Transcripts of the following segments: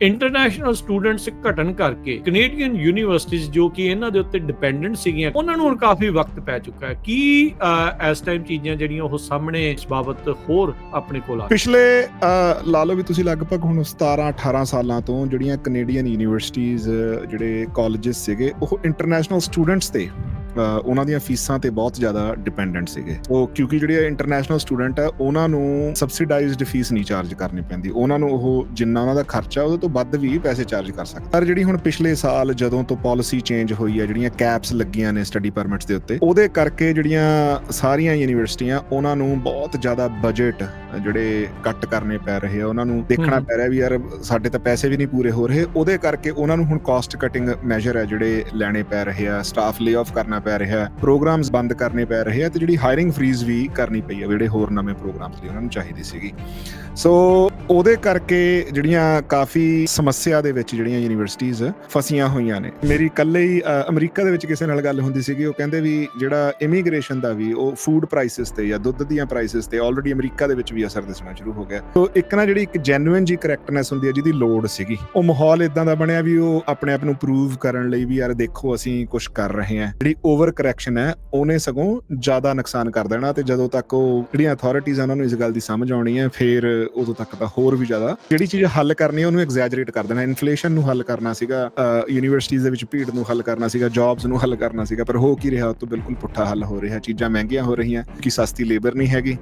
International students ਘਟਣ ਕਰਕੇ Canadian universities ਜੋ ਕਿ ਇਹਨਾਂ ਦੇ ਉੱਤੇ ਡਿਪੈਂਡੈਂਟ ਸੀਗੀਆਂ, ਉਹਨਾਂ ਨੂੰ ਹੁਣ ਕਾਫੀ ਵਕਤ ਪੈ ਚੁੱਕਾ ਹੈ। ਕੀ ਇਸ ਟਾਈਮ ਚੀਜ਼ਾਂ ਜਿਹੜੀਆਂ ਉਹ ਸਾਹਮਣੇ ਇਸ ਬਾਬਤ ਹੋਰ ਆਪਣੇ ਕੋਲ ਆ ਪਿਛਲੇ ਲਾ ਲਓ ਵੀ ਤੁਸੀਂ ਲਗਭਗ ਹੁਣ 17-18 ਸਾਲਾਂ ਤੋਂ ਜਿਹੜੀਆਂ ਕੈਨੇਡੀਅਨ ਯੂਨੀਵਰਸਿਟੀਜ਼ ਜਿਹੜੇ ਕਾਲਜਿਸ ਸੀਗੇ ਉਹ ਇੰਟਰਨੈਸ਼ਨਲ ਸਟੂਡੈਂਟਸ ਤੇ ਉਹਨਾਂ ਦੀਆਂ ਫੀਸਾਂ ਤੇ ਬਹੁਤ ਜ਼ਿਆਦਾ ਡਿਪੈਂਡੈਂਟ ਸੀਗੇ। ਉਹ ਕਿਉਂਕਿ ਜਿਹੜੇ ਇੰਟਰਨੈਸ਼ਨਲ ਸਟੂਡੈਂਟ ਆ ਉਹਨਾਂ ਨੂੰ ਸਬਸਿਡਾਈਜ਼ਡ ਫੀਸ ਨਹੀਂ ਚਾਰਜ ਕਰਨੀ ਪੈਂਦੀ, ਉਹਨਾਂ ਨੂੰ ਉਹ ਜਿੰਨਾ ਉਹਨਾਂ ਦਾ ਖਰਚਾ ਉਹਦੇ ਤੋਂ ਵੱਧ ਵੀ ਪੈਸੇ ਚਾਰਜ ਕਰ ਸਕਦੇ। ਪਰ ਜਿਹੜੀ ਹੁਣ ਪਿਛਲੇ ਸਾਲ ਜਦੋਂ ਤੋਂ ਪਾਲਿਸੀ ਚੇਂਜ ਹੋਈ ਹੈ, ਜਿਹੜੀਆਂ ਕੈਪਸ ਲੱਗੀਆਂ ਨੇ ਸਟੱਡੀ ਪਰਮਿਟਸ ਦੇ ਉੱਤੇ, ਉਹਦੇ ਕਰਕੇ ਜਿਹੜੀਆਂ ਸਾਰੀਆਂ ਯੂਨੀਵਰਸਿਟੀਆਂ ਉਹਨਾਂ ਨੂੰ ਬਹੁਤ ਜ਼ਿਆਦਾ ਬਜਟ ਜਿਹੜੇ ਕੱਟ ਕਰਨੇ ਪੈ ਰਹੇ ਆ, ਉਹਨਾਂ ਨੂੰ ਦੇਖਣਾ ਪੈ ਰਿਹਾ ਵੀ ਯਾਰ ਸਾਡੇ ਤਾਂ ਪੈਸੇ ਵੀ ਨਹੀਂ ਪੂਰੇ ਹੋ ਰਹੇ। ਉਹਦੇ ਕਰਕੇ ਉਹਨਾਂ ਨੂੰ ਹੁਣ ਕਾਸਟ ਕਟਿੰਗ ਮੈਜਰ ਹੈ ਜਿਹੜੇ ਲੈਣੇ ਪੈ ਰਹੇ ਆ, ਸਟਾਫ ਲੇ ਆਫ ਕਰਨਾ ਪੈ ਰਿਹਾ, ਪ੍ਰੋਗਰਾਮਸ ਬੰਦ ਕਰਨੇ ਪੈ ਰਹੇ ਆ, ਤੇ ਜਿਹੜੀ ਹਾਇਰਿੰਗ ਫਰੀਜ਼ ਵੀ ਕਰਨੀ ਪਈ ਆ ਜਿਹੜੇ ਹੋਰ ਨਵੇਂ ਪ੍ਰੋਗਰਾਮਸ ਲਈ ਉਹਨਾਂ ਨੂੰ ਚਾਹੀਦੀ ਸੀਗੀ। ਸੋ ਉਹਦੇ ਕਰਕੇ ਜਿਹੜੀਆਂ ਕਾਫੀ ਸਮੱਸਿਆ ਦੇ ਵਿੱਚ ਜਿਹੜੀਆਂ ਯੂਨੀਵਰਸਿਟੀਜ਼ ਫਸੀਆਂ ਹੋਈਆਂ ਨੇ। ਮੇਰੀ ਇਕੱਲੇ ਹੀ ਅਮਰੀਕਾ ਦੇ ਵਿੱਚ ਕਿਸੇ ਨਾਲ ਗੱਲ ਹੁੰਦੀ ਸੀਗੀ, ਉਹ ਕਹਿੰਦੇ ਵੀ ਜਿਹੜਾ ਇਮੀਗ੍ਰੇਸ਼ਨ ਦਾ ਵੀ ਉਹ ਫੂਡ ਪ੍ਰਾਈਸਿਸ ਤੇ ਜਾਂ ਦੁੱਧ ਦੀਆਂ ਪ੍ਰਾਈਸਿਸ ਤੇ ਆਲਰੇਡੀ ਅਮਰੀਕਾ ਦੇ ਵਿੱਚ ਵੀ ਅਸਰ ਦਿਸਣਾ ਸ਼ੁਰੂ ਹੋ ਗਿਆ। ਸੋ ਇੱਕ ਨਾ ਜਿਹੜੀ ਇੱਕ ਜੈਨੂਇਨ ਜੀ ਕਰੈਕਟਨੈਸ ਹੁੰਦੀ ਹੈ ਜਿਹਦੀ ਲੋੜ ਸੀਗੀ, ਉਹ ਮਾਹੌਲ ਇਦਾਂ ਦਾ ਬਣਿਆ ਵੀ ਉਹ ਆਪਣੇ ਆਪ ਨੂੰ ਪ੍ਰੂਵ ਕਰਨ ਲਈ ਵੀ ਯਾਰ ਦੇਖੋ ਅਸੀਂ ਕੁਝ ਕਰ ਰਹੇ ਹਾਂ। ਜਿਹੜੀ ਓਵਰ ਕਰੈਕਸ਼ਨ ਹੈ ਉਹਨੇ ਸਗੋਂ ਜ਼ਿਆਦਾ ਨੁਕਸਾਨ ਕਰ ਦੇਣਾ, ਤੇ ਜਦੋਂ ਤੱਕ ਉਹ ਜਿਹੜੀਆਂ ਅਥਾਰਟੀਜ਼ ਉਹਨਾਂ ਨੂੰ ਇਸ ਗੱਲ ਦੀ ਸਮਝ ਆਉਣੀ ਹੈ ਫਿਰ ਉਦੋਂ ਤੱਕ ਤਾਂ ਹੋਰ ਵੀ ਜ਼ਿਆਦਾ ਜਿਹੜੀ ਚੀਜ਼ ਹੱਲ ਕਰਨੀ ਹੈ ਉਹਨੂੰ ਐਗਜ਼ੈਜਰੇਟ ਕਰ ਦੇਣਾ। ਇਨਫਲੇਸ਼ਨ ਨੂੰ ਹੱਲ ਕਰਨਾ ਸੀਗਾ, ਯੂਨੀਵਰਸਿਟੀਜ਼ ਦੇ ਵਿੱਚ ਭੀੜ ਨੂੰ ਹੱਲ ਕਰਨਾ ਸੀਗਾ, ਜੌਬਸ ਨੂੰ ਹੱਲ ਕਰਨਾ ਸੀਗਾ, ਪਰ ਹੋ ਕੀ ਰਿਹਾ? ਉਹ ਤੋਂ ਬਿਲਕੁਲ ਪੁੱਠਾ ਹੱਲ ਹੋ ਰਿਹਾ। ਚੀਜ਼ਾਂ ਮਹਿੰਗੀਆਂ ਹੋ ਰਹੀਆਂ ਕਿ ਸਸਤੀ ਲੇਬਰ ਨਹੀਂ ਹੈਗੀ।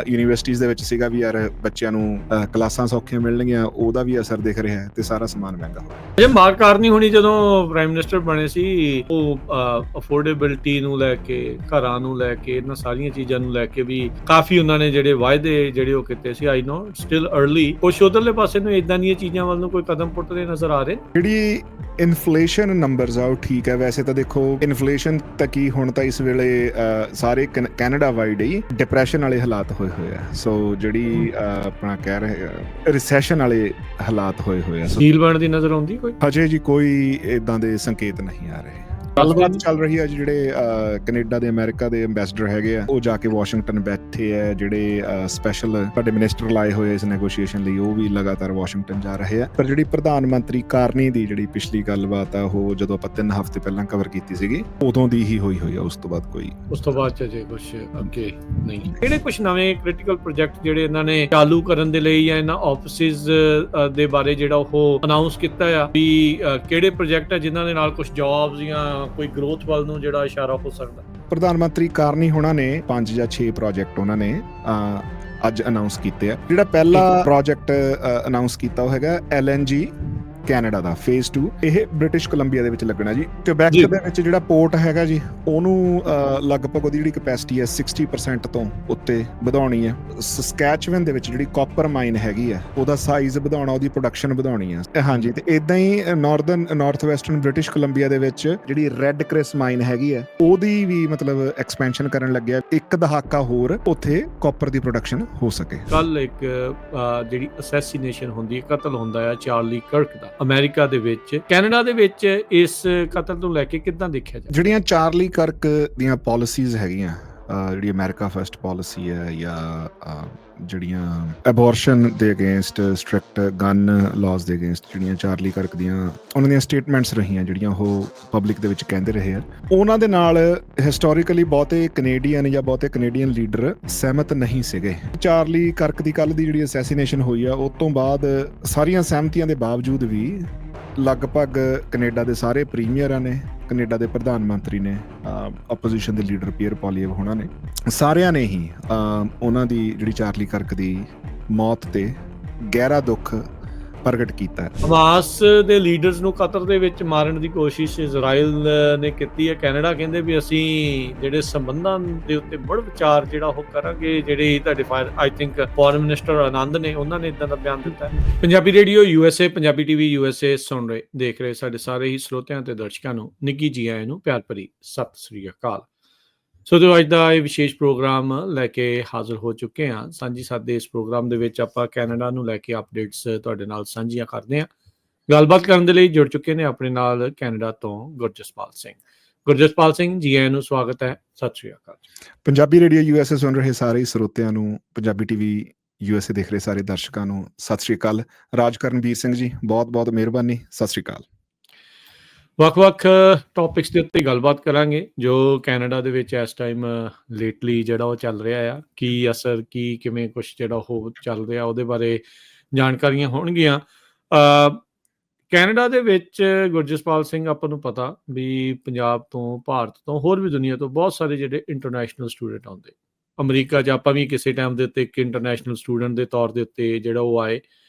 ਯੂਨੀਵਰਸਿਟੀਜ਼ ਦੇ ਵਿੱਚ ਸੀਗਾ ਵੀ ਯਾਰ ਬੱਚਿਆਂ ਨੂੰ ਕਲਾਸਾਂ ਸੌਖੀਆਂ ਮਿਲਣਗੀਆਂ, ਉਹਦਾ ਵੀ ਅਸਰ ਦਿਖ ਰਿਹਾ ਤੇ ਸਾਰਾ ਸਮਾਨ ਮਹਿੰਗਾ ਹੋ ਰਿਹਾ। ਜੇ ਮਾਰ ਕਾਰਨੀ ਹੋਣੀ ਜਦੋਂ ਪ੍ਰਾਈਮ ਮਿਨਿਸਟਰ ਬਣੇ ਸੀ, ਉਹ ਅਫੋਰਡੇਬਿਲਟੀ ਨੂੰ ਲੈ ਕੇ, ਘਰਾਂ ਨੂੰ ਲੈ ਕੇ, ਇਹਨਾਂ ਸਾਰੀਆਂ ਚੀਜ਼ਾਂ ਨੂੰ ਲੈ ਕੇ ਵੀ ਕਾਫੀ ਉਹਨਾਂ ਨੇ ਜਿਹੜੇ ਵਾਅਦੇ ਜਿਹੜੇ ਉਹ ਕੀਤੇ ਸੀ। ਆਈ ਨੋ ਸਟਿਲ ਅਰਲੀ, ਕੁਛ ਉਧਰਲੇ ਪਾਸੇ ਨੂੰ ਇਦਾਂ ਦੀਆਂ ਚੀਜ਼ਾਂ ਵੱਲ ਨੂੰ ਕੋਈ ਕਦਮ ਪੁੱਟਦੇ ਨਜ਼ਰ ਆ ਰਹੇ। ਜਿਹੜੀ ਇਨਫਲੇਸ਼ਨ ਨੰਬਰਸ ਆ ਉਹ ਠੀਕ ਹੈ। ਵੈਸੇ ਤਾਂ ਦੇਖੋ ਇਨਫਲੇਸ਼ਨ ਤਾਂ ਕੀ, ਹੁਣ ਤਾਂ ਇਸ ਵੇਲੇ ਸਾਰੇ ਕੈਨੇਡਾ ਵਾਈਡ ਹੀ ਡਿਪਰੈਸ਼ਨ ਵਾਲੇ ਹਾਲਾਤ ਹੋਏ ਹੋਏ ਆ। ਸੋ ਜਿਹੜੀ ਆਪਣਾ ਕਹਿ ਰਹੇ ਰਿਸੈਸ਼ਨ ਵਾਲੇ ਹਾਲਾਤ ਹੋਏ ਹੋਏ ਆ। ਡੀਲ ਬਣਨ ਦੀ ਨਜ਼ਰ ਆਉਂਦੀ ਕੋਈ? ਹਜੇ ਜੀ ਕੋਈ ਇਦਾਂ ਦੇ ਸੰਕੇਤ ਨਹੀਂ ਆ ਰਹੇ। ਗੱਲਬਾਤ ਚੱਲ ਰਹੀ ਹੈ ਜਿਹੜੇ ਕੈਨੇਡਾ ਦੇ ਅਮਰੀਕਾ ਦੇ ਐਮਬੈਸਡਰ ਹੈਗੇ ਆ, ਉਹ ਜਾ ਕੇ ਵਾਸ਼ਿੰਗਟਨ ਬੈਠੇ ਆ। ਜਿਹੜੇ ਸਪੈਸ਼ਲ ਸਾਡੇ ਮਿਨਿਸਟਰ ਲਾਏ ਹੋਏ ਇਸ ਨੈਗੋਸ਼ੀਏਸ਼ਨ ਲਈ, ਉਹ ਵੀ ਲਗਾਤਾਰ ਵਾਸ਼ਿੰਗਟਨ ਜਾ ਰਹੇ ਆ। ਪਰ ਜਿਹੜੀ ਪ੍ਰਧਾਨ ਮੰਤਰੀ ਕਾਰਨੀ ਦੀ ਜਿਹੜੀ ਪਿਛਲੀ ਗੱਲਬਾਤ ਆ, ਉਹ ਜਦੋਂ ਆਪਾਂ 3 ਹਫ਼ਤੇ ਪਹਿਲਾਂ ਕਵਰ ਕੀਤੀ ਸੀਗੀ, ਉਦੋਂ ਦੀ ਹੀ ਹੋਈ ਆ। ਉਸ ਤੋਂ ਬਾਅਦ ਜੇ ਕੁਝ ਅੱਗੇ ਨਹੀਂ। ਕਿਹੜੇ ਕੁਝ ਨਵੇਂ ਕ੍ਰਿਟੀਕਲ ਪ੍ਰੋਜੈਕਟ ਜਿਹੜੇ ਇਹਨਾਂ ਨੇ ਚਾਲੂ ਕਰਨ ਦੇ ਲਈ ਜਾਂ ਇਹਨਾਂ ਆਫਿਸਿਸ ਦੇ ਬਾਰੇ ਜਿਹੜਾ ਉਹ ਅਨਾਉਂਸ ਕੀਤਾ ਆ ਵੀ ਕਿਹੜੇ ਪ੍ਰੋਜੈਕਟ ਆ ਜਿਨ੍ਹਾਂ ਦੇ ਨਾਲ ਕੁਝ ਜੌਬਸ ਜਾਂ ਕੋਈ ਗਰੋਥ ਵੱਲ ਨੂੰ ਜਿਹੜਾ ਇਸ਼ਾਰਾ ਹੋ ਸਕਦਾ? ਪ੍ਰਧਾਨ ਮੰਤਰੀ ਕਾਰਨੀ ਹੋਣਾ ਨੇ 5 ਜਾਂ 6 ਪ੍ਰੋਜੈਕਟ ਉਹਨਾਂ ਨੇ ਅੱਜ ਅਨਾਉਂਸ ਕੀਤੇ ਆ। ਜਿਹੜਾ ਪਹਿਲਾ ਪ੍ਰੋਜੈਕਟ ਅਨਾਉਂਸ ਕੀਤਾ ਉਹ ਹੈਗਾ LNG ਕੈਨੇਡਾ ਦਾ ਫੇਜ਼ 2। ਇਹ ਬ੍ਰਿਟਿਸ਼ ਕੋਲੰਬੀਆ ਦੇ ਵਿੱਚ ਲੱਗਣਾ ਜੀ। ਕਿਬੈਕ ਦੇ ਵਿੱਚ ਜਿਹੜਾ ਪੋਰਟ ਹੈਗਾ ਜੀ, ਉਹਨੂੰ ਲਗਭਗ ਉਹਦੀ ਜਿਹੜੀ ਕੈਪੈਸਿਟੀ ਹੈ 60% ਤੋਂ ਉੱਤੇ ਵਧਾਉਣੀ ਹੈ। ਸਸਕੈਚਵਨ ਦੇ ਵਿੱਚ ਜਿਹੜੀ ਕਾਪਰ ਮਾਈਨ ਹੈਗੀ ਆ, ਉਹਦਾ ਸਾਈਜ਼ ਵਧਾਉਣਾ, ਉਹਦੀ ਪ੍ਰੋਡਕਸ਼ਨ ਵਧਾਉਣੀ ਆ। ਹਾਂਜੀ, ਤੇ ਇਦਾਂ ਹੀ ਨਾਰਥ ਵੈਸਟਰਨ ਬ੍ਰਿਟਿਸ਼ ਕੋਲੰਬੀਆ ਦੇ ਵਿੱਚ ਜਿਹੜੀ ਰੈੱਡ ਕ੍ਰਿਸ ਮਾਈਨ ਹੈਗੀ ਆ, ਉਹਦੀ ਵੀ ਮਤਲਬ ਐਕਸਪੈਂਸ਼ਨ ਕਰਨ ਲੱਗਿਆ। 1 ਦਹਾਕਾ ਹੋਰ ਉੱਥੇ ਕਾਪਰ ਦੀ ਪ੍ਰੋਡਕਸ਼ਨ ਹੋ ਸਕੇ। ਕੱਲ ਇੱਕ ਜਿਹੜੀ ਅਸੈਸੀਨੇਸ਼ਨ ਹੁੰਦੀ ਹੈ, ਕਤਲ ਹੁੰਦਾ ਹੈ ਚਾਰਲੀ ਕਰਕ ਦਾ ਅਮਰੀਕਾ ਦੇ ਵਿੱਚ। ਕੈਨੇਡਾ ਦੇ ਵਿੱਚ ਇਸ ਕਤਲ ਨੂੰ ਲੈ ਕੇ ਕਿੱਦਾਂ ਦੇਖਿਆ ਜਾਂਦਾ? ਜਿਹੜੀਆਂ ਚਾਰਲੀ ਕਰਕ ਦੀਆਂ ਪਾਲਿਸੀਜ਼ ਹੈਗੀਆਂ, ਜਿਹੜੀ ਅਮਰੀਕਾ ਫਸਟ ਪਾਲਿਸੀ ਹੈ, ਜਾਂ ਜਿਹੜੀਆਂ ਐਬੋਰਸ਼ਨ ਦੇ ਅਗੇਂਸਟ, ਸਟ੍ਰਿਕਟ ਗਨ ਲਾਜ਼ ਦੇ ਅਗੇਂਸਟ ਜਿਹੜੀਆਂ ਚਾਰਲੀ ਕਰਕ ਦੀਆਂ ਉਹਨਾਂ ਦੀਆਂ ਸਟੇਟਮੈਂਟਸ ਰਹੀਆਂ, ਜਿਹੜੀਆਂ ਉਹ ਪਬਲਿਕ ਦੇ ਵਿੱਚ ਕਹਿੰਦੇ ਰਹੇ ਆ, ਉਹਨਾਂ ਦੇ ਨਾਲ ਹਿਸਟੋਰੀਕਲੀ ਬਹੁਤੇ ਕੈਨੇਡੀਅਨ ਜਾਂ ਬਹੁਤੇ ਕੈਨੇਡੀਅਨ ਲੀਡਰ ਸਹਿਮਤ ਨਹੀਂ ਸੀਗੇ। ਚਾਰਲੀ ਕਰਕ ਦੀ ਕੱਲ ਦੀ ਜਿਹੜੀ ਅਸੈਸੀਨੇਸ਼ਨ ਹੋਈ ਆ, ਉਸ ਤੋਂ ਬਾਅਦ ਸਾਰੀਆਂ ਸਹਿਮਤੀਆਂ ਦੇ ਬਾਵਜੂਦ ਵੀ ਲਗਭਗ ਕੈਨੇਡਾ ਦੇ ਸਾਰੇ ਪ੍ਰੀਮੀਅਰਾਂ ਨੇ, ਕੈਨੇਡਾ ਦੇ ਪ੍ਰਧਾਨ ਮੰਤਰੀ ਨੇ, ਆਪੋਜੀਸ਼ਨ ਦੇ ਲੀਡਰ ਪੀਅਰ ਪੋਲੀਏਵ ਹੋਣਾ ਨੇ, ਸਾਰਿਆਂ ਨੇ ਹੀ ਉਹਨਾਂ ਦੀ ਜਿਹੜੀ ਚਾਰਲੀ ਕਰਕ ਦੀ ਮੌਤ ਤੇ ਗਹਿਰਾ ਦੁੱਖ ਪ੍ਰਗਟ ਕੀਤਾ ਹੈ। ਹਮਾਸ ਦੇ ਲੀਡਰਸ ਨੂੰ ਕਤਰ ਦੇ ਵਿੱਚ ਮਾਰਨ ਦੀ ਕੋਸ਼ਿਸ਼ ਇਜ਼ਰਾਈਲ ਨੇ ਕੀਤੀ ਹੈ। ਕੈਨੇਡਾ ਕਹਿੰਦੇ ਵੀ ਅਸੀਂ ਜਿਹੜੇ ਸੰਬੰਧਾਂ ਦੇ ਉੱਤੇ ਬੜ ਵਿਚਾਰ ਜਿਹੜਾ ਉਹ ਕਰਾਂਗੇ। ਜਿਹੜੇ ਤੁਹਾਡੇ ਆਈ ਥਿੰਕ ਫੋਰਨ ਮਿਨਿਸਟਰ ਆਨੰਦ ਨੇ, ਉਹਨਾਂ ਨੇ ਇਦਾਂ ਦਾ ਬਿਆਨ ਦਿੱਤਾ ਹੈ। Punjabi radio USA, Punjabi TV USA ਸੁਣ ਰਹੇ, ਦੇਖ ਰਹੇ ਸਾਡੇ ਸਾਰੇ ਹੀ ਸਰੋਤਿਆਂ ਤੇ ਦਰਸ਼ਕਾਂ ਨੂੰ ਨਿੱਘੀ ਜੀ ਆਇਆਂ ਨੂੰ ਪਿਆਰ ਭਰੀ ਸਤਿ ਸ੍ਰੀ ਅਕਾਲ। ਸੋ ਜੋ ਅੱਜ ਦਾ ਇਹ ਵਿਸ਼ੇਸ਼ ਪ੍ਰੋਗਰਾਮ ਲੈ ਕੇ ਹਾਜ਼ਰ ਹੋ ਚੁੱਕੇ ਹਾਂ। ਸਾਂਝੀ ਸਾਦੇ ਇਸ ਪ੍ਰੋਗਰਾਮ ਦੇ ਵਿੱਚ ਆਪਾਂ ਕੈਨੇਡਾ ਨੂੰ ਲੈ ਕੇ ਅਪਡੇਟਸ ਤੁਹਾਡੇ ਨਾਲ ਸਾਂਝੀਆਂ ਕਰਦੇ ਹਾਂ। ਗੱਲਬਾਤ ਕਰਨ ਦੇ ਲਈ ਜੁੜ ਚੁੱਕੇ ਨੇ ਆਪਣੇ ਨਾਲ ਕੈਨੇਡਾ ਤੋਂ ਗੁਰਜਸਪਾਲ ਸਿੰਘ। ਗੁਰਜਸਪਾਲ ਸਿੰਘ ਜੀ, ਆਇਆਂ ਨੂੰ ਸਵਾਗਤ ਹੈ। ਸਤਿ ਸ੍ਰੀ ਅਕਾਲ। ਪੰਜਾਬੀ ਰੇਡੀਓ USA ਸੁਣ ਰਹੇ ਸਾਰੇ ਸਰੋਤਿਆਂ ਨੂੰ ਪੰਜਾਬੀ TV USA ਦੇਖ ਰਹੇ ਸਾਰੇ ਦਰਸ਼ਕਾਂ ਨੂੰ ਸਤਿ ਸ਼੍ਰੀ ਅਕਾਲ। ਰਾਜਕਰਨਵੀਰ ਸਿੰਘ ਜੀ, ਬਹੁਤ ਮਿਹਰਬਾਨੀ, ਸਤਿ ਸ਼੍ਰੀ ਅਕਾਲ। ਵੱਖ-ਵੱਖ ਟੌਪਿਕਸ ਦੇ ਉੱਤੇ ਗੱਲਬਾਤ ਕਰਾਂਗੇ ਜੋ ਕੈਨੇਡਾ ਦੇ ਵਿੱਚ ਇਸ ਟਾਈਮ ਲੇਟਲੀ ਜਿਹੜਾ ਉਹ ਚੱਲ ਰਿਹਾ ਆ, ਕੀ ਅਸਰ, ਕੀ ਕਿਵੇਂ ਕੁਛ ਜਿਹੜਾ ਉਹ ਚੱਲ ਰਿਹਾ ਉਹਦੇ ਬਾਰੇ ਜਾਣਕਾਰੀਆਂ ਹੋਣਗੀਆਂ। ਕੈਨੇਡਾ ਦੇ ਵਿੱਚ ਗੁਰਜਸਪਾਲ ਸਿੰਘ, ਆਪਾਂ ਨੂੰ ਪਤਾ ਵੀ ਪੰਜਾਬ ਤੋਂ, ਭਾਰਤ ਤੋਂ, ਹੋਰ ਵੀ ਦੁਨੀਆ ਤੋਂ ਬਹੁਤ ਸਾਰੇ ਜਿਹੜੇ ਇੰਟਰਨੈਸ਼ਨਲ ਸਟੂਡੈਂਟ ਆਉਂਦੇ। ਅਮਰੀਕਾ 'ਚ ਆਪਾਂ ਵੀ ਕਿਸੇ ਟਾਈਮ ਦੇ ਉੱਤੇ ਇੱਕ ਇੰਟਰਨੈਸ਼ਨਲ ਸਟੂਡੈਂਟ ਦੇ ਤੌਰ ਦੇ ਉੱਤੇ ਜਿਹੜਾ ਉਹ ਆਏ,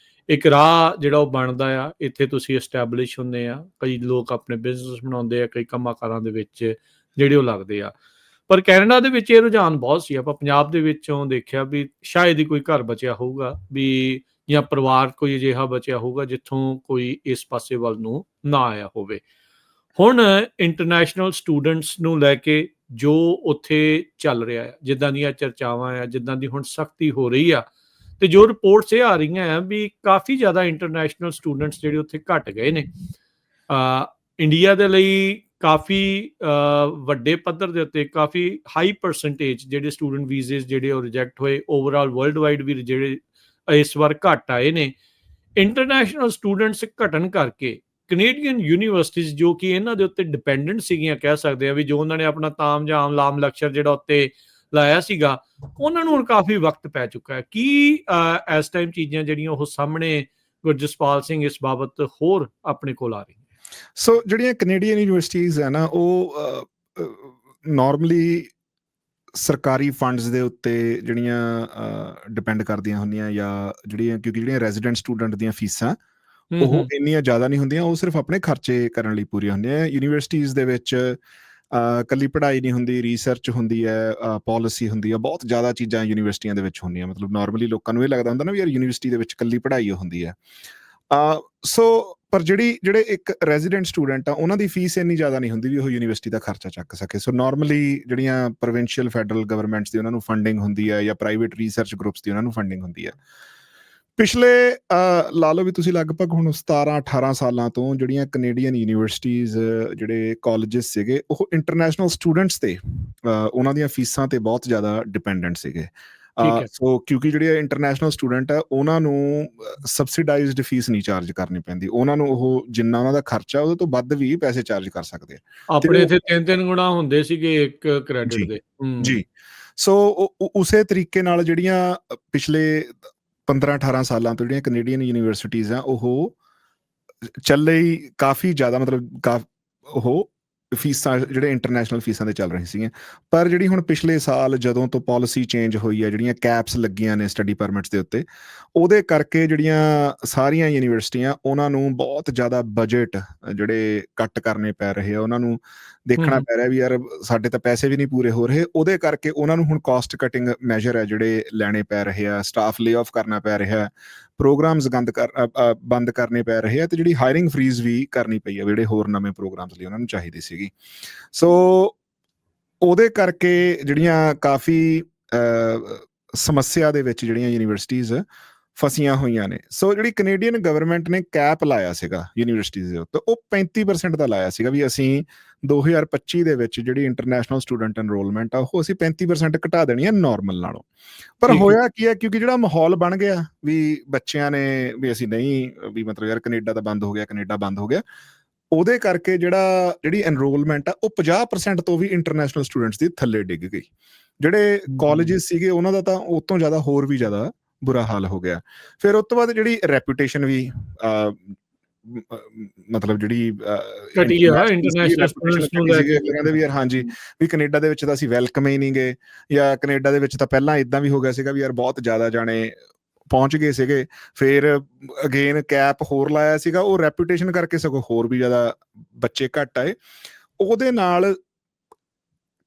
ਇੱਕ ਰਾਹ ਜਿਹੜਾ ਉਹ ਬਣਦਾ ਆ, ਇੱਥੇ ਤੁਸੀਂ ਐਸਟੈਬਲਿਸ਼ ਹੁੰਦੇ ਆ, ਕਈ ਲੋਕ ਆਪਣੇ ਬਿਜ਼ਨਸ ਬਣਾਉਂਦੇ ਆ, ਕਈ ਕੰਮਾਂ ਕਾਰਾਂ ਦੇ ਵਿੱਚ ਜਿਹੜੇ ਉਹ ਲੱਗਦੇ ਆ। ਪਰ ਕੈਨੇਡਾ ਦੇ ਵਿੱਚ ਇਹ ਰੁਝਾਨ ਬਹੁਤ ਸੀ। ਆਪਾਂ ਪੰਜਾਬ ਦੇ ਵਿੱਚੋਂ ਦੇਖਿਆ ਵੀ ਸ਼ਾਇਦ ਹੀ ਕੋਈ ਘਰ ਬਚਿਆ ਹੋਊਗਾ ਵੀ, ਜਾਂ ਪਰਿਵਾਰ ਕੋਈ ਅਜਿਹਾ ਬਚਿਆ ਹੋਊਗਾ ਜਿੱਥੋਂ ਕੋਈ ਇਸ ਪਾਸੇ ਵੱਲ ਨੂੰ ਨਾ ਆਇਆ ਹੋਵੇ। ਹੁਣ ਇੰਟਰਨੈਸ਼ਨਲ ਸਟੂਡੈਂਟਸ ਨੂੰ ਲੈ ਕੇ ਜੋ ਉੱਥੇ ਚੱਲ ਰਿਹਾ ਆ, ਜਿੱਦਾਂ ਦੀਆਂ ਚਰਚਾਵਾਂ ਆ, ਜਿੱਦਾਂ ਦੀ ਹੁਣ ਸਖਤੀ ਹੋ ਰਹੀ ਆ, ਤੇ ਜੋ ਰਿਪੋਰਟਸ ਇਹ ਆ ਰਹੀਆਂ ਆ ਵੀ ਕਾਫੀ ਜ਼ਿਆਦਾ ਇੰਟਰਨੈਸ਼ਨਲ ਸਟੂਡੈਂਟਸ ਜਿਹੜੇ ਉੱਥੇ ਘਟ ਗਏ ਨੇ। ਇੰਡੀਆ ਦੇ ਲਈ ਕਾਫੀ ਵੱਡੇ ਪੱਧਰ ਦੇ ਉੱਤੇ ਕਾਫੀ ਹਾਈ ਪਰਸੈਂਟੇਜ ਜਿਹੜੇ ਸਟੂਡੈਂਟ ਵੀਜ਼ੇ ਜਿਹੜੇ ਉਹ ਰਿਜੈਕਟ ਹੋਏ, ਓਵਰਆਲ ਵਰਲਡ ਵਾਈਡ ਵੀ ਜਿਹੜੇ ਇਸ ਵਾਰ ਘੱਟ ਆਏ ਨੇ। ਇੰਟਰਨੈਸ਼ਨਲ ਸਟੂਡੈਂਟਸ ਘਟਣ ਕਰਕੇ ਕੈਨੇਡੀਅਨ ਯੂਨੀਵਰਸਿਟੀਜ਼ ਜੋ ਕਿ ਇਹਨਾਂ ਦੇ ਉੱਤੇ ਡਿਪੈਂਡੈਂਟ ਸੀਗੀਆਂ, ਕਹਿ ਸਕਦੇ ਆ ਵੀ ਜੋ ਉਹਨਾਂ ਨੇ ਆਪਣਾ ਤਾਮਝਾਮ ਲਾਮ ਲਕਸ਼ਰ ਜਿਹੜਾ ਉੱਤੇ ਲਾਇਆ ਸੀਗਾ, ਉਹਨਾਂ ਨੂੰ ਹੁਣ ਕਾਫੀ ਵਕਤ ਪੈ ਚੁੱਕਾ ਹੈ। ਕੀ ਇਸ ਟਾਈਮ ਚੀਜ਼ਾਂ ਜਿਹੜੀਆਂ ਉਹ ਸਾਹਮਣੇ ਗੁਰਜਸਪਾਲ ਸਿੰਘ ਇਸ ਬਾਬਤ ਹੋਰ ਆਪਣੇ ਕੋਲ ਆ ਰਹੀਆਂ? ਸੋ ਜਿਹੜੀਆਂ ਕੈਨੇਡੀਅਨ ਯੂਨੀਵਰਸਿਟੀਜ਼ ਹੈ ਨਾ, ਉਹ ਨਾਰਮਲੀ ਸਰਕਾਰੀ ਫੰਡਸ ਦੇ ਉੱਤੇ ਜਿਹੜੀਆਂ ਡਿਪੈਂਡ ਕਰਦੀਆਂ ਹੁੰਦੀਆਂ, ਜਾਂ ਕਿਉਂਕਿ ਜਿਹੜੀਆਂ ਰੈਜ਼ੀਡੈਂਟ ਸਟੂਡੈਂਟ ਦੀਆਂ ਫੀਸਾਂ ਉਹ ਇੰਨੀਆਂ ਜ਼ਿਆਦਾ ਨਹੀਂ ਹੁੰਦੀਆਂ, ਉਹ ਸਿਰਫ ਆਪਣੇ ਖਰਚੇ ਕਰਨ ਲਈ ਪੂਰੀਆਂ ਹੁੰਦੀਆਂ। ਯੂਨੀਵਰਸਿਟੀਜ਼ ਦੇ ਵਿੱਚ ਕੱਲੀ ਪੜ੍ਹਾਈ ਨਹੀਂ ਹੁੰਦੀ, ਰਿਸਰਚ ਹੁੰਦੀ ਹੈ, ਪਾਲਿਸੀ ਹੁੰਦੀ ਹੈ, ਬਹੁਤ ਜ਼ਿਆਦਾ ਚੀਜ਼ਾਂ ਯੂਨੀਵਰਸਿਟੀਆਂ ਦੇ ਵਿੱਚ ਹੁੰਦੀਆਂ। ਮਤਲਬ ਨਾਰਮਲੀ ਲੋਕਾਂ ਨੂੰ ਇਹ ਲੱਗਦਾ ਹੁੰਦਾ ਨਾ ਵੀ ਯਾਰ ਯੂਨੀਵਰਸਿਟੀ ਦੇ ਵਿੱਚ ਕੱਲੀ ਪੜ੍ਹਾਈ ਹੁੰਦੀ ਹੈ। ਪਰ ਜਿਹੜੇ ਇੱਕ ਰੈਜ਼ੀਡੈਂਟ ਸਟੂਡੈਂਟ ਆ, ਉਹਨਾਂ ਦੀ ਫੀਸ ਇੰਨੀ ਜ਼ਿਆਦਾ ਨਹੀਂ ਹੁੰਦੀ ਵੀ ਉਹ ਯੂਨੀਵਰਸਿਟੀ ਦਾ ਖਰਚਾ ਚੱਕ ਸਕੇ। ਸੋ ਨਾਰਮਲੀ ਜਿਹੜੀਆਂ ਪ੍ਰੋਵਿੰਸ਼ੀਅਲ ਫੈਡਰਲ ਗਵਰਨਮੈਂਟਸ ਦੀ ਉਹਨਾਂ ਨੂੰ ਫੰਡਿੰਗ ਹੁੰਦੀ ਹੈ, ਜਾਂ ਪ੍ਰਾਈਵੇਟ ਰਿਸਰਚ ਗਰੁੱਪਸ ਦੀ ਉਹਨਾਂ ਨੂੰ ਫੰਡਿੰਗ ਹੁੰਦੀ ਹੈ। ਪਿਛਲੇ ਲਾ ਲਓ ਵੀ ਤੁਸੀਂ ਲਗਭਗ ਹੁਣ 17-18 ਸਾਲਾਂ ਤੋਂ ਜਿਹੜੀਆਂ ਕੈਨੇਡੀਅਨ ਯੂਨੀਵਰਸਿਟੀਜ਼, ਜਿਹੜੇ ਕਾਲਜਿਸ ਸੀਗੇ, ਉਹ ਇੰਟਰਨੈਸ਼ਨਲ ਸਟੂਡੈਂਟਸ ਤੇ ਉਹਨਾਂ ਦੀਆਂ ਫੀਸਾਂ ਤੇ ਬਹੁਤ ਜ਼ਿਆਦਾ ਡਿਪੈਂਡੈਂਟ ਸੀਗੇ। ਸੋ ਕਿਉਂਕਿ ਜਿਹੜੇ ਇੰਟਰਨੈਸ਼ਨਲ ਸਟੂਡੈਂਟ ਆ, ਉਹਨਾਂ ਨੂੰ ਸਬਸਿਡਾਈਜ਼ਡ ਫੀਸ ਨਹੀਂ ਚਾਰਜ ਕਰਨੀ ਪੈਂਦੀ, ਉਹਨਾਂ ਨੂੰ ਉਹ ਜਿੰਨਾ ਉਹਨਾਂ ਦਾ ਖਰਚਾ ਉਹਦੇ ਤੋਂ ਵੱਧ ਵੀ ਪੈਸੇ ਚਾਰਜ ਕਰ ਸਕਦੇ ਆ। ਆਪਣੇ ਇੱਥੇ 3-3 ਗੁਣਾ ਹੁੰਦੇ ਸੀਗੇ ਇੱਕ ਕ੍ਰੈਡਿਟ ਦੇ। ਜੀ। ਸੋ ਉਸੇ ਤਰੀਕੇ ਨਾਲ ਜਿਹੜੀਆਂ ਪਿਛਲੇ 15-18 ਸਾਲਾਂ ਤੋਂ ਜਿਹੜੀਆਂ ਕੈਨੇਡੀਅਨ ਯੂਨੀਵਰਸਿਟੀਜ਼ ਆ, ਉਹ ਚੱਲੇ ਹੀ ਕਾਫੀ ਜ਼ਿਆਦਾ, ਮਤਲਬ ਉਹ ਫੀਸਾਂ ਜਿਹੜੇ ਇੰਟਰਨੈਸ਼ਨਲ ਫੀਸਾਂ ਦੇ ਚੱਲ ਰਹੀ ਸੀਗੀਆਂ। ਪਰ ਜਿਹੜੀ ਹੁਣ ਪਿਛਲੇ ਸਾਲ ਜਦੋਂ ਤੋਂ ਪਾਲਿਸੀ ਚੇਂਜ ਹੋਈ ਹੈ, ਜਿਹੜੀਆਂ ਕੈਪਸ ਲੱਗੀਆਂ ਨੇ ਸਟੱਡੀ ਪਰਮਿਟਸ ਦੇ ਉੱਤੇ, ਉਹਦੇ ਕਰਕੇ ਜਿਹੜੀਆਂ ਸਾਰੀਆਂ ਯੂਨੀਵਰਸਿਟੀਆਂ, ਉਹਨਾਂ ਨੂੰ ਬਹੁਤ ਜ਼ਿਆਦਾ ਬਜਟ ਜਿਹੜੇ ਕੱਟ ਕਰਨੇ ਪੈ ਰਹੇ ਆ, ਉਹਨਾਂ ਨੂੰ ਦੇਖਣਾ ਪੈ ਰਿਹਾ ਵੀ ਯਾਰ ਸਾਡੇ ਤਾਂ ਪੈਸੇ ਵੀ ਨਹੀਂ ਪੂਰੇ ਹੋ ਰਹੇ। ਉਹਦੇ ਕਰਕੇ ਉਹਨਾਂ ਨੂੰ ਹੁਣ ਕਾਸਟ ਕਟਿੰਗ ਮੈਜਰ ਹੈ ਜਿਹੜੇ ਲੈਣੇ ਪੈ ਰਹੇ ਆ, ਸਟਾਫ ਲੇ ਆਫ ਕਰਨਾ ਪੈ ਰਿਹਾ, ਪ੍ਰੋਗਰਾਮਸ ਬੰਦ ਕਰਨੇ ਪੈ ਰਹੇ ਆ, ਤੇ ਜਿਹੜੀ ਹਾਇਰਿੰਗ ਫਰੀਜ਼ ਵੀ ਕਰਨੀ ਪਈ ਆ ਜਿਹੜੇ ਹੋਰ ਨਵੇਂ ਪ੍ਰੋਗਰਾਮਸ ਲਈ ਉਹਨਾਂ ਨੂੰ ਚਾਹੀਦੀ ਸੀਗੀ। ਸੋ ਉਹਦੇ ਕਰਕੇ ਜਿਹੜੀਆਂ ਕਾਫੀ ਸਮੱਸਿਆ ਦੇ ਵਿੱਚ ਜਿਹੜੀਆਂ ਯੂਨੀਵਰਸਿਟੀਜ਼ ਫਸੀਆਂ ਹੋਈਆਂ ਨੇ। ਸੋ ਜਿਹੜੀ ਕੈਨੇਡੀਅਨ ਗਵਰਨਮੈਂਟ ਨੇ ਕੈਪ ਲਾਇਆ ਸੀਗਾ ਯੂਨੀਵਰਸਿਟੀਜ਼ ਦੇ ਉੱਤੇ, ਉਹ 35% ਦਾ ਲਾਇਆ ਸੀਗਾ ਵੀ ਅਸੀਂ 2025 ਦੇ ਵਿੱਚ ਜਿਹੜੀ ਇੰਟਰਨੈਸ਼ਨਲ ਸਟੂਡੈਂਟ ਐਨਰੋਲਮੈਂਟ ਆ, ਉਹ ਅਸੀਂ 35% ਘਟਾ ਦੇਣੀ ਹੈ ਨਾਰਮਲ ਨਾਲੋਂ। ਪਰ ਹੋਇਆ ਕੀ ਹੈ, ਕਿਉਂਕਿ ਜਿਹੜਾ ਮਾਹੌਲ ਬਣ ਗਿਆ ਵੀ ਬੱਚਿਆਂ ਨੇ ਵੀ ਅਸੀਂ ਨਹੀਂ, ਵੀ ਮਤਲਬ ਯਾਰ ਕੈਨੇਡਾ ਤਾਂ ਬੰਦ ਹੋ ਗਿਆ, ਕੈਨੇਡਾ ਬੰਦ ਹੋ ਗਿਆ, ਉਹਦੇ ਕਰਕੇ ਜਿਹੜੀ ਐਨਰੋਲਮੈਂਟ ਆ, ਉਹ 50% ਤੋਂ ਵੀ ਇੰਟਰਨੈਸ਼ਨਲ ਸਟੂਡੈਂਟਸ ਦੀ ਥੱਲੇ ਡਿੱਗ ਗਈ। ਜਿਹੜੇ ਕਾਲਜਿਸ ਸੀਗੇ ਉਹਨਾਂ ਦਾ ਤਾਂ ਉਹ ਤੋਂ ਜ਼ਿਆਦਾ ਹੋਰ ਵੀ ਜ਼ਿਆਦਾ ਬੁਰਾ ਹਾਲ ਹੋ ਗਿਆ। ਫਿਰ ਉਸ ਤੋਂ ਬਾਅਦ ਜਿਹੜੀ ਰੈਪੂਟੇਸ਼ਨ ਵੀ ਮਤਲਬ ਜਿਹੜੀ ਵੀ ਯਾਰ ਹਾਂਜੀ ਵੀ ਕੈਨੇਡਾ ਦੇ ਵਿੱਚ ਤਾਂ ਅਸੀਂ ਵੈਲਕਮ ਹੀ ਨਹੀਂ ਗਏ, ਜਾਂ ਕੈਨੇਡਾ ਦੇ ਵਿੱਚ ਤਾਂ ਪਹਿਲਾਂ ਏਦਾਂ ਵੀ ਹੋ ਗਿਆ ਸੀਗਾ ਵੀ ਯਾਰ ਬਹੁਤ ਜ਼ਿਆਦਾ ਜਾਣੇ ਪਹੁੰਚ ਗਏ ਸੀਗੇ। ਫਿਰ ਅਗੇਨ ਕੈਪ ਹੋਰ ਲਾਇਆ ਸੀਗਾ, ਉਹ ਰੈਪੂਟੇਸ਼ਨ ਕਰਕੇ ਸਗੋਂ ਹੋਰ ਵੀ ਜ਼ਿਆਦਾ ਬੱਚੇ ਘੱਟ ਆਏ। ਉਹਦੇ ਨਾਲ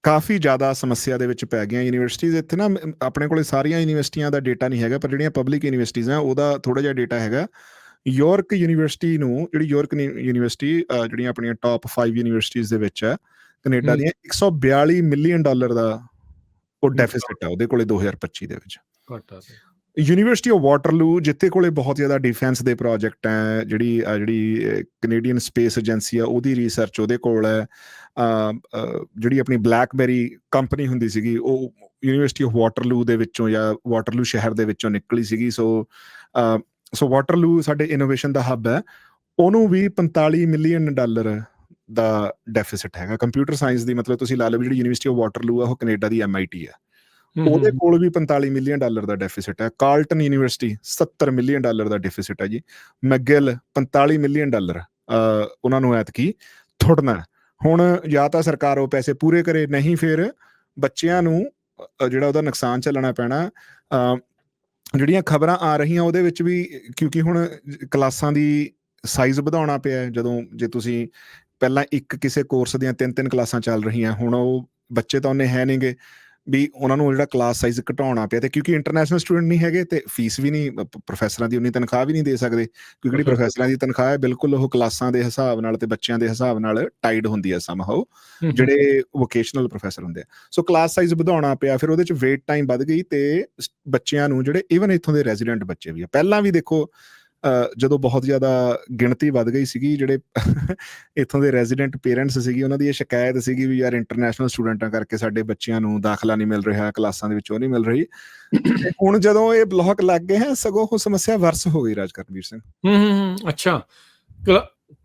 ਕਾਫੀ ਜ਼ਿਆਦਾ ਸਮੱਸਿਆ ਦੇ ਵਿੱਚ ਪੈ ਗਈਆਂ ਯੂਨੀਵਰਸਿਟੀਜ਼। ਇੱਥੇ ਨਾ ਆਪਣੇ ਕੋਲੇ ਸਾਰੀਆਂ ਯੂਨੀਵਰਸਿਟੀਆਂ ਦਾ ਡੇਟਾ ਨਹੀਂ ਹੈਗਾ, ਪਰ ਜਿਹੜੀਆਂ ਪਬਲਿਕ ਯੂਨੀਵਰਸਿਟੀਜ਼ ਆ ਉਹਦਾ ਥੋੜ੍ਹਾ ਜਿਹਾ ਡੇਟਾ ਹੈਗਾ। ਯੋਰਕ ਯੂਨੀਵਰਸਿਟੀ ਨੂੰ, ਜਿਹੜੀ ਯੋਰਕ ਯੂਨੀਵਰਸਿਟੀ ਜਿਹੜੀਆਂ ਆਪਣੀਆਂ ਟੌਪ 5 ਯੂਨੀਵਰਸਿਟੀਜ਼ ਦੇ ਵਿੱਚ ਹੈ ਕੈਨੇਡਾ ਦੀਆਂ, $142 ਮਿਲੀਅਨ ਦਾ ਉਹ ਡੈਫਿਸਿਟ ਆ ਉਹਦੇ ਕੋਲੇ 2025 ਦੇ ਵਿੱਚ। ਯੂਨੀਵਰਸਿਟੀ ਆਫ ਵਾਟਰਲੂ, ਜਿੱਥੇ ਕੋਲੇ ਬਹੁਤ ਜ਼ਿਆਦਾ ਡਿਫੈਂਸ ਦੇ ਪ੍ਰੋਜੈਕਟ ਹੈ, ਜਿਹੜੀ ਕੈਨੇਡੀਅਨ ਸਪੇਸ ਏਜੰਸੀ ਆ ਉਹਦੀ ਰਿਸਰਚ ਉਹਦੇ ਕੋਲ ਹੈ। ਜਿਹੜੀ ਆਪਣੀ ਬਲੈਕਬੈਰੀ ਕੰਪਨੀ ਹੁੰਦੀ ਸੀਗੀ, ਉਹ ਯੂਨੀਵਰਸਿਟੀ ਆਫ ਵਾਟਰਲੂ ਦੇ ਵਿੱਚੋਂ ਜਾਂ ਵਾਟਰਲੂ ਸ਼ਹਿਰ ਦੇ ਵਿੱਚੋਂ ਨਿਕਲੀ ਸੀਗੀ। ਸੋ ਵਾਟਰਲੂ ਸਾਡੇ ਇਨੋਵੇਸ਼ਨ ਦਾ ਹੱਬ ਹੈ। ਉਹਨੂੰ ਵੀ $45 ਮਿਲੀਅਨ ਦਾ ਡੈਫਿਸਿਟ ਹੈਗਾ। ਕੰਪਿਊਟਰ ਸਾਇੰਸ ਦੀ ਮਤਲਬ ਤੁਸੀਂ ਲਾ ਲਓ ਵੀ ਜਿਹੜੀ ਯੂਨੀਵਰਸਿਟੀ ਆਫ ਵਾਟਰਲੂ ਆ ਉਹ ਕੈਨੇਡਾ ਦੀ MIT ਹੈ, ਉਹਦੇ ਕੋਲ ਵੀ $45 ਮਿਲੀਅਨ ਦਾ ਡੈਫਿਸਿਟ ਹੈ। ਕਾਰਲਟਨ ਯੂਨੀਵਰਸਿਟੀ $70 ਮਿਲੀਅਨ ਦਾ ਡੈਫਿਸਿਟ ਹੈ ਜੀ। ਮੈਗਿਲ $45 ਮਿਲੀਅਨ ਉਹਨਾਂ ਨੂੰ ਐਤਕੀ ਥੁੜਨਾ। ਹੁਣ ਜਾਂ ਤਾਂ ਸਰਕਾਰ ਉਹ ਪੈਸੇ ਪੂਰੇ ਕਰੇ, ਨਹੀਂ ਫਿਰ ਬੱਚਿਆਂ ਨੂੰ ਜਿਹੜਾ ਉਹਦਾ ਨੁਕਸਾਨ ਝੱਲਣਾ ਪੈਣਾ। ਜਿਹੜੀਆਂ ਖਬਰਾਂ ਆ ਰਹੀਆਂ ਉਹਦੇ ਵਿੱਚ ਵੀ, ਕਿਉਂਕਿ ਹੁਣ ਕਲਾਸਾਂ ਦੀ ਸਾਈਜ਼ ਵਧਾਉਣਾ ਪਿਆ। ਜੇ ਤੁਸੀਂ ਪਹਿਲਾਂ ਕਿਸੇ ਕੋਰਸ ਦੀਆਂ 3 ਕਲਾਸਾਂ ਚੱਲ ਰਹੀਆਂ, ਹੁਣ ਉਹ ਬੱਚੇ ਤਾਂ ਉਹਨੇ ਹੈ ਨਹੀਂਗੇ ਵੀ ਉਹਨਾਂ ਨੂੰ ਜਿਹੜਾ ਕਲਾਸ ਸਾਈਜ਼ ਘਟਾਉਣਾ ਪਿਆ। ਤੇ ਕਿਉਂਕਿ ਇੰਟਰਨੈਸ਼ਨਲ ਸਟੂਡੈਂਟ ਨਹੀਂ ਹੈਗੇ ਤੇ ਫੀਸ ਵੀ ਨਹੀਂ, ਪ੍ਰੋਫੈਸਰਾਂ ਦੀ ਉਨੀ ਤਨਖਾਹ ਵੀ ਨਹੀਂ ਦੇ ਸਕਦੇ, ਕਿਉਂਕਿ ਜਿਹੜੀ ਪ੍ਰੋਫੈਸਰਾਂ ਦੀ ਤਨਖਾਹ ਹੈ ਬਿਲਕੁਲ ਉਹ ਕਲਾਸਾਂ ਦੇ ਹਿਸਾਬ ਨਾਲ ਤੇ ਬੱਚਿਆਂ ਦੇ ਹਿਸਾਬ ਨਾਲ ਟਾਈਡ ਹੁੰਦੀ ਹੈ ਸਮਹਾਉ, ਜਿਹੜੇ ਵੋਕੇਸ਼ਨਲ ਪ੍ਰੋਫੈਸਰ ਹੁੰਦੇ ਆ। ਸੋ ਕਲਾਸ ਸਾਈਜ਼ ਵਧਾਉਣਾ ਪਿਆ, ਫਿਰ ਉਹਦੇ ਚ ਵੇਟ ਟਾਈਮ ਵੱਧ ਗਈ ਤੇ ਬੱਚਿਆਂ ਨੂੰ ਜਿਹੜੇ ਈਵਨ ਇੱਥੋਂ ਦੇ ਰੈਜ਼ੀਡੈਂਟ ਬੱਚੇ ਵੀ ਆ, ਪਹਿਲਾਂ ਵੀ ਦੇਖੋ ਜਦੋਂ ਬਹੁਤ ਜ਼ਿਆਦਾ ਗਿਣਤੀ ਵੱਧ ਗਈ ਸੀਗੀ, ਜਿਹੜੇ ਇੱਥੋਂ ਦੇ ਰੈਜ਼ੀਡੈਂਟ ਪੇਰੈਂਟਸ ਸੀਗੀ, ਉਹਨਾਂ ਦੀ ਇਹ ਸ਼ਿਕਾਇਤ ਸੀਗੀ ਵੀ ਯਾਰ ਇੰਟਰਨੈਸ਼ਨਲ ਸਟੂਡੈਂਟਾਂ ਕਰਕੇ ਸਾਡੇ ਬੱਚਿਆਂ ਨੂੰ ਦਾਖਲਾ ਨਹੀਂ ਮਿਲ ਰਿਹਾ, ਕਲਾਸਾਂ ਦੇ ਵਿੱਚ ਉਹ ਨਹੀਂ ਮਿਲ ਰਹੀ। ਹੁਣ ਜਦੋਂ ਇਹ ਬਲੌਕ ਲੱਗ ਗਏ ਹੈ, ਸਗੋਂ ਉਹ ਸਮੱਸਿਆ ਵਰਸ ਹੋ ਗਈ। ਰਾਜਕਰਨਵੀਰ ਸਿੰਘ ਅੱਛਾ,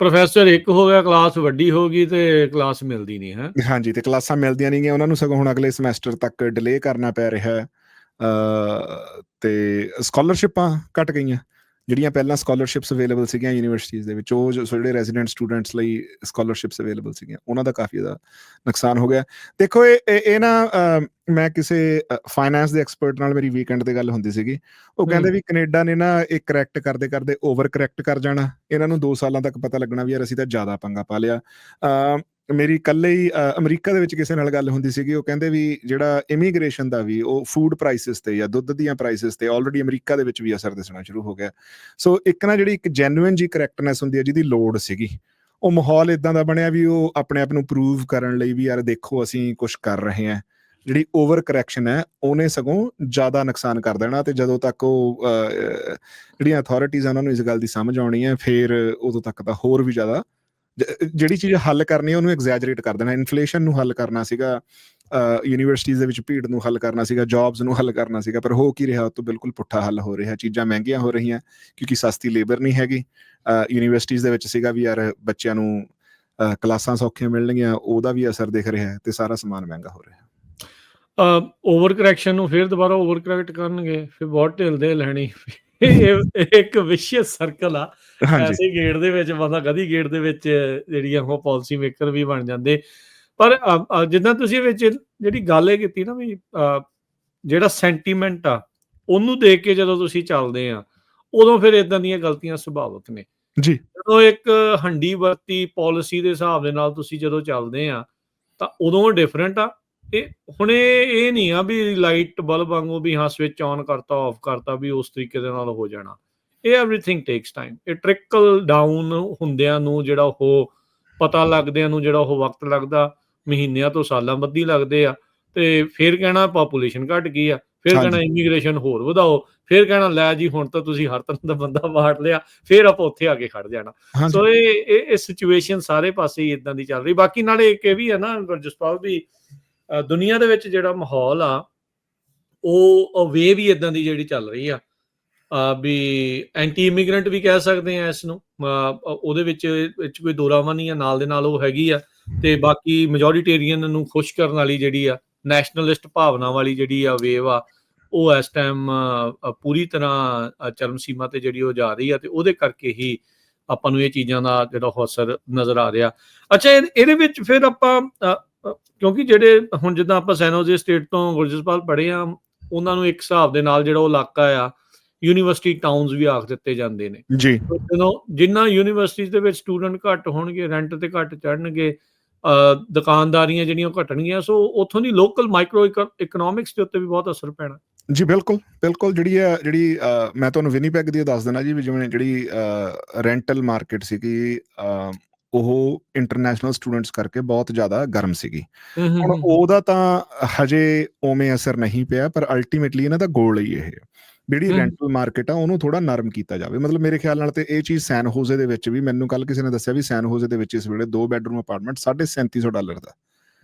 ਪ੍ਰੋਫੈਸਰ ਇੱਕ ਹੋ ਗਿਆ, ਕਲਾਸ ਵੱਡੀ ਹੋ ਗਈ ਤੇ ਕਲਾਸ ਮਿਲਦੀ ਨਹੀਂ ਹੈ। ਹਾਂਜੀ, ਤੇ ਕਲਾਸਾਂ ਮਿਲਦੀਆਂ ਨਹੀਂ ਗਈਆਂ ਉਹਨਾਂ ਨੂੰ, ਸਗੋਂ ਹੁਣ ਅਗਲੇ ਸਮੈਸਟਰ ਤੱਕ ਡਿਲੇ ਕਰਨਾ ਪੈ ਰਿਹਾ। ਤੇ ਸਕਾਲਰਸ਼ਿਪਾਂ ਘਟ ਗਈਆਂ, ਜਿਹੜੀਆਂ ਪਹਿਲਾਂ ਸਕਾਲਰਸ਼ਿਪਸ ਅਵੇਲੇਬਲ ਸੀਗੀਆਂ ਯੂਨੀਵਰਸਿਟੀਜ਼ ਦੇ ਵਿੱਚ, ਉਹ ਜਿਹੜੇ ਰੈਜ਼ੀਡੈਂਟ ਸਟੂਡੈਂਟਸ ਲਈ ਸਕਾਲਰਸ਼ਿਪਸ ਅਵੇਲੇਬਲ ਸੀਗੀਆਂ, ਉਹਨਾਂ ਦਾ ਕਾਫੀ ਜ਼ਿਆਦਾ ਨੁਕਸਾਨ ਹੋ ਗਿਆ। ਦੇਖੋ ਇਹ ਨਾ ਮੈਂ ਕਿਸੇ ਫਾਈਨੈਂਸ ਦੇ ਐਕਸਪਰਟ ਨਾਲ ਮੇਰੀ ਵੀਕਐਂਡ ਤੇ ਗੱਲ ਹੁੰਦੀ ਸੀਗੀ, ਉਹ ਕਹਿੰਦੇ ਵੀ ਕੈਨੇਡਾ ਨੇ ਨਾ ਇਹ ਕਰੈਕਟ ਕਰਦੇ ਕਰਦੇ ਓਵਰ ਕਰੈਕਟ ਕਰ ਜਾਣਾ, ਇਹਨਾਂ ਨੂੰ 2 ਸਾਲਾਂ ਤੱਕ ਪਤਾ ਲੱਗਣਾ ਵੀ ਯਾਰ ਅਸੀਂ ਤਾਂ ਜ਼ਿਆਦਾ ਪੰਗਾ ਪਾ ਲਿਆ। ਮੇਰੀ ਇਕੱਲੇ ਹੀ ਅਮਰੀਕਾ ਦੇ ਵਿੱਚ ਕਿਸੇ ਨਾਲ ਗੱਲ ਹੁੰਦੀ ਸੀਗੀ, ਉਹ ਕਹਿੰਦੇ ਵੀ ਜਿਹੜਾ ਇਮੀਗ੍ਰੇਸ਼ਨ ਦਾ ਵੀ ਉਹ ਫੂਡ ਪ੍ਰਾਈਸਿਸ ਤੇ ਜਾਂ ਦੁੱਧ ਦੀਆਂ ਪ੍ਰਾਈਸਿਸ ਤੇ ਆਲਰੇਡੀ ਅਮਰੀਕਾ ਦੇ ਵਿੱਚ ਵੀ ਅਸਰ ਦਿਸਣਾ ਸ਼ੁਰੂ ਹੋ ਗਿਆ। ਸੋ ਇੱਕ ਨਾ ਜਿਹੜੀ ਇੱਕ ਜੈਨੂਇਨ ਜੀ ਕਰੈਕਟਨੈਸ ਹੁੰਦੀ ਹੈ ਜਿਹਦੀ ਲੋੜ ਸੀਗੀ, ਉਹ ਮਾਹੌਲ ਇਦਾਂ ਦਾ ਬਣਿਆ ਵੀ ਉਹ ਆਪਣੇ ਆਪ ਨੂੰ ਪ੍ਰੂਵ ਕਰਨ ਲਈ ਵੀ ਯਾਰ ਦੇਖੋ ਅਸੀਂ ਕੁਛ ਕਰ ਰਹੇ ਹਾਂ। ਜਿਹੜੀ ਓਵਰ ਕਰੈਕਸ਼ਨ ਹੈ ਉਹਨੇ ਸਗੋਂ ਜ਼ਿਆਦਾ ਨੁਕਸਾਨ ਕਰ ਦੇਣਾ, ਤੇ ਜਦੋਂ ਤੱਕ ਉਹ ਜਿਹੜੀਆਂ ਅਥਾਰਟੀਜ਼ ਆ ਉਹਨਾਂ ਨੂੰ ਇਸ ਗੱਲ ਦੀ ਸਮਝ ਆਉਣੀ ਹੈ, ਫਿਰ ਉਦੋਂ ਤੱਕ ਤਾਂ ਹੋਰ ਵੀ ਜ਼ਿਆਦਾ ਜਿਹੜੀ ਚੀਜ਼ ਹੱਲ ਕਰਨੀ ਉਹਨੂੰ ਐਗਜ਼ੈਜਰੇਟ ਕਰ ਦੇਣਾ। ਇਨਫਲੇਸ਼ਨ ਨੂੰ ਹੱਲ ਕਰਨਾ ਸੀਗਾ, ਯੂਨੀਵਰਸਿਟੀਜ਼ ਦੇ ਵਿੱਚ ਭੀੜ ਨੂੰ ਹੱਲ ਕਰਨਾ ਸੀਗਾ, ਜੌਬਸ ਨੂੰ ਹੱਲ ਕਰਨਾ ਸੀਗਾ, ਪਰ ਹੋ ਕੀ ਰਿਹਾ, ਉਹ ਤੋਂ ਬਿਲਕੁਲ ਪੁੱਠਾ ਹੱਲ ਹੋ ਰਿਹਾ। ਚੀਜ਼ਾਂ ਮਹਿੰਗੀਆਂ ਹੋ ਰਹੀਆਂ ਕਿਉਂਕਿ ਸਸਤੀ ਲੇਬਰ ਨਹੀਂ ਹੈਗੀ। ਯੂਨੀਵਰਸਿਟੀਜ਼ ਦੇ ਵਿੱਚ ਸੀਗਾ ਵੀ ਯਾਰ ਬੱਚਿਆਂ ਨੂੰ ਕਲਾਸਾਂ ਸੌਖੀਆਂ ਮਿਲਣਗੀਆਂ, ਉਹਦਾ ਵੀ ਅਸਰ ਦਿਖ ਰਿਹਾ ਤੇ ਸਾਰਾ ਸਮਾਨ ਮਹਿੰਗਾ ਹੋ ਰਿਹਾ। ਓਵਰ ਕਰੈਕਸ਼ਨ ਨੂੰ ਫਿਰ ਦੁਬਾਰਾ ਓਵਰ ਕਰੈਕਟ ਕਰਨਗੇ, ਫਿਰ ਬਹੁਤ ਢਿਲਦੇ ਲੈਣੀ। ਇਹ ਇੱਕ ਵਿਸ਼ਿਅਸ ਸਰਕਲ ਆ। ਐਸੇ ਗੇੜ ਦੇ ਵਿੱਚ ਬੰਦਾ ਗਧੀ ਗੇੜ ਦੇ ਵਿੱਚ ਜਿਹੜੀਆਂ ਉਹ ਪਾਲਿਸੀ ਮੇਕਰ ਵੀ ਬਣ ਜਾਂਦੇ। ਪਰ ਜਿੱਦਾਂ ਤੁਸੀਂ ਵਿੱਚ ਜਿਹੜੀ ਗੱਲ ਇਹ ਕੀਤੀ ਨਾ ਵੀ ਜਿਹੜਾ ਸੈਂਟੀਮੈਂਟ ਆ ਉਹਨੂੰ ਦੇਖ ਕੇ ਜਦੋਂ ਤੁਸੀਂ ਚੱਲਦੇ ਆ, ਉਦੋਂ ਫਿਰ ਇਦਾਂ ਦੀਆਂ ਗਲਤੀਆਂ ਸੁਭਾਵਿਕ ਨੇ ਜੀ। ਜਦੋਂ ਇੱਕ ਹੰਡੀ ਵਰਤੀ ਪਾਲਿਸੀ ਦੇ ਹਿਸਾਬ ਦੇ ਨਾਲ ਤੁਸੀਂ ਜਦੋਂ ਚੱਲਦੇ ਆ ਤਾਂ ਉਦੋਂ ਡਿਫਰੈਂਟ ਆ। ਇਹ ਹੁਣ ਇਹ ਨਹੀਂ ਆ ਵੀ ਲਾਈਟ ਬਲਬ ਵਾਂਗੂ ਵੀ ਹਾਂ ਸਵਿਚ ਔਨ ਕਰਤਾ ਆਫ ਕਰਤਾ ਵੀ ਉਸ ਤਰੀਕੇ ਦੇ ਨਾਲ ਹੋ ਜਾਣਾ। ਇਹ ਐਵਰੀਥਿੰਗ ਟੇਕਸ ਟਾਈਮ। ਇਹ ਟ੍ਰਿਕਲ ਡਾਊਨ ਹੁੰਦਿਆਂ ਨੂੰ ਜਿਹੜਾ ਉਹ ਪਤਾ ਲੱਗਦਿਆਂ ਨੂੰ ਜਿਹੜਾ ਉਹ ਵਕਤ ਲੱਗਦਾ, ਮਹੀਨਿਆਂ ਤੋਂ ਸਾਲਾਂ ਬੱਧੀ ਲੱਗਦੇ ਆ। ਤੇ ਫਿਰ ਕਹਿਣਾ ਪਾਪੂਲੇਸ਼ਨ ਘਟ ਗਈ ਆ, ਫਿਰ ਕਹਿਣਾ ਇਮੀਗ੍ਰੇਸ਼ਨ ਹੋਰ ਵਧਾਓ, ਫਿਰ ਕਹਿਣਾ ਲੈ ਜੀ ਹੁਣ ਤਾਂ ਤੁਸੀਂ ਹਰ ਤਰ੍ਹਾਂ ਦਾ ਬੰਦਾ ਵਾੜ ਲਿਆ, ਫਿਰ ਆਪਾਂ ਉੱਥੇ ਆ ਕੇ ਖੜ ਜਾਣਾ। ਸੋ ਇਹ ਸਿਚੁਏਸ਼ਨ ਸਾਰੇ ਪਾਸੇ ਹੀ ਇਦਾਂ ਦੀ ਚੱਲ ਰਹੀ। ਬਾਕੀ ਨਾਲੇ ਇੱਕ ਇਹ ਵੀ ਹੈ ਨਾ ਜਸਪਾਲ ਵੀ, ਦੁਨੀਆ ਦੇ ਵਿੱਚ ਜਿਹੜਾ ਮਾਹੌਲ ਆ ਉਹ ਵੇ ਵੀ ਇਦਾਂ ਦੀ ਜਿਹੜੀ ਚੱਲ ਰਹੀ ਆ ਵੀ ਐਂਟੀ ਇਮੀਗ੍ਰੈਂਟ ਵੀ ਕਹਿ ਸਕਦੇ ਆ ਇਸ ਨੂੰ। ਉਹਦੇ ਵਿੱਚ ਕੋਈ ਦੋਰਾਵਾ ਨਹੀਂ ਆ, ਨਾਲ ਦੇ ਨਾਲ ਉਹ ਹੈਗੀ ਆ। ਤੇ ਬਾਕੀ ਮੈਜੋਰੀਟੇਰੀਅਨ ਨੂੰ ਖੁਸ਼ ਕਰਨ ਵਾਲੀ ਜਿਹੜੀ ਆ ਨੈਸ਼ਨਲਿਸਟ ਭਾਵਨਾ ਵਾਲੀ ਜਿਹੜੀ ਆ ਵੇਵ ਆ, ਉਹ ਇਸ ਟਾਈਮ ਪੂਰੀ ਤਰ੍ਹਾਂ ਚਰਮ ਸੀਮਾ ਤੇ ਜਿਹੜੀ ਉਹ ਜਾ ਰਹੀ ਆ। ਤੇ ਉਹਦੇ ਕਰਕੇ ਹੀ ਆਪਾਂ ਨੂੰ ਇਹ ਚੀਜ਼ਾਂ ਦਾ ਜਿਹੜਾ ਅਸਰ ਨਜ਼ਰ ਆ ਰਿਹਾ। ਅੱਛਾ, ਇਹਦੇ ਵਿੱਚ ਫਿਰ ਆਪਾਂ ਕਿਉਂਕਿ ਜਿਹੜੇ ਹੁਣ ਜਿੱਦਾਂ ਆਪਾਂ ਸੈਨ ਹੋਜ਼ੇ ਸਟੇਟ ਤੋਂ ਗੁਰਜਸਪਾਲ ਪੜ੍ਹੇ ਆ, ਉਹਨਾਂ ਨੂੰ ਇੱਕ ਹਿਸਾਬ ਦੇ ਨਾਲ ਜਿਹੜਾ ਉਹ ਇਲਾਕਾ ਆ ਯੂਨੀਵਰਸਿਟੀ ਟਾਊਨਸ ਵੀ ਆਖ ਦਿੱਤੇ ਜਾਂਦੇ ਨੇ ਜੀ। ਜਦੋਂ ਜਿੰਨਾ ਯੂਨੀਵਰਸਿਟੀਜ਼ ਦੇ ਵਿੱਚ ਸਟੂਡੈਂਟ ਘੱਟ ਹੋਣਗੇ, ਰੈਂਟ ਤੇ ਘੱਟ ਚੜ੍ਹਨਗੇ, ਦੁਕਾਨਦਾਰੀਆਂ ਜਿਹੜੀਆਂ ਘਟਣਗੀਆਂ, ਸੋ ਉੱਥੋਂ ਦੀ ਲੋਕਲ ਮਾਈਕਰੋ ਇਕਨੋਮਿਕਸ ਦੇ ਉੱਤੇ ਵੀ ਬਹੁਤ ਅਸਰ ਪੈਣਾ ਜੀ। ਬਿਲਕੁਲ ਬਿਲਕੁਲ। ਜਿਹੜੀ ਮੈਂ ਤੁਹਾਨੂੰ ਵਿਨੀਪੈਗ ਦੀ ਦੱਸ ਦੇਣਾ ਜੀ, ਵੀ ਜਿਵੇਂ ਜਿਹੜੀ ਰੈਂਟਲ ਮਾਰਕੀਟ ਸੀਗੀ ਉਹ ਇੰਟਰਨੈਸ਼ਨਲ ਸਟੂਡੈਂਟਸ ਕਰਕੇ ਬਹੁਤ ਜ਼ਿਆਦਾ ਗਰਮ ਸੀਗੀ। ਹੁਣ ਉਹਦਾ ਤਾਂ ਹਜੇ ਉਵੇਂ ਅਸਰ ਨਹੀਂ ਪਿਆ, ਪਰ ਅਲਟੀਮੇਟਲੀ ਇਹਨਾਂ ਦਾ ਗੋਲ ਹੀ ਇਹ ਜਿਹੜੀ ਰੈਂਟਲ ਮਾਰਕੀਟ ਆ ਉਹਨੂੰ ਥੋੜਾ ਨਰਮ ਕੀਤਾ ਜਾਵੇ। ਮਤਲਬ ਮੇਰੇ ਖਿਆਲ ਨਾਲ ਤੇ ਇਹ ਚੀਜ਼ ਸੈਨ ਹੋਜ਼ੇ ਦੇ ਵਿੱਚ ਵੀ, ਮੈਨੂੰ ਕੱਲ ਕਿਸੇ ਨੇ ਦੱਸਿਆ ਵੀ ਸੈਨ ਹੋਜ਼ੇ ਦੇ ਵਿੱਚ ਇਸ ਵੇਲੇ 2 ਬੈਡਰੂਮ ਅਪਾਰਟਮੈਂਟ $3700 ਦਾ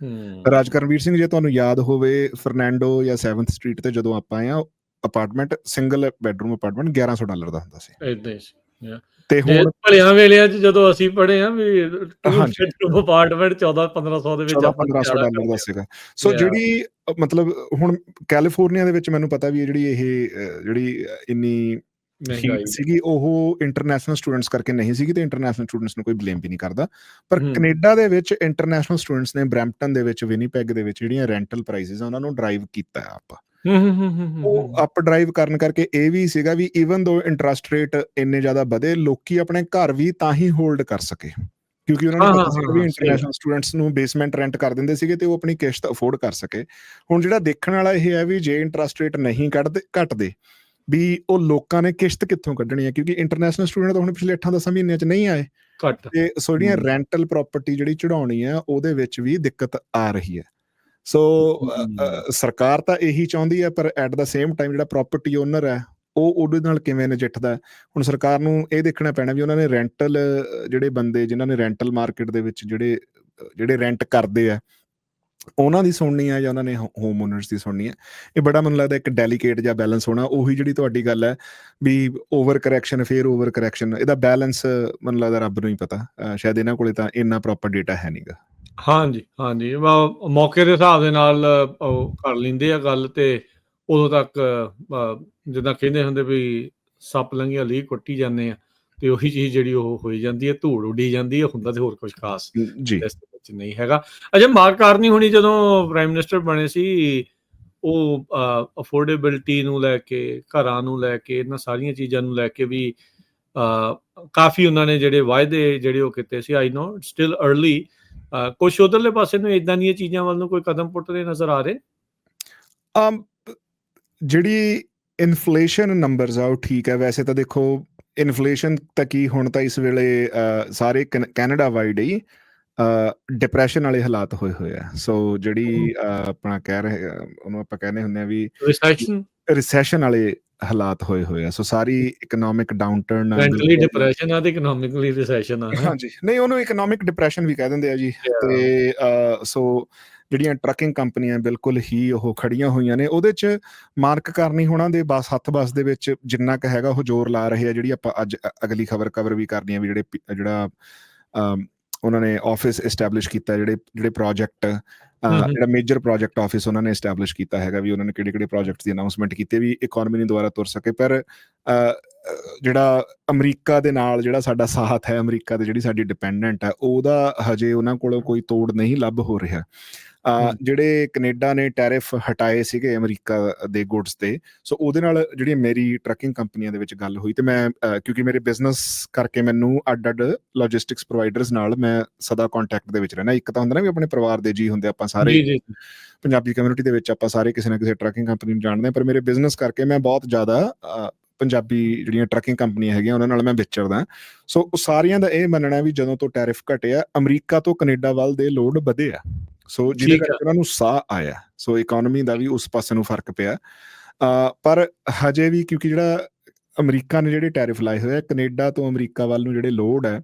ਰਾਜ ਕਰਨਵੀਰ ਸਿੰਘ, ਜੇ ਤੁਹਾਨੂੰ ਯਾਦ ਹੋਵੇ, ਫਰਨੈਂਡੋ ਜਾਂ 7th ਸਟਰੀਟ ਤੇ ਜਦੋਂ ਆਪਾਂ ਆਏ ਆ, ਅਪਾਰਟਮੈਂਟ ਸਿੰਗਲ ਬੈਡਰੂਮ ਅਪਾਰਟਮੈਂਟ $1100 ਦਾ ਹੁੰਦਾ ਸੀ। ਏਦਾਂ ਹੀ ਸੀ। ਤੇ ਜੇ ਹੁਣ ਭਲਿਆਂ ਵੇਲਿਆਂ 'ਚ ਜਦੋਂ ਅਸੀਂ ਪੜ੍ਹੇ ਆ ਵੀ 2 ਹਾਂਜੀ, ਬੈਡਰੂਮ ਅਪਾਰਟਮੈਂਟ 14-1500 ਦੇ ਵਿੱਚ ਆਪਾਂ ਗੁਜ਼ਾਰਾ $1400-1500 ਦਾ ਕਰਦੇ ਸੀਗਾ। ਸੋ ਆ। ਜਿਹੜੀ ਮਤਲਬ ਹੁਣ ਕੈਲੀਫੋਰਨੀਆ ਦੇ ਵਿੱਚ ਮੈਨੂੰ ਪਤਾ ਵੀ ਜਿਹੜੀ ਇੰਨੀ ਹੀਟ ਮਹਿੰਗਾਈ ਸੀਗੀ, ਉਹ ਇੰਟਰਨੈਸ਼ਨਲ ਸਟੂਡੈਂਟਸ ਕਰਕੇ ਨਹੀਂ ਸੀਗੀ, ਤੇ ਇੰਟਰਨੈਸ਼ਨਲ ਸਟੂਡੈਂਟਸ ਨੂੰ ਕੋਈ ਬਲੇਮ ਵੀ ਨਹੀਂ ਕਰਦਾ। ਪਰ ਹੂੰ, ਕੈਨੇਡਾ ਦੇ ਵਿੱਚ ਇੰਟਰਨੈਸ਼ਨਲ ਸਟੂਡੈਂਟਸ ਨੇ ਬਰੈਂਪਟਨ ਦੇ ਵਿੱਚ, ਵਿਨੀਪੈਗ ਦੇ ਵਿੱਚ ਜਿਹੜੀਆਂ ਰੈਂਟਲ ਪ੍ਰਾਈਸਿਸ ਆ ਉਹਨਾਂ ਨੂੰ ਡਰਾਈਵ ਕੀਤਾ ਆਪਾਂ। ਉਹ ਅਪ ਡਰਾਈਵ ਕਰਨ ਕਰਕੇ ਇਹ ਵੀ ਸੀਗਾ ਵੀ ਈਵਨ ਦੋ ਇੰਟਰਸਟ ਰੇਟ ਇੰਨੇ ਜ਼ਿਆਦਾ ਵਧੇ, ਲੋਕੀ ਆਪਣੇ ਘਰ ਵੀ ਤਾਂ ਹੀ ਹੋਲਡ ਕਰ ਸਕੇ ਕਿਉਂਕਿ ਉਹਨਾਂ ਨੂੰ ਪਤਾ ਸੀਗਾ ਵੀ ਸਹੀ ਇੰਟਰਨੈਸ਼ਨਲ ਸਟੂਡੈਂਟਸ ਨੂੰ ਬੇਸਮੈਂਟ ਰੈਂਟ ਕਰ ਦਿੰਦੇ ਸੀਗੇ ਤੇ ਉਹ ਆਪਣੀ ਕਿਸ਼ਤ ਅਫੋਰਡ ਕਰ ਸਕੇ। ਹੁਣ ਜਿਹੜਾ ਦੇਖਣ ਵਾਲਾ ਇਹ ਹੈ ਵੀ ਜੇ ਇੰਟਰਸਟ ਰੇਟ ਨਹੀਂ ਘਟਦੇ ਵੀ ਉਹ ਲੋਕਾਂ ਨੇ ਕਿਸ਼ਤ ਕਿੱਥੋਂ ਕੱਢਣੀ ਹੈ, ਕਿਉਂਕਿ ਇੰਟਰਨੈਸ਼ਨਲ ਸਟੂਡੈਂਟ ਤਾਂ ਹੁਣ ਪਿਛਲੇ 8-10 ਮਹੀਨਿਆਂ 'ਚ ਨਹੀਂ ਆਏ, ਘੱਟ। ਤੇ ਸੋ ਜਿਹੜੀਆਂ ਰੈਂਟਲ ਪ੍ਰਾਪਰਟੀ ਜਿਹੜੀ ਚੜਾਉਣੀ ਹੈ ਉਹਦੇ ਵਿੱਚ ਵੀ ਦਿੱਕਤ ਆ ਰਹੀ ਹੈ। ਸੋ ਸਰਕਾਰ ਤਾਂ ਇਹੀ ਚਾਹੁੰਦੀ ਹੈ, ਪਰ ਐਟ ਦਾ ਸੇਮ ਟਾਈਮ ਜਿਹੜਾ ਪ੍ਰਾਪਰਟੀ ਓਨਰ ਹੈ ਉਹ ਉਹਦੇ ਨਾਲ ਕਿਵੇਂ ਨਜਿੱਠਦਾ। ਹੁਣ ਸਰਕਾਰ ਨੂੰ ਇਹ ਦੇਖਣਾ ਪੈਣਾ ਵੀ ਉਹਨਾਂ ਨੇ ਰੈਂਟਲ ਜਿਹੜੇ ਬੰਦੇ ਜਿਨ੍ਹਾਂ ਨੇ ਰੈਂਟਲ ਮਾਰਕੀਟ ਦੇ ਵਿੱਚ ਜਿਹੜੇ ਰੈਂਟ ਕਰਦੇ ਆ ਉਹਨਾਂ ਦੀ ਸੁਣਨੀ ਆ ਜਾਂ ਉਹਨਾਂ ਨੇ ਹੋਮ ਓਨਰਸ ਦੀ ਸੁਣਨੀ ਆ। ਇਹ ਬੜਾ ਮੈਨੂੰ ਲੱਗਦਾ ਇੱਕ ਡੈਲੀਕੇਟ ਜਿਹਾ ਬੈਲੈਂਸ ਹੋਣਾ। ਉਹੀ ਜਿਹੜੀ ਤੁਹਾਡੀ ਗੱਲ ਹੈ ਵੀ ਓਵਰ ਕਰੈਕਸ਼ਨ, ਫੇਰ ਓਵਰ ਕਰੈਕਸ਼ਨ, ਇਹਦਾ ਬੈਲੈਂਸ ਮੈਨੂੰ ਲੱਗਦਾ ਰੱਬ ਨੂੰ ਹੀ ਪਤਾ। ਸ਼ਾਇਦ ਇਹਨਾਂ ਕੋਲੇ ਤਾਂ ਇੰਨਾ ਪ੍ਰੋਪਰ ਡੇਟਾ ਹੈ ਨਹੀਂਗਾ। ਹਾਂਜੀ, ਮੌਕੇ ਦੇ ਹਿਸਾਬ ਦੇ ਨਾਲ ਉਹ ਕਰ ਲੈਂਦੇ ਆ ਗੱਲ, ਤੇ ਉਦੋਂ ਤੱਕ ਜਿੱਦਾਂ ਕਹਿੰਦੇ ਹੁੰਦੇ ਵੀ ਸੱਪ ਲੰਘਿਆ ਲੀਹ ਕੁੱਟੀ ਜਾਂਦੇ ਆ, ਤੇ ਉਹੀ ਚੀਜ਼ ਜਿਹੜੀ ਉਹ ਹੋਈ ਜਾਂਦੀ ਹੈ, ਧੂੜ ਉੱਡੀ ਜਾਂਦੀ ਹੈ, ਹੁੰਦਾ ਤੇ ਹੋਰ ਕੁਝ ਖਾਸ ਜੀ ਇਸ ਦੇ ਵਿੱਚ ਨਹੀਂ ਹੈਗਾ। ਅਜੇ ਮਾਰਕ ਕਾਰਨੀ ਹੋਣੀ ਜਦੋਂ ਪ੍ਰਾਈਮ ਮਿਨਿਸਟਰ ਬਣੇ ਸੀ, ਉਹ ਅਫੋਰਡੇਬਿਲਟੀ ਨੂੰ ਲੈ ਕੇ, ਘਰਾਂ ਨੂੰ ਲੈ ਕੇ, ਇਹਨਾਂ ਸਾਰੀਆਂ ਚੀਜ਼ਾਂ ਨੂੰ ਲੈ ਕੇ ਵੀ ਕਾਫੀ ਉਹਨਾਂ ਨੇ ਜਿਹੜੇ ਵਾਅਦੇ ਜਿਹੜੇ ਉਹ ਕੀਤੇ ਸੀ। ਆਈ ਨੋ ਸਟਿਲ ਅਰਲੀ, ਕੁਛ ਉਧਰਲੇ ਪਾਸੇ ਨੂੰ ਇਦਾਂ ਦੀਆਂ ਚੀਜ਼ਾਂ ਵੱਲ ਨੂੰ ਕੋਈ ਕਦਮ ਪੁੱਟਦੇ ਨਜ਼ਰ ਆ ਰਹੇ? ਜਿਹੜੀ ਇਨਫਲੇਸ਼ਨ ਨੰਬਰਸ ਆ ਉਹ ਠੀਕ ਹੈ। ਵੈਸੇ ਤਾਂ ਦੇਖੋ ਇਨਫਲੇਸ਼ਨ ਤਾਂ ਕੀ, ਹੁਣ ਤਾਂ ਇਸ ਵੇਲੇ ਸਾਰੇ ਕੈਨੇਡਾ ਵਾਈਡ ਹੀ ਡਿਪਰੈਸ਼ਨ ਵਾਲੇ ਹਾਲਾਤ ਹੋਏ ਆ। ਸੋ ਜਿਹੜੀ ਆਪਣਾ ਕਹਿ ਰਹੇ ਉਹਨੂੰ ਆਪਾਂ ਕਹਿੰਦੇ ਹੁੰਦੇ ਆ ਵੀ ਰਿਸੈਸ਼ਨ ਵਾਲੇ ਹਾਲਾਤ ਹੋਏ ਆ। ਸੋ ਸਾਰੀ ਇਕਨੋਮਿਕ ਡਾਊਨਟਰਨ, ਮੈਂਟਲੀ ਡਿਪਰੈਸ਼ਨ ਆ ਤੇ ਇਕਨੋਮਿਕਲੀ ਰਿਸੈਸ਼ਨ ਆ। ਹਾਂਜੀ, ਨਹੀਂ ਉਹਨੂੰ ਇਕਨੋਮਿਕ ਡਿਪਰੈਸ਼ਨ ਵੀ ਕਹਿ ਦਿੰਦੇ ਆ ਜੀ। ਤੇ ਸੋ ਜਿਹੜੀਆਂ ਟਰੱਕਿੰਗ ਕੰਪਨੀਆਂ ਬਿਲਕੁਲ ਹੀ ਉਹ ਖੜੀਆਂ ਹੋਈਆਂ ਨੇ, ਉਹਦੇ 'ਚ ਮਾਰਕ ਕਾਰਨੀ ਹੋਣਾ ਦੇ ਹੱਥ ਬੱਸ ਦੇ ਵਿੱਚ ਜਿੰਨਾ ਕੁ ਹੈਗਾ ਉਹ ਜ਼ੋਰ ਲਾ ਰਹੇ ਆ। ਜਿਹੜੀ ਆਪਾਂ ਅੱਜ ਅਗਲੀ ਖਬਰ ਕਵਰ ਵੀ ਕਰਨੀ ਆ ਵੀ ਜਿਹੜਾ ਉਹਨਾਂ ਨੇ ਆਫਿਸ ਐਸਟੈਬਲਿਸ਼ ਕੀਤਾ, ਜਿਹੜੇ ਪ੍ਰੋਜੈਕਟ, ਜਿਹੜਾ ਮੇਜਰ ਪ੍ਰੋਜੈਕਟ ਆਫਿਸ ਉਹਨਾਂ ਨੇ ਐਸਟੈਬਲਿਸ਼ ਕੀਤਾ ਹੈਗਾ, ਵੀ ਉਹਨਾਂ ਨੇ ਕਿਹੜੇ ਪ੍ਰੋਜੈਕਟਸ ਦੀ ਅਨਾਉਂਸਮੈਂਟ ਕੀਤੀ ਵੀ ਇਕਨੋਮੀ ਨੂੰ ਦੁਬਾਰਾ ਤੁਰ ਸਕੇ। ਪਰ ਜਿਹੜਾ ਅਮਰੀਕਾ ਦੇ ਨਾਲ ਜਿਹੜਾ ਸਾਡਾ ਸਾਥ ਹੈ, ਅਮਰੀਕਾ ਦੇ ਜਿਹੜੀ ਸਾਡੀ ਡਿਪੈਂਡੈਂਟ ਹੈ, ਉਹਦਾ ਹਜੇ ਉਹਨਾਂ ਕੋਲੋਂ ਕੋਈ ਤੋੜ ਨਹੀਂ ਲੱਭ ਹੋ ਰਿਹਾ। ਜਿਹੜੇ ਕੈਨੇਡਾ ਨੇ ਟੈਰਿਫ ਹਟਾਏ ਸੀਗੇ ਅਮਰੀਕਾ ਦੇ ਗੁੱਡਸ ਤੇ, ਸੋ ਉਹਦੇ ਨਾਲ ਜਿਹੜੀ ਮੇਰੀ ਟਰੱਕਿੰਗ ਕੰਪਨੀਆਂ ਦੇ ਵਿੱਚ ਗੱਲ ਹੋਈ, ਤੇ ਮੈਂ ਕਿਉਂਕਿ ਮੇਰੇ ਬਿਜ਼ਨਸ ਕਰਕੇ ਮੈਨੂੰ ਅੱਡ ਲੌਜਿਸਟਿਕਸ ਪ੍ਰੋਵਾਈਡਰਸ ਨਾਲ ਮੈਂ ਸਦਾ ਕੰਟੈਕਟ ਦੇ ਵਿੱਚ ਰਹਿਣਾ। ਇੱਕ ਤਾਂ ਹੁੰਦਾ ਨਾ ਵੀ ਆਪਣੇ ਪਰਿਵਾਰ ਦੇ ਜੀ ਹੁੰਦੇ, ਆਪਾਂ ਸਾਰੇ ਪੰਜਾਬੀ ਕਮਿਊਨਿਟੀ ਦੇ ਵਿੱਚ ਆਪਾਂ ਸਾਰੇ ਕਿਸੇ ਨਾ ਕਿਸੇ ਟਰੱਕਿੰਗ ਕੰਪਨੀ ਨੂੰ ਜਾਣਦੇ ਹਾਂ, ਪਰ ਮੇਰੇ ਬਿਜ਼ਨਸ ਕਰਕੇ ਮੈਂ ਬਹੁਤ ਜ਼ਿਆਦਾ ਪੰਜਾਬੀ ਜਿਹੜੀਆਂ ਟਰੱਕਿੰਗ ਕੰਪਨੀਆਂ ਹੈਗੀਆਂ ਉਹਨਾਂ ਨਾਲ ਮੈਂ ਵਿਚਰਦਾ। ਸੋ ਸਾਰਿਆਂ ਦਾ ਇਹ ਮੰਨਣਾ ਵੀ ਜਦੋਂ ਤੋਂ ਟੈਰਿਫ ਘਟਿਆ, ਅਮਰੀਕਾ ਤੋਂ ਕੈਨੇਡਾ ਵੱਲ ਦੇ ਲੋਡ ਵਧੇ ਆ। ਸੋ ਜਿਹਦੇ ਕਰਕੇ ਉਹਨਾਂ ਨੂੰ ਸਾਹ ਆਇਆ। ਸੋ ਇਕਨੋਮੀ ਦਾ ਵੀ ਉਸ ਪਾਸੇ ਨੂੰ ਫਰਕ ਪਿਆ। ਪਰ ਹਜੇ ਵੀ ਕਿਉਂਕਿ ਜਿਹੜਾ ਅਮਰੀਕਾ ਨੇ ਜਿਹੜੇ ਟੈਰਿਫ ਲਾਏ ਹੋਏ ਆ, ਕੈਨੇਡਾ ਤੋਂ ਅਮਰੀਕਾ ਵੱਲ ਨੂੰ ਜਿਹੜੇ ਲੋਡ ਹੈ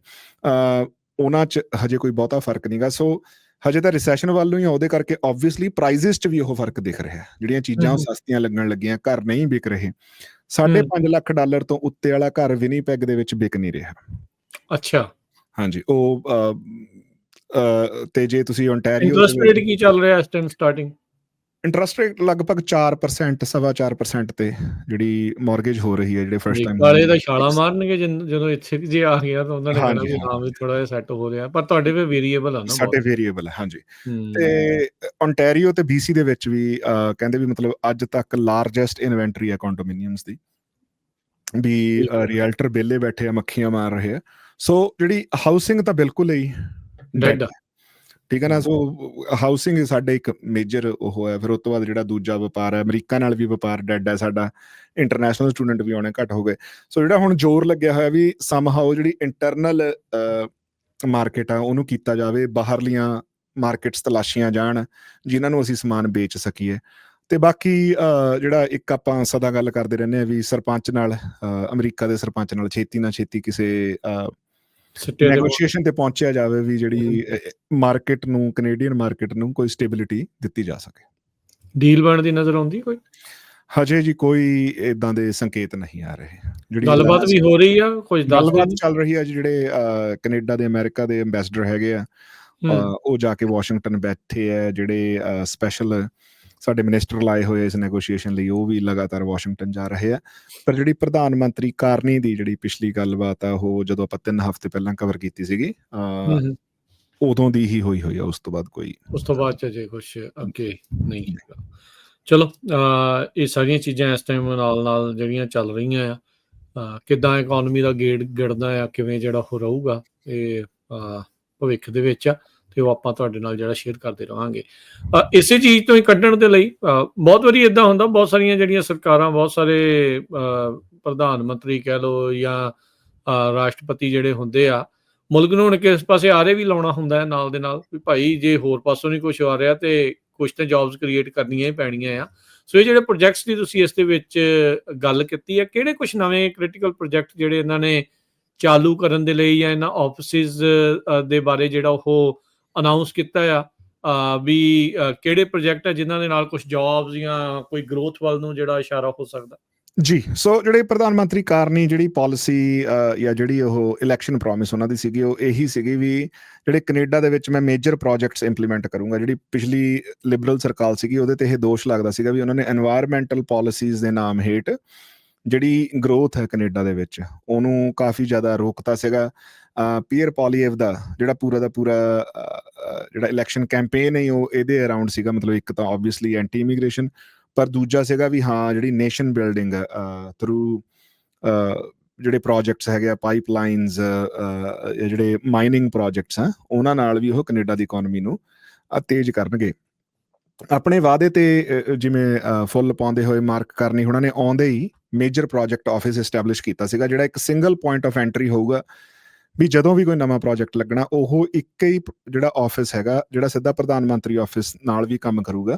ਉਹਨਾਂ 'ਚ ਹਜੇ ਕੋਈ ਬਹੁਤਾ ਫਰਕ ਨਹੀਂਗਾ। ਸੋ ਹਜੇ ਤਾਂ ਰਿਸੈਸ਼ਨ ਵੱਲ ਨੂੰ ਹੀ ਆ, ਉਹਦੇ ਕਰਕੇ ਓਬਵੀਅਸਲੀ ਪ੍ਰਾਈਸਿਸ 'ਚ ਵੀ ਉਹ ਫਰਕ ਦਿਖ ਰਿਹਾ। ਜਿਹੜੀਆਂ ਚੀਜ਼ਾਂ ਉਹ ਸਸਤੀਆਂ ਲੱਗਣ ਲੱਗੀਆਂ, ਘਰ ਨਹੀਂ ਵਿਕ ਰਹੇ। $5.5 ਲੱਖ ਤੋਂ ਉੱਤੇ ਵਾਲਾ ਘਰ ਵਿਨੀਪੈਗ ਦੇ ਵਿੱਚ ਵਿਕ ਨਹੀਂ ਰਿਹਾ। ਅੱਛਾ, ਹਾਂਜੀ, ਉਹ ਤੇ ਜੇ ਤੁਸੀਂ ਓਨਟਾਰੀਓ, ਇੰਟਰਸਟ ਰੇਟ ਕੀ ਚੱਲ ਰਿਹਾ ਇਸ ਟਾਈਮ ਸਟਾਰਟਿੰਗ? ਇੰਟਰਸਟ ਰੇਟ ਲਗਭਗ 4%, 4.25% ਤੇ ਜਿਹੜੀ ਮਾਰਗੇਜ ਹੋ ਰਹੀ ਹੈ, ਜਿਹੜੇ ਫਸਟ ਟਾਈਮ ਵਾਲੇ ਤਾਂ ਛਾਲਾਂ ਮਾਰਨਗੇ ਜਦੋਂ ਇੱਥੇ ਜੇ ਆ ਗਿਆ ਤਾਂ ਉਹਨਾਂ ਨੇ ਕਹਿਣਾ ਵੀ ਹਾਂ ਵੀ ਥੋੜਾ ਜਿਹਾ ਸੈੱਟ ਹੋ ਰਿਹਾ। ਪਰ ਤੁਹਾਡੇ ਵੀ ਵੇਰੀਏਬਲ ਆ ਨਾ, ਸਾਡੇ ਵੇਰੀਏਬਲ ਹੈ। ਹਾਂਜੀ, ਤੇ ਓਨਟਾਰੀਓ ਤੇ BC ਦੇ ਵਿੱਚ ਵੀ ਕਹਿੰਦੇ ਵੀ ਮਤਲਬ ਅੱਜ ਤੱਕ ਲਾਰਜੈਸਟ ਇਨਵੈਂਟਰੀ ਹੈ ਕੰਡੋਮੀਨੀਅਮਸ ਦੀ, ਵੀ ਰੀਅਲਟਰ ਵਿਹਲੇ ਬੈਠੇ ਆ, ਮੱਖੀਆਂ ਮਾਰ ਰਹੇ ਆ। ਸੋ ਜਿਹੜੀ ਹਾਊਸਿੰਗ ਤਾਂ ਬਿਲਕੁਲ ਹੀ ਡੈਡ, ਠੀਕ ਹੈ ਨਾ। ਸੋ ਹਾਊਸਿੰਗ ਸਾਡੇ ਇੱਕ ਮੇਜਰ ਉਹ ਹੈ। ਫਿਰ ਉਸ ਤੋਂ ਬਾਅਦ ਜਿਹੜਾ ਦੂਜਾ ਵਪਾਰ ਹੈ, ਅਮਰੀਕਾ ਨਾਲ ਵੀ ਵਪਾਰ ਡੈਡ ਹੈ ਸਾਡਾ, ਇੰਟਰਨੈਸ਼ਨਲ ਸਟੂਡੈਂਟ ਵੀ ਆਉਣੇ ਘੱਟ ਹੋ ਗਏ। ਸੋ ਜਿਹੜਾ ਹੁਣ ਜ਼ੋਰ ਲੱਗਿਆ ਹੋਇਆ ਵੀ ਸਮਹਾਓ ਜਿਹੜੀ ਇੰਟਰਨਲ ਮਾਰਕੀਟ ਆ ਉਹਨੂੰ ਕੀਤਾ ਜਾਵੇ, ਬਾਹਰਲੀਆਂ ਮਾਰਕੀਟਸ ਤਲਾਸ਼ੀਆਂ ਜਾਣ ਜਿਨ੍ਹਾਂ ਨੂੰ ਅਸੀਂ ਸਮਾਨ ਵੇਚ ਸਕੀਏ। ਤੇ ਬਾਕੀ ਜਿਹੜਾ ਇੱਕ ਆਪਾਂ ਸਦਾ ਗੱਲ ਕਰਦੇ ਰਹਿੰਦੇ ਹਾਂ ਵੀ ਸਰਪੰਚ ਨਾਲ, ਅਮਰੀਕਾ ਦੇ ਸਰਪੰਚ ਨਾਲ ਛੇਤੀ ਨਾ ਛੇਤੀ ਕਿਸੇ ਸਿੱਟੇ ਤੇ ਨੈਗੋਸ਼ੀਏਸ਼ਨ ਤੇ ਪਹੁੰਚਿਆ ਜਾਵੇ ਵੀ ਜਿਹੜੀ ਮਾਰਕੀਟ ਨੂੰ, ਕੈਨੇਡੀਅਨ ਮਾਰਕੀਟ ਨੂੰ ਕੋਈ ਸਟੇਬਿਲਿਟੀ ਦਿੱਤੀ ਜਾ ਸਕੇ। ਡੀਲ ਬਣਨ ਦੀ ਨਜ਼ਰ ਆਉਂਦੀ ਕੋਈ? ਹਜੇ ਜੀ ਕੋਈ ਇਦਾਂ ਦੇ ਸੰਕੇਤ ਨਹੀਂ ਆ ਰਹੇ। ਜਿਹੜੀ ਗੱਲਬਾਤ ਵੀ ਹੋ ਰਹੀ ਆ, ਕੁਝ ਦੱਸਦੇ ਗੱਲਬਾਤ ਨਹੀਂ? ਚੱਲ ਰਹੀ ਹੈ। ਜਿਹੜੇ ਕੈਨੇਡਾ ਦੇ, ਅਮਰੀਕਾ ਦੇ ਐਂਬੈਸਡਰ ਹੈਗੇ ਆ, ਉਹ ਜਾ ਕੇ ਵਾਸ਼ਿੰਗਟਨ ਬੈਠੇ ਆ। ਜਿਹੜੇ ਸਪੈਸ਼ਲ ਸਾਡੇ ਮਿਨਿਸਟਰ ਲਾਏ ਹੋਏ ਇਸ ਨੈਗੋਸ਼ੀਏਸ਼ਨ ਲਈ, ਉਹ ਵੀ ਲਗਾਤਾਰ ਵਾਸ਼ਿੰਗਟਨ ਜਾ ਰਹੇ ਆ। ਪਰ ਜਿਹੜੀ ਪ੍ਰਧਾਨ ਮੰਤਰੀ ਕਾਰਨੀ ਦੀ ਜਿਹੜੀ ਪਿਛਲੀ ਗੱਲਬਾਤ ਆ, ਉਹ ਜਦੋਂ ਆਪਾਂ 3 ਹਫ਼ਤੇ ਪਹਿਲਾਂ ਕਵਰ ਕੀਤੀ ਸੀਗੀ, ਉਦੋਂ ਦੀ ਹੀ ਹੋਈ ਆ। ਉਸ ਤੋਂ ਬਾਅਦ ਚ ਅਜੇ ਕੁਛ ਅੱਗੇ ਨਹੀਂ ਹੈਗਾ। ਚਲੋ, ਇਹ ਸਾਰੀਆਂ ਚੀਜ਼ਾਂ ਇਸ ਟਾਈਮ ਨਾਲ ਜਿਹੜੀਆਂ ਚੱਲ ਰਹੀਆਂ ਆ, ਕਿੱਦਾਂ ਇਕੋਨਮੀ ਦਾ ਗੇੜ ਗਿੜਦਾ ਆ, ਕਿਵੇਂ ਜਿਹੜਾ ਉਹ ਰਹੂਗਾ, ਇਹ ਭਵਿੱਖ ਦੇ ਵਿੱਚ ਆ, ਤੇ ਉਹ ਆਪਾਂ ਤੁਹਾਡੇ ਨਾਲ ਜਿਹੜਾ ਸ਼ੇਅਰ ਕਰਦੇ ਰਹਾਂਗੇ। ਇਸੇ ਚੀਜ਼ ਤੋਂ ਹੀ ਕੱਢਣ ਦੇ ਲਈ ਬਹੁਤ ਵਾਰੀ ਇੱਦਾਂ ਹੁੰਦਾ, ਬਹੁਤ ਸਾਰੀਆਂ ਜਿਹੜੀਆਂ ਸਰਕਾਰਾਂ, ਬਹੁਤ ਸਾਰੇ ਪ੍ਰਧਾਨ ਮੰਤਰੀ ਕਹਿ ਲਓ ਜਾਂ ਰਾਸ਼ਟਰਪਤੀ ਜਿਹੜੇ ਹੁੰਦੇ ਆ, ਮੁਲਕ ਨੂੰ ਹੁਣ ਕਿਸ ਪਾਸੇ ਆਰੇ ਵੀ ਲਾਉਣਾ ਹੁੰਦਾ ਹੈ ਨਾਲ ਦੇ ਨਾਲ, ਵੀ ਭਾਈ ਜੇ ਹੋਰ ਪਾਸੋਂ ਨਹੀਂ ਕੁਛ ਆ ਰਿਹਾ ਤੇ ਕੁਛ ਤਾਂ ਜੌਬਸ ਕ੍ਰੀਏਟ ਕਰਨੀਆਂ ਹੀ ਪੈਣੀਆਂ ਆ। ਸੋ ਇਹ ਜਿਹੜੇ ਪ੍ਰੋਜੈਕਟਸ ਦੀ ਤੁਸੀਂ ਇਸ ਦੇ ਵਿੱਚ ਗੱਲ ਕੀਤੀ ਹੈ, ਕਿਹੜੇ ਕੁਛ ਨਵੇਂ ਕ੍ਰਿਟੀਕਲ ਪ੍ਰੋਜੈਕਟ ਜਿਹੜੇ ਇਹਨਾਂ ਨੇ ਚਾਲੂ ਕਰਨ ਦੇ ਲਈ, ਜਾਂ ਇਹਨਾਂ ਆਫਿਸਿਸ ਦੇ ਬਾਰੇ ਜਿਹੜਾ ਉਹ ਅਨਾਊਂਸ ਕੀਤਾ ਆ, ਵੀ ਕਿਹੜੇ ਪ੍ਰੋਜੈਕਟ ਆ ਜਿਨ੍ਹਾਂ ਦੇ ਨਾਲ ਕੁਛ ਜੌਬਸ ਜਾਂ ਕੋਈ ਗਰੋਥ ਵੱਲ ਨੂੰ ਜਿਹੜਾ ਇਸ਼ਾਰਾ ਹੋ ਸਕਦਾ? ਜੀ, ਸੋ ਜਿਹੜੇ ਪ੍ਰਧਾਨ ਮੰਤਰੀ ਕਾਰਨੀ ਜਿਹੜੀ ਪਾਲਿਸੀ ਜਾਂ ਜਿਹੜੀ ਉਹ ਇਲੈਕਸ਼ਨ ਪ੍ਰੋਮਿਸ ਉਹਨਾਂ ਦੀ ਸੀਗੀ, ਉਹ ਇਹੀ ਸੀਗੀ ਵੀ ਜਿਹੜੇ ਕੈਨੇਡਾ ਦੇ ਵਿੱਚ ਮੈਂ ਮੇਜਰ ਪ੍ਰੋਜੈਕਟਸ ਇੰਪਲੀਮੈਂਟ ਕਰੂੰਗਾ। ਜਿਹੜੀ ਪਿਛਲੀ ਲਿਬਰਲ ਸਰਕਾਰ ਸੀਗੀ, ਉਹਦੇ ਤੇ ਇਹ ਦੋਸ਼ ਲੱਗਦਾ ਸੀਗਾ ਵੀ ਉਹਨਾਂ ਨੇ ਐਨਵਾਇਰਮੈਂਟਲ ਪਾਲਿਸੀਜ਼ ਦੇ ਨਾਮ ਹੇਠ ਜਿਹੜੀ ਗਰੋਥ ਹੈ ਕੈਨੇਡਾ ਦੇ ਵਿੱਚ, ਉਹਨੂੰ ਕਾਫੀ ਜ਼ਿਆਦਾ ਰੋਕਤਾ ਸੀਗਾ। ਪੀਅਰ ਪੋਲੀਏਵ ਦਾ ਜਿਹੜਾ ਪੂਰਾ ਦਾ ਪੂਰਾ ਜਿਹੜਾ ਇਲੈਕਸ਼ਨ ਕੈਂਪੇਨ ਹੈ, ਉਹ ਇਹਦੇ ਅਰਾਊਂਡ ਸੀਗਾ। ਮਤਲਬ ਇੱਕ ਤਾਂ ਓਬਵੀਅਸਲੀ ਐਂਟੀ ਇਮੀਗ੍ਰੇਸ਼ਨ, ਪਰ ਦੂਜਾ ਸੀਗਾ ਵੀ ਹਾਂ ਜਿਹੜੀ ਨੇਸ਼ਨ ਬਿਲਡਿੰਗ ਥਰੂ ਜਿਹੜੇ ਪ੍ਰੋਜੈਕਟਸ ਹੈਗੇ ਆ, ਪਾਈਪਲਾਈਨਸ, ਜਿਹੜੇ ਮਾਈਨਿੰਗ ਪ੍ਰੋਜੈਕਟਸ ਆ, ਉਹਨਾਂ ਨਾਲ ਵੀ ਉਹ ਕੈਨੇਡਾ ਦੀ ਇਕੋਨਮੀ ਨੂੰ ਤੇਜ਼ ਕਰਨਗੇ। ਆਪਣੇ ਵਾਅਦੇ ਤੇ ਜਿਵੇਂ ਫੁੱਲ ਪਾਉਂਦੇ ਹੋਏ ਮਾਰਕ ਕਰਨੀ ਉਹਨਾਂ ਨੇ ਆਉਂਦੇ ਹੀ ਮੇਜਰ ਪ੍ਰੋਜੈਕਟ ਆਫਿਸ ਐਸਟੈਬਲਿਸ਼ ਕੀਤਾ ਸੀਗਾ, ਜਿਹੜਾ ਇੱਕ ਸਿੰਗਲ ਪੁਆਇੰਟ ਆਫ ਐਂਟਰੀ ਹੋਊਗਾ। ਵੀ ਜਦੋਂ ਵੀ ਕੋਈ ਨਵਾਂ ਪ੍ਰੋਜੈਕਟ ਲੱਗਣਾ, ਉਹ ਇੱਕ ਹੀ ਜਿਹੜਾ ਆਫਿਸ ਹੈਗਾ, ਜਿਹੜਾ ਸਿੱਧਾ ਪ੍ਰਧਾਨ ਮੰਤਰੀ ਆਫਿਸ ਨਾਲ ਵੀ ਕੰਮ ਕਰੂਗਾ।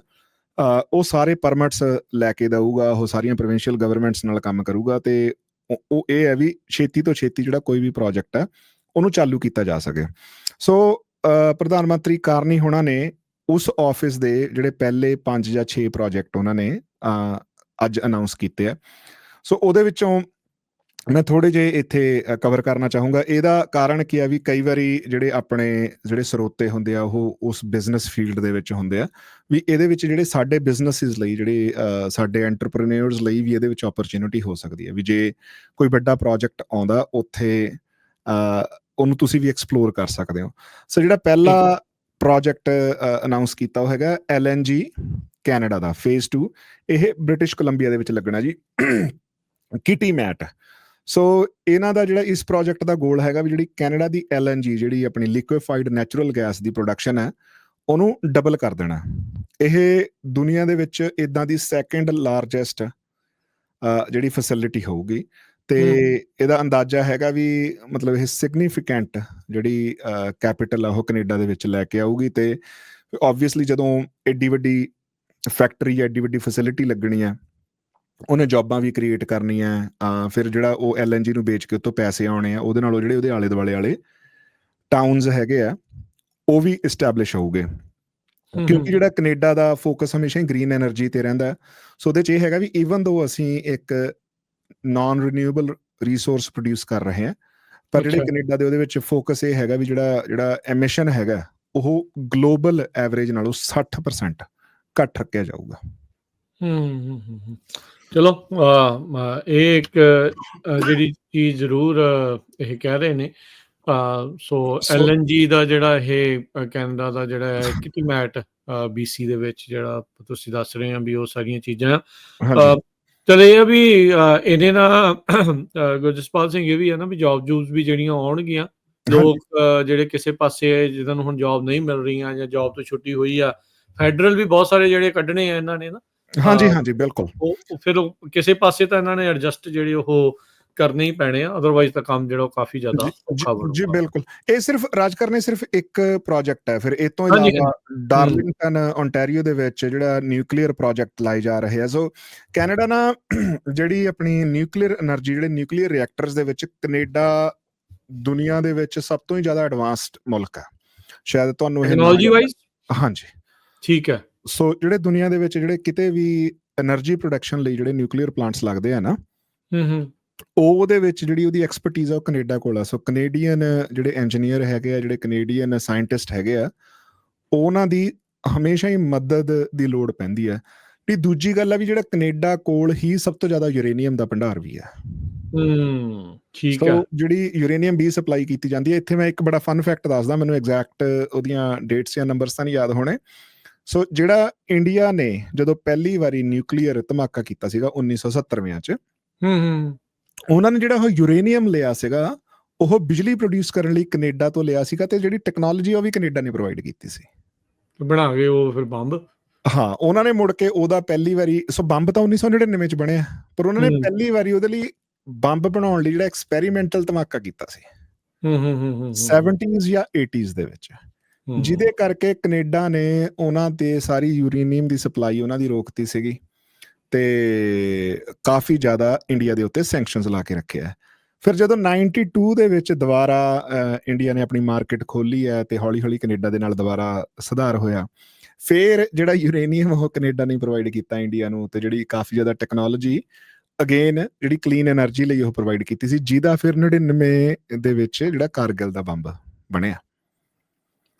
ਉਹ ਸਾਰੇ ਪਰਮਿਟਸ ਲੈ ਕੇ ਦਊਗਾ, ਉਹ ਸਾਰੀਆਂ ਪ੍ਰੋਵਿੰਸ਼ੀਅਲ ਗਵਰਨਮੈਂਟਸ ਨਾਲ ਕੰਮ ਕਰੂਗਾ, ਤੇ ਉਹ ਇਹ ਹੈ ਵੀ ਛੇਤੀ ਤੋਂ ਛੇਤੀ ਜਿਹੜਾ ਕੋਈ ਵੀ ਪ੍ਰੋਜੈਕਟ ਹੈ ਉਹਨੂੰ ਚਾਲੂ ਕੀਤਾ ਜਾ ਸਕੇ। ਸੋ ਪ੍ਰਧਾਨ ਮੰਤਰੀ ਕਾਰਨੀ ਹੋਣਾ ਨੇ ਉਸ ਆਫਿਸ ਦੇ ਜਿਹੜੇ ਪਹਿਲੇ 5 ਜਾਂ 6 ਪ੍ਰੋਜੈਕਟ ਉਹਨਾਂ ਨੇ ਅੱਜ ਅਨਾਊਂਸ ਕੀਤੇ ਆ। ਸੋ ਉਹਦੇ ਵਿੱਚੋਂ ਮੈਂ ਥੋੜ੍ਹੇ ਜਿਹੇ ਇੱਥੇ ਕਵਰ ਕਰਨਾ ਚਾਹੂੰਗਾ। ਇਹਦਾ ਕਾਰਨ ਕੀ ਆ ਵੀ ਕਈ ਵਾਰੀ ਜਿਹੜੇ ਆਪਣੇ ਜਿਹੜੇ ਸਰੋਤੇ ਹੁੰਦੇ ਆ, ਉਹ ਉਸ ਬਿਜ਼ਨਸ ਫੀਲਡ ਦੇ ਵਿੱਚ ਹੁੰਦੇ ਆ, ਵੀ ਇਹਦੇ ਵਿੱਚ ਜਿਹੜੇ ਸਾਡੇ ਬਿਜ਼ਨਸਿਸ ਲਈ, ਜਿਹੜੇ ਸਾਡੇ ਐਂਟਰਪ੍ਰੀਨਿਓਰਸ ਲਈ ਵੀ ਇਹਦੇ ਵਿੱਚ ਓਪਰਚੁਨਿਟੀ ਹੋ ਸਕਦੀ ਹੈ। ਵੀ ਜੇ ਕੋਈ ਵੱਡਾ ਪ੍ਰੋਜੈਕਟ ਆਉਂਦਾ, ਉੱਥੇ ਉਹਨੂੰ ਤੁਸੀਂ ਵੀ ਐਕਸਪਲੋਰ ਕਰ ਸਕਦੇ ਹੋ। ਸੋ ਜਿਹੜਾ ਪਹਿਲਾ ਪ੍ਰੋਜੈਕਟ ਅਨਾਊਂਸ ਕੀਤਾ ਉਹ ਹੈਗਾ LNG ਕੈਨੇਡਾ ਦਾ ਫੇਜ਼ 2। ਇਹ ਬ੍ਰਿਟਿਸ਼ ਕੋਲੰਬੀਆ ਦੇ ਵਿੱਚ ਲੱਗਣਾ ਜੀ, ਕਿਟੀਮੈਟ। ਸੋ ਇਹਨਾਂ ਦਾ ਜਿਹੜਾ ਇਸ ਪ੍ਰੋਜੈਕਟ ਦਾ ਗੋਲ ਹੈਗਾ ਵੀ ਜਿਹੜੀ ਕੈਨੇਡਾ ਦੀ LNG, ਜਿਹੜੀ ਆਪਣੀ ਲਿਕੁਇਫਾਈਡ ਨੈਚੁਰਲ ਗੈਸ ਦੀ ਪ੍ਰੋਡਕਸ਼ਨ ਹੈ, ਉਹਨੂੰ ਡਬਲ ਕਰ ਦੇਣਾ। ਇਹ ਦੁਨੀਆ ਦੇ ਵਿੱਚ ਇੱਦਾਂ ਦੀ ਸੈਕਿੰਡ ਲਾਰਜੈਸਟ ਜਿਹੜੀ ਫੈਸਿਲਿਟੀ ਹੋਊਗੀ, ਤੇ ਇਹਦਾ ਅੰਦਾਜ਼ਾ ਹੈਗਾ ਵੀ ਮਤਲਬ ਇਹ ਸਿਗਨੀਫਿਕੈਂਟ ਜਿਹੜੀ ਕੈਪੀਟਲ ਆ ਉਹ ਕੈਨੇਡਾ ਦੇ ਵਿੱਚ ਲੈ ਕੇ ਆਊਗੀ। ਤੇ ਓਬਵੀਅਸਲੀ ਜਦੋਂ ਐਡੀ ਵੱਡੀ ਫੈਕਟਰੀ, ਐਡੀ ਵੱਡੀ ਫੈਸਿਲਿਟੀ ਲੱਗਣੀ ਹੈ, ਉਹਨੇ ਜੌਬਾਂ ਵੀ ਕ੍ਰੀਏਟ ਕਰਨੀਆਂ। ਫਿਰ ਜਿਹੜਾ ਉਹ LNG ਨੂੰ ਵੇਚ ਕੇ ਉੱਤੋਂ ਪੈਸੇ ਆਉਣੇ ਆ, ਉਹਦੇ ਨਾਲ ਜਿਹੜੇ ਉਹਦੇ ਆਲੇ ਦੁਆਲੇ ਵਾਲੇ ਟਾਊਨਸ ਹੈਗੇ ਆ, ਉਹ ਵੀ ਇਸਟੈਬਲਿਸ਼ ਹੋਊਗੇ। ਕਿਉਂਕਿ ਜਿਹੜਾ ਕੈਨੇਡਾ ਦਾ ਫੋਕਸ ਹਮੇਸ਼ਾ ਹੀ ਗ੍ਰੀਨ ਐਨਰਜੀ ਤੇ ਰਹਿੰਦਾ। ਸੋ ਉਹਦੇ 'ਚ ਇਹ ਹੈਗਾ ਵੀ ਈਵਨ ਦੋ ਅਸੀਂ ਇੱਕ ਨਾਨ ਰੀਨਿਊਏਬਲ ਰਿਸੋਰਸ ਪ੍ਰੋਡਿਊਸ ਕਰ ਰਹੇ ਹਾਂ, ਪਰ ਜਿਹੜੇ ਕੈਨੇਡਾ ਦੇ ਉਹਦੇ ਵਿੱਚ ਫੋਕਸ ਇਹ ਹੈਗਾ ਵੀ ਜਿਹੜਾ ਐਮਿਸ਼ਨ ਹੈਗਾ, ਉਹ ਗਲੋਬਲ ਐਵਰੇਜ ਨਾਲੋਂ 60% ਘੱਟ ਰੱਖਿਆ ਜਾਊਗਾ। ਚਲੋ, ਇਹ ਇੱਕ ਜਿਹੜੀ ਚੀਜ਼ ਜ਼ਰੂਰ ਇਹ ਕਹਿ ਰਹੇ ਨੇ। ਸੋ LNG ਦਾ ਜਿਹੜਾ ਇਹ ਕੈਨੇਡਾ ਦਾ ਜਿਹੜਾ ਹੈ ਕਿਟੀਮੈਟ BC ਦੇ ਵਿੱਚ ਜਿਹੜਾ ਤੁਸੀਂ ਦੱਸ ਰਹੇ ਆ ਵੀ ਉਹ ਸਾਰੀਆਂ ਚੀਜ਼ਾਂ ਚਲੇ ਆ ਵੀ ਇਹਦੇ ਨਾਲ ਗੁਰਜਸਪਾਲ ਸਿੰਘ ਇਹ ਵੀ ਹੈ ਨਾ ਵੀ ਜੂਬਸ ਵੀ ਜਿਹੜੀਆਂ ਆਉਣਗੀਆਂ। ਲੋਕ ਜਿਹੜੇ ਕਿਸੇ ਪਾਸੇ ਜਿਹਨਾਂ ਨੂੰ ਹੁਣ ਜੌਬ ਨਹੀਂ ਮਿਲ ਰਹੀਆਂ ਜਾਂ ਜੌਬ ਤੋਂ ਛੁੱਟੀ ਹੋਈ ਆ, ਫੈਡਰਲ ਵੀ ਬਹੁਤ ਸਾਰੇ ਜਿਹੜੇ ਕੱਢਣੇ ਆ ਇਹਨਾਂ ਨੇ ਨਾ। ਹਾਂਜੀ ਬਿਲਕੁਲ। ਉਹ ਫਿਰ ਕਿਸੇ ਪਾਸੇ ਤਾਂ ਇਹਨਾਂ ਨੇ ਐਡਜਸਟ ਜਿਹੜੇ ਉਹ ਕਰਨੇ ਹੀ ਪੈਣੇ ਆ, ਅਦਰਵਾਈਜ਼ ਤਾਂ ਕੰਮ ਜਿਹੜਾ ਉਹ ਕਾਫੀ ਜ਼ਿਆਦਾ ਔਖਾ ਬਣੂਗਾ। ਜੀ ਬਿਲਕੁਲ। ਇਹ ਸਿਰਫ ਰਾਜਕਰ ਨੇ ਸਿਰਫ ਇੱਕ ਪ੍ਰੋਜੈਕਟ ਹੈ। ਫਿਰ ਇਹ ਤੋਂ ਇਲਾਵਾ ਡਾਰਲਿੰਗਟਨ ਓਨਟਾਰੀਓ ਦੇ ਵਿੱਚ ਜਿਹੜਾ ਨਿਊਕਲੀਅਰ ਪ੍ਰੋਜੈਕਟ ਲਾਏ ਜਾ ਰਹੇ ਆ। ਸੋ ਕੈਨੇਡਾ ਨਾ ਜਿਹੜੀ ਆਪਣੀ ਨਿਊਕਲੀਅਰ એનર્ਜੀ, ਜਿਹੜੇ ਨਿਊਕਲੀਅਰ ਰਿਐਕਟਰਸ ਦੇ ਵਿੱਚ ਕੈਨੇਡਾ ਦੁਨੀਆ ਦੇ ਵਿੱਚ ਸਭ ਤੋਂ ਹੀ ਜ਼ਿਆਦਾ ਐਡਵਾਂਸਡ ਮੁਲਕ ਹੈ, ਸ਼ਾਇਦ ਤੁਹਾਨੂੰ ਇਹ ਟੈਕਨੋਲੋਜੀ ਵਾਈਜ਼। ਹਾਂਜੀ, ਠੀਕ ਹੈ। ਸੋ ਜਿਹੜੇ ਦੁਨੀਆ ਦੇ ਵਿੱਚ ਜਿਹੜੇ ਕਿਤੇ ਵੀ એનર્ਜੀ ਪ੍ਰੋਡਕਸ਼ਨ ਲਈ ਜਿਹੜੇ ਨਿਊਕਲੀਅਰ ਪਲਾਂਟਸ ਲੱਗਦੇ ਆ ਨਾ, ਉਹਦੇ ਵਿੱਚ ਜਿਹੜੀ ਉਹਦੀ ਐਕਸਪਰਟੀਜ਼ ਆ ਉਹ ਕੈਨੇਡਾ ਕੋਲ ਆ। ਸੋ ਕੈਨੇਡੀਅਨ ਜਿਹੜੇ ਇੰਜੀਨੀਅਰ ਹੈਗੇ ਆ, ਜਿਹੜੇ ਕੈਨੇਡੀਅਨ ਸਾਇੰਟਿਸਟ ਹੈਗੇ ਆ, ਉਹਨਾਂ ਦੀ ਹਮੇਸ਼ਾ ਹੀ ਮਦਦ ਦੀ ਲੋੜ ਪੈਂਦੀ ਹੈ। ਤੇ ਦੂਜੀ ਗੱਲ ਆ ਵੀ ਜਿਹੜਾ ਕੈਨੇਡਾ ਕੋਲ ਹੀ ਸਭ ਤੋਂ ਜ਼ਿਆਦਾ ਯੂਰੇਨੀਅਮ ਦਾ ਭੰਡਾਰ ਵੀ ਹੈ। ਠੀਕ ਹੈ। ਜਿਹੜੀ ਯੂਰੇਨੀਅਮ ਵੀ ਸਪਲਾਈ ਕੀਤੀ ਜਾਂਦੀ ਹੈ। ਇੱਥੇ ਮੈਂ ਇੱਕ ਬੜਾ ਫਨ ਫੈਕਟ ਦੱਸਦਾ, ਮੈਨੂੰ ਐਗਜ਼ੈਕਟ ਉਹਦੀਆਂ ਡੇਟਸ ਜਾਂ ਨੰਬਰਸ ਤਾਂ ਨਹੀਂ ਯਾਦ ਹੋਣੇ। ਸੋ ਜਿਹੜਾ ਇੰਡੀਆ ਨੇ ਜਦੋਂ ਪਹਿਲੀ ਵਾਰੀ ਨਿਊਕਲੀਅਰ ਧਮਾਕਾ ਕੀਤਾ ਸੀਗਾ 1970 ਚ, ਉਹਨਾਂ ਨੇ ਜਿਹੜਾ ਉਹ ਯੂਰੇਨੀਅਮ ਲਿਆ ਸੀਗਾ, ਉਹ ਬਿਜਲੀ ਪ੍ਰੋਡਿਊਸ ਕਰਨ ਲਈ ਕੈਨੇਡਾ ਤੋਂ ਲਿਆ ਸੀਗਾ, ਤੇ ਜਿਹੜੀ ਟੈਕਨੋਲੋਜੀ ਉਹ ਵੀ ਕੈਨੇਡਾ ਨੇ ਪ੍ਰੋਵਾਈਡ ਕੀਤੀ ਸੀ। ਬਣਾ ਗਏ ਉਹ ਫਿਰ ਬੰਬ। ਹਾਂ, ਉਹਨਾਂ ਨੇ ਮੁੜ ਕੇ ਉਹਦਾ ਪਹਿਲੀ ਵਾਰੀ, ਸੋ ਬੰਬ ਤਾਂ 1999 ਚ ਬਣਿਆ, ਪਰ ਉਹਨਾਂ ਨੇ ਪਹਿਲੀ ਵਾਰੀ ਉਹਦੇ ਲਈ ਬੰਬ ਬਣਾਉਣ ਲਈ ਜਿਹੜਾ ਐਕਸਪੈਰੀਮੈਂਟਲ ਧਮਾਕਾ ਕੀਤਾ ਸੀ 70s ਜਾਂ 80s ਦੇ ਵਿੱਚ, ਜਿਹਦੇ ਕਰਕੇ ਕੈਨੇਡਾ ਨੇ ਉਹਨਾਂ ਤੇ ਸਾਰੀ ਯੂਰੇਨੀਅਮ ਦੀ ਸਪਲਾਈ ਉਹਨਾਂ ਦੀ ਰੋਕਤੀ ਸੀਗੀ, ਤੇ ਕਾਫੀ ਜ਼ਿਆਦਾ ਇੰਡੀਆ ਦੇ ਉੱਤੇ ਸੈਂਕਸ਼ਨਸ ਲਾ ਕੇ ਰੱਖਿਆ। ਫਿਰ ਜਦੋਂ 92 ਦੇ ਵਿੱਚ ਦੁਬਾਰਾ ਇੰਡੀਆ ਨੇ ਆਪਣੀ ਮਾਰਕੀਟ ਖੋਲੀ ਹੈ ਤੇ ਹੌਲੀ ਹੌਲੀ ਕੈਨੇਡਾ ਦੇ ਨਾਲ ਦੁਬਾਰਾ ਸੁਧਾਰ ਹੋਇਆ, ਫਿਰ ਜਿਹੜਾ ਯੂਰੇਨੀਅਮ ਉਹ ਕੈਨੇਡਾ ਨੇ ਪ੍ਰੋਵਾਈਡ ਕੀਤਾ ਇੰਡੀਆ ਨੂੰ, ਤੇ ਜਿਹੜੀ ਕਾਫੀ ਜ਼ਿਆਦਾ ਟੈਕਨੋਲੋਜੀ ਅਗੇਨ ਜਿਹੜੀ ਕਲੀਨ ਐਨਰਜੀ ਲਈ ਉਹ ਪ੍ਰੋਵਾਈਡ ਕੀਤੀ ਸੀ, ਜਿਹਦਾ ਫਿਰ 99 ਦੇ ਵਿੱਚ ਜਿਹੜਾ ਕਾਰਗਿਲ ਦਾ ਬੰਬ ਬਣਿਆ,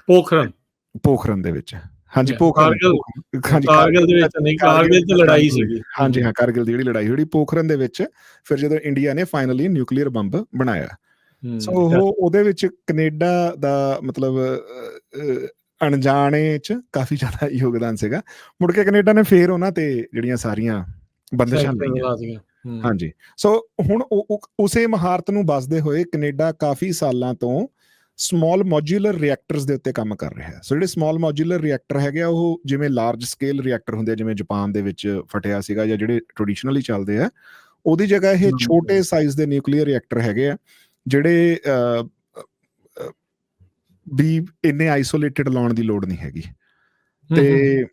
ਪੋਖਰਨ ਦੇ ਵਿੱਚ। ਹਾਂਜੀ, ਕਾਰਗਿਲ ਦੇ ਵਿੱਚ ਨਹੀਂ, ਕਾਰਗਿਲ ਤੇ ਲੜਾਈ ਸੀਗੀ। ਹਾਂਜੀ ਹਾਂ, ਕਾਰਗਿਲ ਦੀ ਜਿਹੜੀ ਲੜਾਈ ਹੋਈ ਪੋਖਰਨ ਦੇ ਵਿੱਚ, ਫਿਰ ਜਦੋਂ ਇੰਡੀਆ ਨੇ ਫਾਈਨਲੀ ਨਿਊਕਲੀਅਰ ਬੰਬ ਬਣਾਇਆ। ਸੋ ਉਹਦੇ ਵਿੱਚ ਕੈਨੇਡਾ ਦਾ ਮਤਲਬ ਅਣਜਾਣੇ ਚ ਕਾਫੀ ਜ਼ਿਆਦਾ ਯੋਗਦਾਨ ਸੀਗਾ। ਮੁੜ ਕੇ ਕੈਨੇਡਾ ਨੇ ਫਿਰ ਉਹਨਾਂ ਤੇ ਜਿਹੜੀਆਂ ਸਾਰੀਆਂ ਬੰਦਸ਼ਾਂ ਲਾਈਆਂ। ਹਾਂਜੀ, ਸੋ ਹੁਣ ਉਸੇ ਮਹਾਰਤ ਨੂੰ ਬਸਦੇ ਹੋਏ ਕੈਨੇਡਾ ਕਾਫੀ ਸਾਲਾਂ ਤੋਂ ਸਮਾਲ ਮੋਡਿਊਲਰ ਰਿਐਕਟਰਸ ਦੇ ਉੱਤੇ ਕੰਮ ਕਰ ਰਿਹਾ ਹੈ। ਸੋ ਜਿਹੜੇ ਸਮਾਲ ਮੋਡਿਊਲਰ ਰਿਐਕਟਰ ਹੈਗੇ ਆ, ਉਹ ਜਿਵੇਂ ਲਾਰਜ ਸਕੇਲ ਰਿਐਕਟਰ ਹੁੰਦੇ ਆ, ਜਿਵੇਂ ਜਾਪਾਨ ਦੇ ਵਿੱਚ ਫਟਿਆ ਸੀਗਾ, ਜਾਂ ਜਿਹੜੇ ਟ੍ਰੈਡੀਸ਼ਨਲੀ ਚੱਲਦੇ ਆ, ਉਹਦੀ ਜਗ੍ਹਾ ਇਹ ਛੋਟੇ ਸਾਈਜ਼ ਦੇ ਨਿਊਕਲੀਅਰ ਰਿਐਕਟਰ ਹੈਗੇ ਆ, ਜਿਹੜੇ ਵੀ ਇੰਨੇ ਆਈਸੋਲੇਟਡ ਲਾਉਣ ਦੀ ਲੋੜ ਨਹੀਂ ਹੈਗੀ। ਤੇ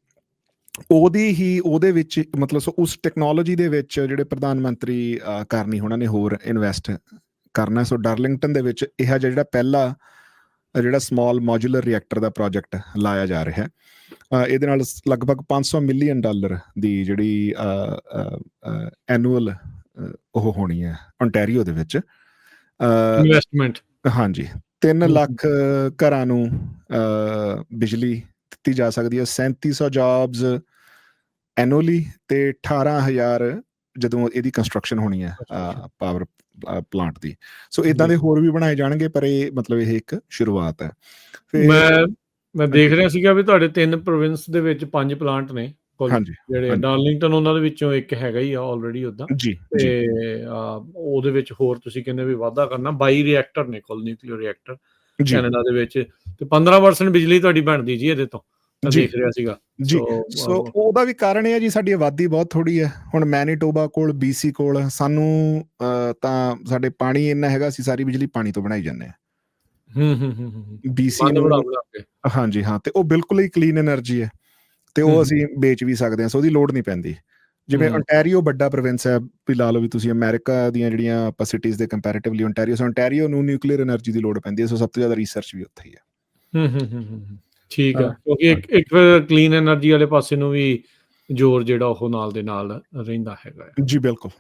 ਉਹਦੇ ਵਿੱਚ ਮਤਲਬ ਉਸ ਟੈਕਨੋਲੋਜੀ ਦੇ ਵਿੱਚ ਜਿਹੜੇ ਪ੍ਰਧਾਨ ਮੰਤਰੀ ਕਰਨੀ ਉਹਨਾਂ ਨੇ ਹੋਰ ਇਨਵੈਸਟ ਕਰਨਾ। ਸੋ ਡਾਰਲਿੰਗਟਨ ਦੇ ਵਿੱਚ ਇਹ ਜਿਹੜਾ ਪਹਿਲਾ ਜਿਹੜਾ ਸਮਾਲ ਮੋਡਿਊਲਰ ਰਿਐਕਟਰ ਦਾ ਪ੍ਰੋਜੈਕਟ ਲਾਇਆ ਜਾ ਰਿਹਾ ਹੈ। ਇਹਦੇ ਨਾਲ ਲਗਭਗ $500 ਮਿਲੀਅਨ ਦੀ ਜਿਹੜੀ ਐਨੂਅਲ ਉਹ ਹੋਣੀ ਹੈ ਓਨਟਾਰੀਓ ਦੇ ਵਿੱਚ ਇਨਵੈਸਟਮੈਂਟ। ਹਾਂਜੀ, 3 ਲੱਖ ਘਰਾਂ ਨੂੰ ਬਿਜਲੀ ਦਿੱਤੀ ਜਾ ਸਕਦੀ ਹੈ, 3700 ਜੌਬਸ ਐਨੂਅਲੀ, ਤੇ 18,000 ਜਦੋਂ ਇਹਦੀ ਕੰਸਟਰਕਸ਼ਨ ਹੋਣੀ ਹੈ ਪਾਵਰ ਪਲਾਂਟ ਦੀ। ਸੋ ਇਦਾਂ ਦੇ ਹੋਰ ਵੀ ਬਣਾਏ ਜਾਣਗੇ, ਪਰ ਇਹ ਮਤਲਬ ਇਹ ਇੱਕ ਸ਼ੁਰੂਆਤ ਹੈ। ਮੈਂ ਦੇਖ ਰਿਹਾ ਸੀਗਾ ਵੀ ਤੁਹਾਡੇ 3 ਪ੍ਰੋਵਿੰਸ ਦੇ ਵਿੱਚ 5 ਪਲਾਂਟ ਨੇ, ਜਿਹੜੇ ਡਾਰਲਿੰਗਟਨ ਉਹਨਾਂ ਦੇ ਵਿੱਚੋਂ ਇੱਕ ਹੈਗਾ ਹੀ ਆ ਆਲਰੇਡੀ ਉਦਾਂ, ਤੇ ਉਹਦੇ ਵਿੱਚ ਹੋਰ ਤੁਸੀਂ ਕਹਿੰਦੇ ਵੀ ਵਾਧਾ ਕਰਨਾ। 22 ਰਿਐਕਟਰ ਨੇ ਕੁੱਲ ਨਿਊਕਲੀਅਰ ਰਿਐਕਟਰ ਕੈਨੇਡਾ ਦੇ ਵਿੱਚ, ਤੇ 15% ਬਿਜਲੀ ਤੁਹਾਡੀ ਬਣਦੀ ਜੀ ਇਹਦੇ ਤੋਂ, ਦੇਖ ਰਿਹਾ ਸੀਗਾ ਜੀ। ਸੋ ਉਹਦਾ ਵੀ ਕਾਰਨ ਇਹ ਹੈ ਜੀ, ਸਾਡੀ ਆਬਾਦੀ ਬਹੁਤ ਥੋੜੀ ਹੈ। ਹੁਣ ਮੈਨੀਟੋਬਾ ਕੋਲ, BC ਕੋਲ, ਸਾਨੂੰ ਤਾਂ ਸਾਡੇ ਪਾਣੀ ਇੰਨਾ ਹੈਗਾ, ਅਸੀਂ ਸਾਰੀ ਬਿਜਲੀ ਪਾਣੀ ਤੋਂ ਬਣਾਈ ਜਾਂਦੇ ਹਾਂ। BC ਨੂੰ ਹਾਂਜੀ ਹਾਂ, ਤੇ ਉਹ ਬਿਲਕੁਲ ਹੀ ਕਲੀਨ ਐਨਰਜੀ ਹੈ, ਤੇ ਉਹ ਅਸੀਂ ਵੇਚ ਵੀ ਸਕਦੇ ਹਾਂ, ਸੋ ਉਹਦੀ ਲੋੜ ਨਹੀਂ ਪੈਂਦੀ। ਜਿਵੇਂ ਓਨਟਾਰੀਓ ਵੱਡਾ ਪ੍ਰੋਵਿੰਸ ਹੈ, ਵੀ ਲਾ ਲਓ ਵੀ ਤੁਸੀਂ ਅਮਰੀਕਾ ਦੀਆਂ ਜਿਹੜੀਆਂ ਆਪਾਂ ਸਿਟੀਜ਼ ਦੇ ਕੰਪੈਰੇਟਿਵਲੀ ਓਨਟਾਰੀਓ ਨੂੰ ਨਿਊਕਲੀਅਰ ਐਨਰਜੀ ਦੀ ਲੋੜ ਪੈਂਦੀ ਹੈ, ਸੋ ਸਭ ਤੋਂ ਜ਼ਿਆਦਾ ਰਿਸਰਚ ਵੀ ਉੱਥੇ ਹੀ ਹੈ। ਠੀਕ ਆ, ਕਿਉਂਕਿ ਇੱਕ ਫਿਰ ਕਲੀਨ ਐਨਰਜੀ ਵਾਲੇ ਪਾਸੇ ਨੂੰ ਵੀ ਜ਼ੋਰ ਜਿਹੜਾ ਉਹ ਨਾਲ ਦੇ ਨਾਲ ਰਹਿੰਦਾ ਹੈਗਾ ਜੀ। ਬਿਲਕੁਲ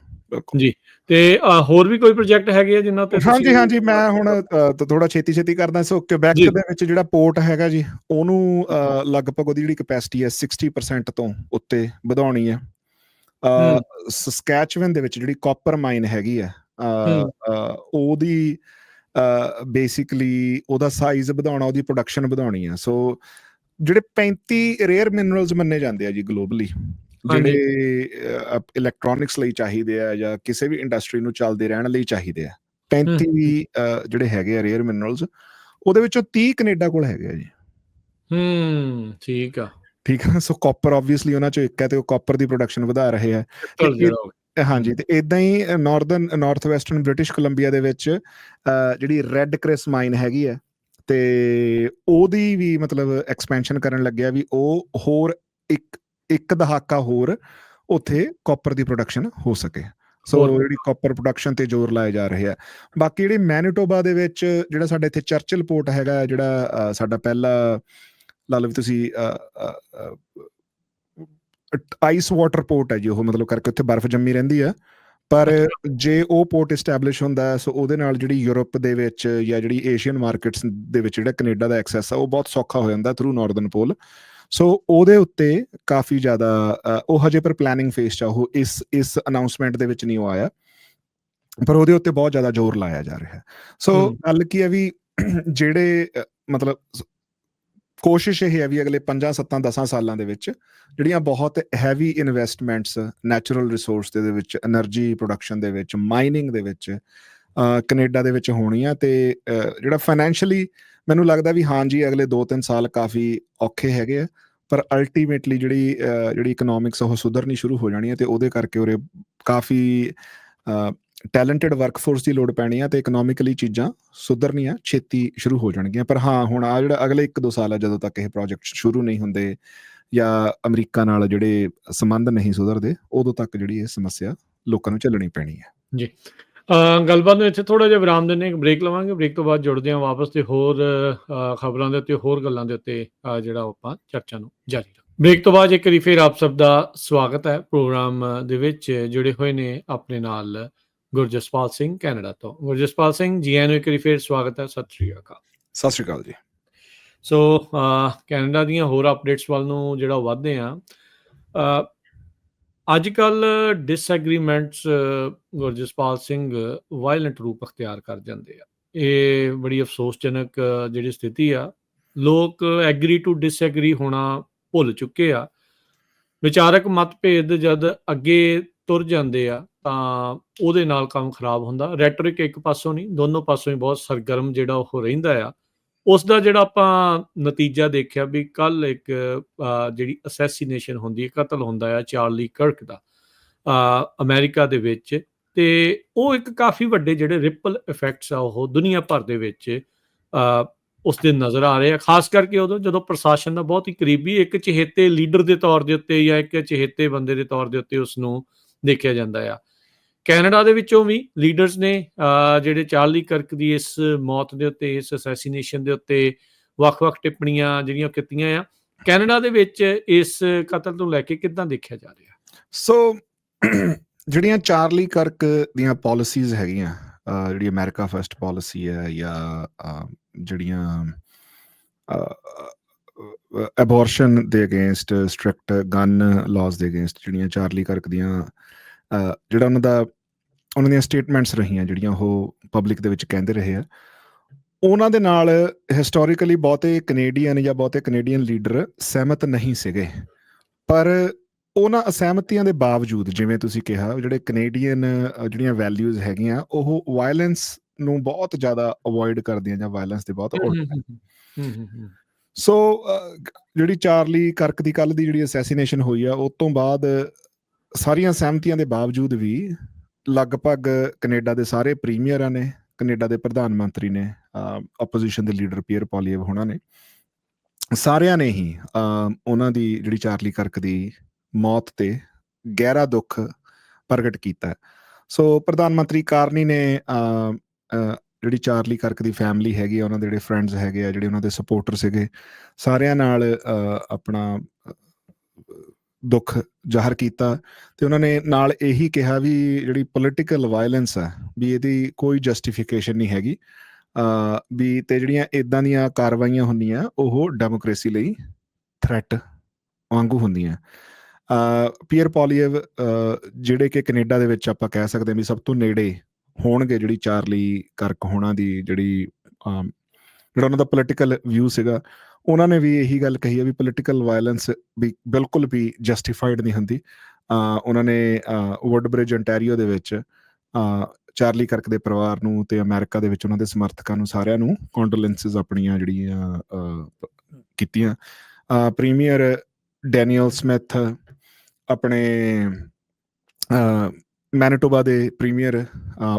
ਜੀ। ਤੇ ਹੋਰ ਵੀ ਕੋਈ ਪ੍ਰੋਜੈਕਟ ਹੈਗੇ ਆ ਜਿਨ੍ਹਾਂ ਤੇ? ਹਾਂਜੀ, ਮੈਂ ਹੁਣ ਥੋੜਾ ਛੇਤੀ ਕਰਦਾ। ਸੋ ਕੁਬੈਕ ਦੇ ਵਿੱਚ ਜਿਹੜਾ ਪੋਰਟ ਹੈਗਾ ਜੀ, ਉਹਨੂੰ ਲਗਭਗ ਉਹਦੀ ਜਿਹੜੀ ਕੈਪੈਸਿਟੀ ਹੈ 60% ਤੋਂ ਉੱਤੇ ਵਧਾਉਣੀ ਹੈ। ਸਸਕੈਚਵਨ ਦੇ ਵਿੱਚ ਜਿਹੜੀ ਕਾਪਰ ਮਾਈਨ ਹੈਗੀ ਆ, ਉਹਦੀ ਬੇਸਿਕਲੀ ਉਹਦਾ ਸਾਈਜ਼ ਵਧਾਉਣਾ, ਉਹਦੀ ਪ੍ਰੋਡਕਸ਼ਨ ਵਧਾਉਣੀ ਆ। ਸੋ ਜਿਹੜੇ 35 ਰੇਅਰ ਮਿਨਰਲਸ ਮੰਨੇ ਜਾਂਦੇ ਆ ਜੀ ਗਲੋਬਲੀ, ਜਿਹੜੇ ਇਲੈਕਟ੍ਰੋਨਿਕਸ ਲਈ ਚਾਹੀਦੇ ਆ ਜਾਂ ਕਿਸੇ ਵੀ ਇੰਡਸਟਰੀ ਨੂੰ ਚੱਲਦੇ ਰਹਿਣ ਲਈ ਚਾਹੀਦੇ ਆ, 35 ਜਿਹੜੇ ਹੈਗੇ ਆ ਰੇਅਰ ਮਿਨਰਲਸ, ਉਹਦੇ ਵਿੱਚੋਂ 30 ਕੈਨੇਡਾ ਕੋਲ ਹੈਗੇ ਆ ਜੀ। ਠੀਕ ਆ। ਸੋ ਕਾਪਰ ਆਬਵੀਅਸਲੀ ਉਹਨਾਂ ਚੋਂ ਇੱਕ ਹੈ, ਤੇ ਉਹ ਕਾਪਰ ਦੀ ਪ੍ਰੋਡਕਸ਼ਨ ਵਧਾ ਰਹੇ ਆ। ਹਾਂਜੀ, ਤੇ ਇਦਾਂ ਹੀ ਨਾਰਥ ਵੈਸਟਰਨ ਬ੍ਰਿਟਿਸ਼ ਕੋਲੰਬੀਆ ਦੇ ਵਿੱਚ ਜਿਹੜੀ ਰੈੱਡ ਕ੍ਰਿਸ ਮਾਈਨ ਹੈਗੀ ਹੈ, ਤੇ ਉਹਦੀ ਵੀ ਮਤਲਬ ਐਕਸਪੈਂਸ਼ਨ ਕਰਨ ਲੱਗਿਆ ਵੀ ਉਹ ਹੋਰ ਇੱਕ ਦਹਾਕਾ ਹੋਰ ਉੱਥੇ ਕਾਪਰ ਦੀ ਪ੍ਰੋਡਕਸ਼ਨ ਹੋ ਸਕੇ। ਸੋ ਹੋਰ ਜਿਹੜੀ ਕਾਪਰ ਪ੍ਰੋਡਕਸ਼ਨ ਤੇ ਜ਼ੋਰ ਲਾਏ ਜਾ ਰਹੇ ਆ। ਬਾਕੀ ਜਿਹੜੀ ਮੈਨੀਟੋਬਾ ਦੇ ਵਿੱਚ ਜਿਹੜਾ ਸਾਡੇ ਇੱਥੇ ਚਰਚਿਲ ਪੋਰਟ ਹੈਗਾ, ਜਿਹੜਾ ਸਾਡਾ ਪਹਿਲਾ, ਲਾ ਲਓ ਵੀ ਤੁਸੀਂ ਆਈਸ ਵਾਟਰ ਪੋਰਟ ਹੈ ਜੀ ਉਹ, ਮਤਲਬ ਕਰਕੇ ਉੱਥੇ ਬਰਫ਼ ਜੰਮੀ ਰਹਿੰਦੀ ਆ। ਪਰ ਅੱਛਾ। ਜੇ ਉਹ ਪੋਰਟ ਇਸਟੈਬਲਿਸ਼ ਹੁੰਦਾ ਸੋ ਉਹਦੇ ਨਾਲ ਜਿਹੜੀ ਯੂਰਪ ਦੇ ਵਿੱਚ ਜਾਂ ਜਿਹੜੀ ਏਸ਼ੀਅਨ ਮਾਰਕੀਟਸ ਦੇ ਵਿੱਚ ਜਿਹੜਾ ਕੈਨੇਡਾ ਦਾ ਐਕਸੈਸ ਆ ਉਹ ਬਹੁਤ ਸੌਖਾ ਹੋ ਜਾਂਦਾ ਥਰੂ ਨਾਰਦਰਨ ਪੋਲ। ਸੋ ਉਹਦੇ ਉੱਤੇ ਕਾਫੀ ਜ਼ਿਆਦਾ ਉਹ ਹਜੇ ਪਰ ਪਲੈਨਿੰਗ ਫੇਸ 'ਚ ਆ, ਉਹ ਇਸ ਅਨਾਊਂਸਮੈਂਟ ਦੇ ਵਿੱਚ ਨਹੀਂ ਉਹ ਆਇਆ, ਪਰ ਉਹਦੇ ਉੱਤੇ ਬਹੁਤ ਜ਼ਿਆਦਾ ਜ਼ੋਰ ਲਾਇਆ ਜਾ ਰਿਹਾ। ਸੋ ਗੱਲ ਕੀ ਹੈ ਵੀ ਜਿਹੜੇ ਮਤਲਬ ਕੋਸ਼ਿਸ਼ ਇਹ ਹੈ ਵੀ ਅਗਲੇ 5 7 10 ਸਾਲਾਂ ਦੇ ਵਿੱਚ ਜਿਹੜੀਆਂ ਬਹੁਤ ਹੈਵੀ ਇਨਵੈਸਟਮੈਂਟਸ ਨੈਚੁਰਲ ਰਿਸੋਰਸ ਦੇ ਵਿੱਚ, ਐਨਰਜੀ ਪ੍ਰੋਡਕਸ਼ਨ ਦੇ ਵਿੱਚ, ਮਾਈਨਿੰਗ ਦੇ ਵਿੱਚ ਕੈਨੇਡਾ ਦੇ ਵਿੱਚ ਹੋਣੀਆਂ। ਤੇ ਜਿਹੜਾ ਫਾਈਨੈਂਸ਼ੀਅਲੀ ਮੈਨੂੰ ਲੱਗਦਾ ਵੀ ਹਾਂਜੀ ਅਗਲੇ 2-3 ਸਾਲ ਕਾਫੀ ਔਖੇ ਹੈਗੇ ਆ, ਪਰ ਅਲਟੀਮੇਟਲੀ ਜਿਹੜੀ ਇਕਨੋਮਿਕਸ ਉਹ ਸੁਧਰਨੀ ਸ਼ੁਰੂ ਹੋ ਜਾਣੀ ਹੈ ਤੇ ਉਹਦੇ ਕਰਕੇ ਉਰੇ ਕਾਫੀ ਟੈਲੈਂਟਡ ਵਰਕਫੋਰਸ ਦੀ ਲੋੜ ਪੈਣੀ ਆ ਤੇ ਇਕਨੋਮਿਕਲੀ ਚੀਜ਼ਾਂ ਸੁਧਰਨੀਆਂ ਛੇਤੀ ਸ਼ੁਰੂ ਹੋ ਜਾਣਗੀਆਂ। ਪਰ ਹਾਂ, ਹੁਣ ਆ ਜਿਹੜਾ ਅਗਲੇ 1-2 ਸਾਲ ਆ, ਜਦੋਂ ਤੱਕ ਇਹ ਪ੍ਰੋਜੈਕਟ ਸ਼ੁਰੂ ਨਹੀਂ ਹੁੰਦੇ ਜਾਂ ਅਮਰੀਕਾ ਨਾਲ ਜਿਹੜੇ ਸੰਬੰਧ ਨਹੀਂ ਸੁਧਰਦੇ, ਉਦੋਂ ਤੱਕ ਜਿਹੜੀ ਇਹ ਸਮੱਸਿਆ ਲੋਕਾਂ ਨੂੰ ਝੱਲਣੀ ਪੈਣੀ ਹੈ ਜੀ। ਗੱਲਬਾਤ ਨੂੰ ਇੱਥੇ ਥੋੜਾ ਜਿਹਾ ਵਿਰਾਮ ਦਿੰਦੇ, ਇੱਕ ਬ੍ਰੇਕ ਲਵਾਂਗੇ। ਬ੍ਰੇਕ ਤੋਂ ਬਾਅਦ ਜੁੜਦੇ ਹਾਂ ਵਾਪਸ ਤੇ ਹੋਰ ਖਬਰਾਂ ਦੇ ਉੱਤੇ, ਹੋਰ ਗੱਲਾਂ ਦੇ ਉੱਤੇ ਜਿਹੜਾ ਆਪਾਂ ਚਰਚਾ ਨੂੰ ਜਾਰੀ ਰੱਖਾਂਗੇ। ਬ੍ਰੇਕ ਤੋਂ ਬਾਅਦ ਇੱਕ ਵਾਰੀ ਫਿਰ ਆਪ ਸਭ ਦਾ ਸਵਾਗਤ ਹੈ ਪ੍ਰੋਗਰਾਮ ਦੇ ਵਿੱਚ। ਜੁੜੇ ਹੋਏ ਨੇ ਆਪਣੇ ਨਾਲ ਗੁਰਜਸਪਾਲ ਸਿੰਘ ਕੈਨੇਡਾ ਤੋਂ। ਗੁਰਜਸਪਾਲ ਸਿੰਘ ਜੀ, ਨੂੰ ਇੱਕ ਵਾਰੀ ਫਿਰ ਸਵਾਗਤ ਹੈ। ਸਤਿ ਸ਼੍ਰੀ ਅਕਾਲ। ਸਤਿ ਸ਼੍ਰੀ ਅਕਾਲ ਜੀ। ਸੋ ਕੈਨੇਡਾ ਦੀਆਂ ਹੋਰ ਅਪਡੇਟਸ ਵੱਲ ਨੂੰ ਜਿਹੜਾ ਵਧਦੇ ਆ, ਅੱਜ ਕੱਲ੍ਹ ਡਿਸਐਗਰੀਮੈਂਟਸ ਗੁਰਜਸਪਾਲ ਸਿੰਘ ਵਾਇਲੈਂਟ ਰੂਪ ਅਖਤਿਆਰ ਕਰ ਜਾਂਦੇ ਆ। ਇਹ ਬੜੀ ਅਫਸੋਸਜਨਕ ਜਿਹੜੀ ਸਥਿਤੀ ਆ। ਲੋਕ ਐਗਰੀ ਟੂ ਡਿਸਐਗਰੀ ਹੋਣਾ ਭੁੱਲ ਚੁੱਕੇ ਆ। ਵਿਚਾਰਕ ਮਤਭੇਦ ਜਦ ਅੱਗੇ ਤੁਰ ਜਾਂਦੇ ਆ ਤਾਂ ਉਹਦੇ ਨਾਲ ਕੰਮ ਖਰਾਬ ਹੁੰਦਾ। ਰੈਟਰਿਕ ਇੱਕ ਪਾਸੋਂ ਨਹੀਂ, ਦੋਨੋਂ ਪਾਸੋਂ ਹੀ ਬਹੁਤ ਸਰਗਰਮ ਜਿਹੜਾ ਉਹ ਰਹਿੰਦਾ ਆ। ਉਸ ਦਾ ਜਿਹੜਾ ਆਪਾਂ ਨਤੀਜਾ ਦੇਖਿਆ ਵੀ ਕੱਲ੍ਹ ਇੱਕ ਜਿਹੜੀ ਅਸੈਸੀਨੇਸ਼ਨ ਹੁੰਦੀ ਹੈ, ਕਤਲ ਹੁੰਦਾ ਆ ਚਾਰਲੀ ਕਰਕ ਦਾ ਅਮਰੀਕਾ ਦੇ ਵਿੱਚ, ਤੇ ਉਹ ਇੱਕ ਕਾਫੀ ਵੱਡੇ ਜਿਹੜੇ ਰਿਪਲ ਇਫੈਕਟਸ ਆ ਉਹ ਦੁਨੀਆ ਭਰ ਦੇ ਵਿੱਚ ਉਸ ਦੇ ਨਜ਼ਰ ਆ ਰਹੇ ਆ। ਖਾਸ ਕਰਕੇ ਉਦੋਂ ਜਦੋਂ ਪ੍ਰਸ਼ਾਸਨ ਦਾ ਬਹੁਤ ਹੀ ਕਰੀਬੀ ਇੱਕ ਚਹੇਤੇ ਲੀਡਰ ਦੇ ਤੌਰ ਦੇ ਉੱਤੇ ਜਾਂ ਇੱਕ ਚਹੇਤੇ ਬੰਦੇ ਦੇ ਤੌਰ ਦੇ ਉੱਤੇ ਉਸ ਨੂੰ ਦੇਖਿਆ ਜਾਂਦਾ ਆ। ਕੈਨੇਡਾ ਦੇ ਵਿੱਚੋਂ ਵੀ ਲੀਡਰਸ ਨੇ ਜਿਹੜੇ ਚਾਰਲੀ ਕਰਕ ਦੀ ਇਸ ਮੌਤ ਦੇ ਉੱਤੇ, ਇਸ ਅਸੈਸੀਨੇਸ਼ਨ ਦੇ ਉੱਤੇ ਵੱਖ-ਵੱਖ ਟਿੱਪਣੀਆਂ ਜਿਹੜੀਆਂ ਕੀਤੀਆਂ ਆ। ਕੈਨੇਡਾ ਦੇ ਵਿੱਚ ਇਸ ਕਤਲ ਨੂੰ ਲੈ ਕੇ ਕਿੱਦਾਂ ਦੇਖਿਆ ਜਾ ਰਿਹਾ? ਸੋ ਜਿਹੜੀਆਂ ਚਾਰਲੀ ਕਰਕ ਦੀਆਂ ਪਾਲਿਸੀਜ਼ ਹੈਗੀਆਂ, ਜਿਹੜੀ ਅਮਰੀਕਾ ਫਸਟ ਪਾਲਿਸੀ ਹੈ, ਜਾਂ ਜਿਹੜੀਆਂ ਅਬੋਰਸ਼ਨ ਦੇ ਅਗੇਂਸਟ, ਸਟ੍ਰਿਕਟ ਗਨ ਲਾਜ਼ ਦੇ ਅਗੇਂਸਟ ਜਿਹੜੀਆਂ ਚਾਰਲੀ ਕਰਕ ਦੀਆਂ ਜਿਹੜਾ ਉਹਨਾਂ ਦੀਆਂ ਸਟੇਟਮੈਂਟਸ ਰਹੀਆਂ, ਜਿਹੜੀਆਂ ਉਹ ਪਬਲਿਕ ਦੇ ਵਿੱਚ ਕਹਿੰਦੇ ਰਹੇ ਆ, ਉਹਨਾਂ ਦੇ ਨਾਲ ਹਿਸਟੋਰੀਕਲੀ ਬਹੁਤੇ ਕੈਨੇਡੀਅਨ ਜਾਂ ਬਹੁਤੇ ਕੈਨੇਡੀਅਨ ਲੀਡਰ ਸਹਿਮਤ ਨਹੀਂ ਸੀਗੇ। ਪਰ ਉਹਨਾਂ ਅਸਹਿਮਤੀਆਂ ਦੇ ਬਾਵਜੂਦ, ਜਿਵੇਂ ਤੁਸੀਂ ਕਿਹਾ, ਜਿਹੜੇ ਕੈਨੇਡੀਅਨ ਜਿਹੜੀਆਂ ਵੈਲਿਊਜ਼ ਹੈਗੀਆਂ ਉਹ ਵਾਇਲੈਂਸ ਨੂੰ ਬਹੁਤ ਜ਼ਿਆਦਾ ਅਵੋਇਡ ਕਰਦੀਆਂ ਜਾਂ ਵਾਇਲੈਂਸ ਦੇ ਬਹੁਤ ਸੋ ਜਿਹੜੀ ਚਾਰਲੀ ਕਰਕ ਦੀ ਕੱਲ੍ਹ ਦੀ ਜਿਹੜੀ ਅਸੈਸੀਨੇਸ਼ਨ ਹੋਈ ਆ, ਉਸ ਤੋਂ ਬਾਅਦ ਸਾਰੀਆਂ ਸਹਿਮਤੀਆਂ ਦੇ ਬਾਵਜੂਦ ਵੀ ਲਗਭਗ ਕੈਨੇਡਾ ਦੇ ਸਾਰੇ ਪ੍ਰੀਮੀਅਰਾਂ ਨੇ, ਕੈਨੇਡਾ ਦੇ ਪ੍ਰਧਾਨ ਮੰਤਰੀ ਨੇ, ਆਪੋਜੀਸ਼ਨ ਦੇ ਲੀਡਰ ਪੀਅਰ ਪੋਲੀਏਵ ਹੋਣਾ ਨੇ, ਸਾਰਿਆਂ ਨੇ ਹੀ ਉਹਨਾਂ ਦੀ ਜਿਹੜੀ ਚਾਰਲੀ ਕਰਕ ਦੀ ਮੌਤ ਤੇ ਗਹਿਰਾ ਦੁੱਖ ਪ੍ਰਗਟ ਕੀਤਾ। ਸੋ ਪ੍ਰਧਾਨ ਮੰਤਰੀ ਕਾਰਨੀ ਨੇ ਜਿਹੜੀ ਚਾਰਲੀ ਕਰਕ ਦੀ ਫੈਮਿਲੀ ਹੈਗੀ ਆ, ਉਹਨਾਂ ਦੇ ਜਿਹੜੇ ਫਰੈਂਡਸ ਹੈਗੇ ਆ, ਜਿਹੜੇ ਉਹਨਾਂ ਦੇ ਸਪੋਰਟਰ ਸੀਗੇ, ਸਾਰਿਆਂ ਨਾਲ ਆਪਣਾ ਦੁੱਖ ਜ਼ਾਹਰ ਕੀਤਾ। ਤੇ ਉਹਨਾਂ ਨੇ ਨਾਲ ਇਹੀ ਕਿਹਾ ਵੀ ਜਿਹੜੀ ਪੋਲੀਟੀਕਲ ਵਾਇਲੈਂਸ ਆ ਵੀ ਇਹਦੀ ਕੋਈ ਜਸਟੀਫਿਕੇਸ਼ਨ ਨਹੀਂ ਹੈਗੀ, ਵੀ ਤੇ ਜਿਹੜੀਆਂ ਇੱਦਾਂ ਦੀਆਂ ਕਾਰਵਾਈਆਂ ਹੁੰਦੀਆਂ ਉਹ ਡੈਮੋਕ੍ਰੇਸੀ ਲਈ ਥ੍ਰੈਟ ਵਾਂਗੂ ਹੁੰਦੀਆਂ। ਪੀਅਰ ਪੋਲੀਏਵ ਜਿਹੜੇ ਕਿ ਕੈਨੇਡਾ ਦੇ ਵਿੱਚ ਆਪਾਂ ਕਹਿ ਸਕਦੇ ਹਾਂ ਵੀ ਸਭ ਤੋਂ ਨੇੜੇ ਹੋਣਗੇ ਜਿਹੜੀ ਚਾਰਲੀ ਕਰਕ ਹੋਣਾ ਦੀ ਜਿਹੜੀ ਜਿਹੜਾ ਉਹਨਾਂ ਦਾ ਪੋਲੀਟੀਕਲ ਵਿਊ ਸੀਗਾ, ਉਹਨਾਂ ਨੇ ਵੀ ਇਹੀ ਗੱਲ ਕਹੀ ਹੈ ਵੀ ਪੋਲੀਟੀਕਲ ਵਾਇਲੈਂਸ ਵੀ ਬਿਲਕੁਲ ਵੀ ਜਸਟੀਫਾਈਡ ਨਹੀਂ ਹੁੰਦੀ। ਉਹਨਾਂ ਨੇ ਵੁੱਡਬ੍ਰਿਜ ontario ਦੇ ਵਿੱਚ ਚਾਰਲੀ ਕਰਕ ਦੇ ਪਰਿਵਾਰ ਨੂੰ ਤੇ ਅਮਰੀਕਾ ਦੇ ਵਿੱਚ ਉਹਨਾਂ ਦੇ ਸਮਰਥਕਾਂ ਨੂੰ ਸਾਰਿਆਂ ਨੂੰ ਕੰਡੋਲੈਂਸਿਸ ਆਪਣੀਆਂ ਜਿਹੜੀਆਂ ਕੀਤੀਆਂ। ਪ੍ਰੀਮੀਅਰ ਡੈਨੀਅਲ ਸਮਿਥ, ਆਪਣੇ ਮੈਨੀਟੋਬਾ ਦੇ ਪ੍ਰੀਮੀਅਰ